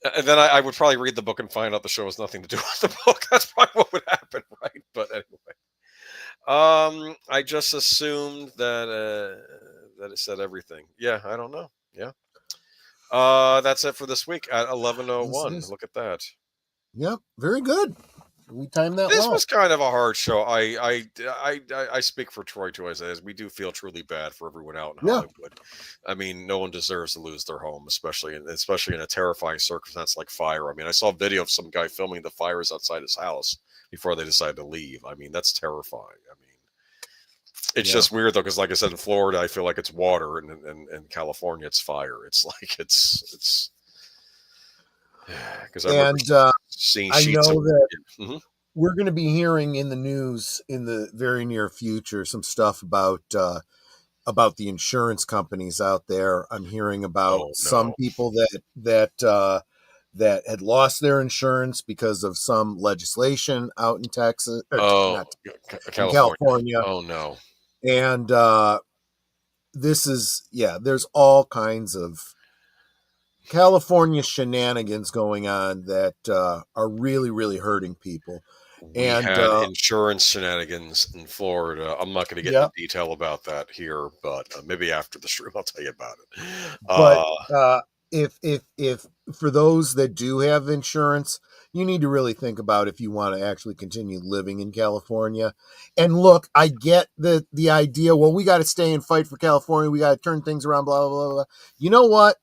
I would probably read the book and find out the show has nothing to do with the book. That's probably what would happen, right? But anyway, I just assumed that it said everything. Yeah, I don't know. Yeah, that's it for this week at 11:01. Look at that. Yep, very good. We timed that. This was kind of a hard show. I speak for Troy too. As we do feel truly bad for everyone out in Hollywood. I mean, no one deserves to lose their home, especially in a terrifying circumstance like fire. I mean, I saw a video of some guy filming the fires outside his house before they decided to leave. I mean, that's terrifying. I mean, it's just weird though, because like I said, in Florida, I feel like it's water, and in California, it's fire. It's like it's. Because I remember seeing sheets I know that mm-hmm. We're going to be hearing in the news in the very near future some stuff about the insurance companies out there. I'm hearing about some people that had lost their insurance because of some legislation out in Texas, California. Oh no! And this is there's all kinds of California shenanigans going on that are really, really hurting people. We had insurance shenanigans in Florida. I'm not going to get into detail about that here, but maybe after the stream I'll tell you about it. But if for those that do have insurance, you need to really think about if you want to actually continue living in California. And look, I get the idea. Well, we got to stay and fight for California. We got to turn things around. Blah blah blah blah. You know what?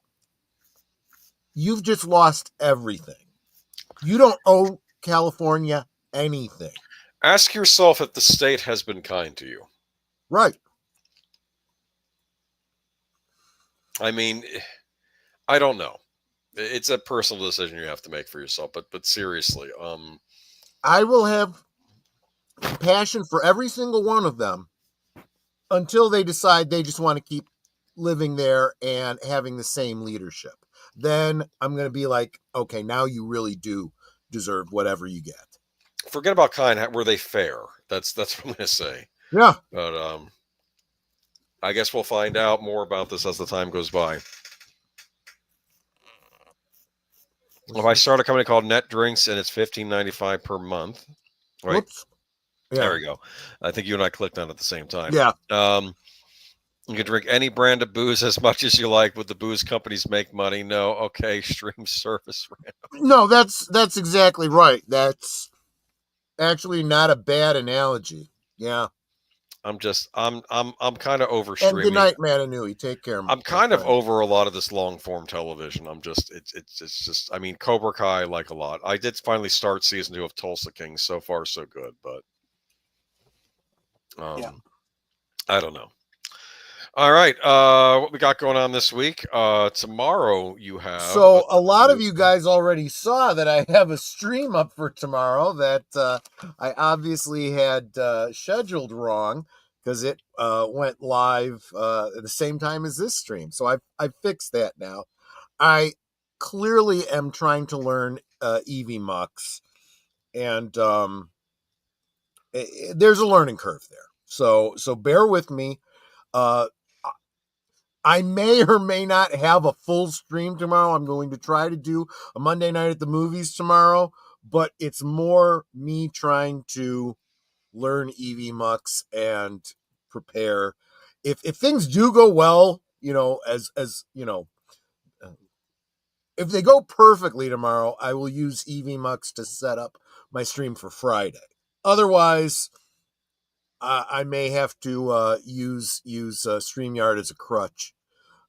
You've just lost everything. You don't owe California anything. Ask yourself if the state has been kind to you. Right. I mean, I don't know. It's a personal decision you have to make for yourself. But seriously, I will have passion for every single one of them until they decide they just want to keep living there and having the same leadership. Then I'm going to be like, okay, now you really do deserve whatever you get. Forget about kind. Were they fair? That's what I'm going to say. Yeah. But I guess we'll find out more about this as the time goes by. If I start a company called Net Drinks and it's $15.95 per month, right? Whoops. Yeah. There we go. I think you and I clicked on it at the same time. Yeah. You can drink any brand of booze as much as you like. Would the booze companies make money? No. Okay. Stream service. No, that's exactly right. That's actually not a bad analogy. Yeah. I'm kind of over And good streaming. night, Matanui. Take care. I'm my kind of friend. over a lot of this long form television. It's just, I mean, Cobra Kai I like a lot. I did finally start season 2 of Tulsa King. So far so good, but Yeah. I don't know. All right, what we got going on this week? Tomorrow you have. So a lot of you guys already saw that I have a stream up for tomorrow that I obviously had scheduled wrong because it went live at the same time as this stream. So I've fixed that now. I clearly am trying to learn EV Mux, and there's a learning curve there. So bear with me. I may or may not have a full stream tomorrow. I'm going to try to do a Monday night at the movies tomorrow, but it's more me trying to learn EV Mux and prepare. If things do go well, as you know, if they go perfectly tomorrow, I will use EV Mux to set up my stream for Friday. Otherwise, I may have to use StreamYard as a crutch.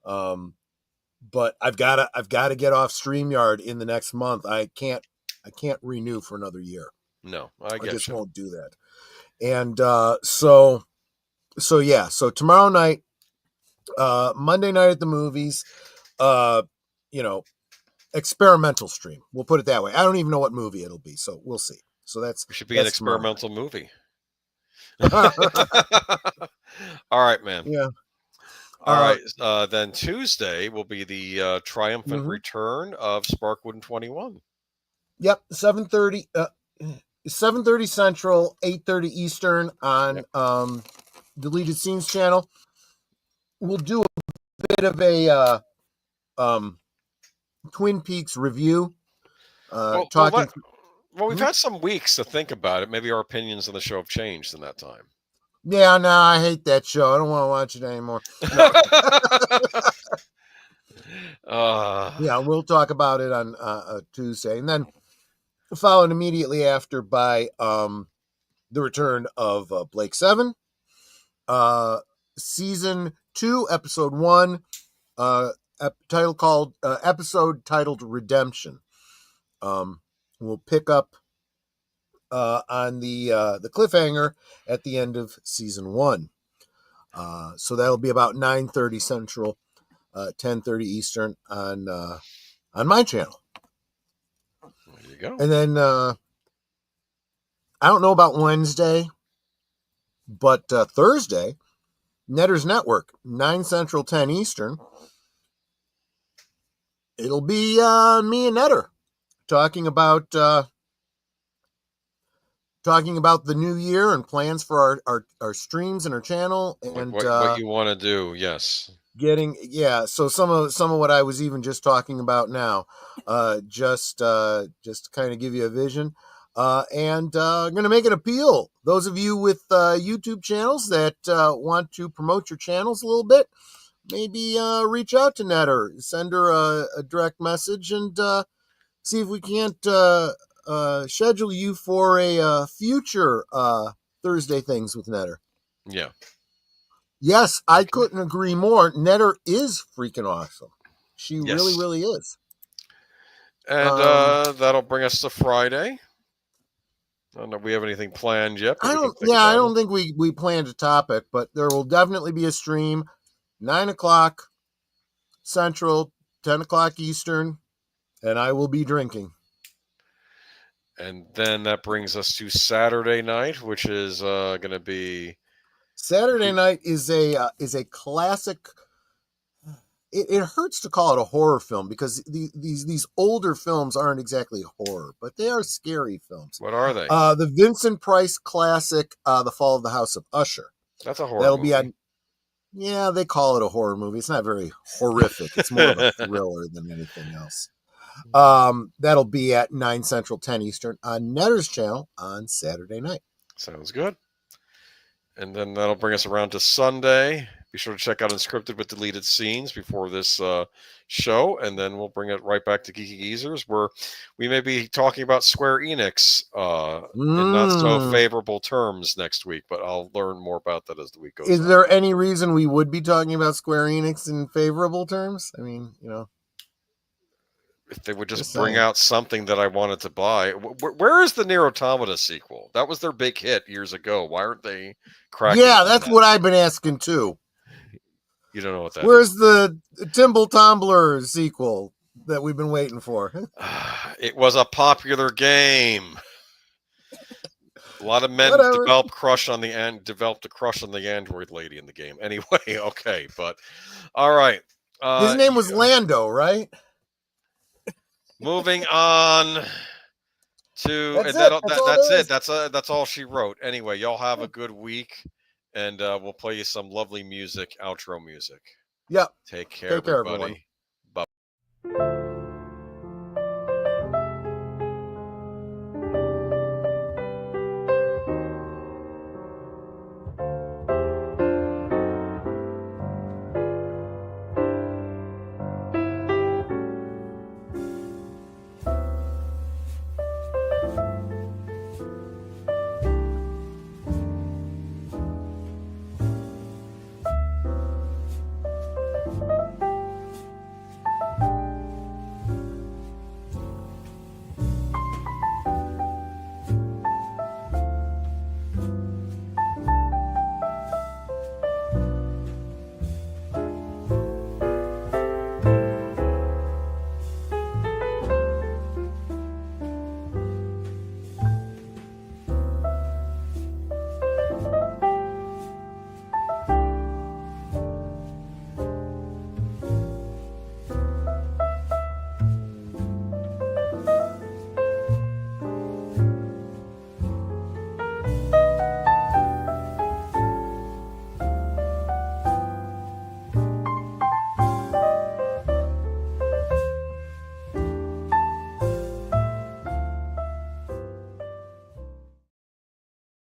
But I've got to get off StreamYard in the next month. I can't renew for another year. No, I just you. Won't do that. And so yeah. So tomorrow night, Monday night at the movies, experimental stream. We'll put it that way. I don't even know what movie it'll be, so we'll see. So it should be an experimental movie. All right, man. Yeah. All right. Then Tuesday will be the triumphant return of Sparkwood 21. Yep, 7:30. 7:30 Central, 8:30 Eastern on Deleted Scenes channel. We'll do a bit of a Twin Peaks review. Talking. We've had some weeks to think about it. Maybe our opinions on the show have changed in that time. Yeah, no, I hate that show. I don't want to watch it anymore. No. Yeah, we'll talk about it on Tuesday, and then followed immediately after by the return of Blake 7, season 2, episode 1, episode titled Redemption. We'll pick up on the cliffhanger at the end of season 1. So that'll be about 9:30 Central, 10:30 Eastern on my channel. There you go. And then I don't know about Wednesday, but Thursday, Netters Network, 9 Central, 10 Eastern. It'll be me and Netter talking about the new year and plans for our streams and our channol, and what you want to do. Yes. So some of what I was even just talking about now, just to kind of give you a vision, and I'm going to make an appeal. Those of you with YouTube channels that want to promote your channels a little bit, maybe reach out to Netter, send her a direct message, and see if we can't schedule you for a future Thursday Things with Netter. Yeah. Yes, I couldn't agree more. Netter is freaking awesome. She really, really is. And that'll bring us to Friday. I don't know if we have anything planned yet. I don't think we planned a topic, but there will definitely be a stream, 9 o'clock Central, 10 o'clock Eastern, and I will be drinking. And then that brings us to Saturday night, which is going to be... Saturday night is a classic. It hurts to call it a horror film because these older films aren't exactly horror, but they are scary films. What are they? The Vincent Price classic, The Fall of the House of Usher. That's a horror movie. They call it a horror movie. It's not very horrific. It's more of a thriller than anything else. That'll be at 9 Central, 10 Eastern on Netter's channel on Saturday night. Sounds good. And then that'll bring us around to Sunday. Be sure to check out Unscripted with Deleted Scenes before this show, and then we'll bring it right back to Geeky Geezers, where we may be talking about Square Enix in not so favorable terms next week, but I'll learn more about that as the week goes on. Is there any reason we would be talking about Square Enix in favorable terms? I mean, if they would just bring out something that I wanted to buy. Where is the Nier Automata sequel? That was their big hit years ago. Why aren't they cracking? Yeah, that's what I've been asking too. You don't know what that Where's is. the Timble Tumbler sequel that we've been waiting for? It was a popular game. A lot of men developed a crush on the Android lady in the game. Anyway, okay, but all right. His name was Lando, right? Moving on to that's all she wrote. Anyway, y'all have a good week, and we'll play you some lovely music, outro music. Yep. Take care, everybody.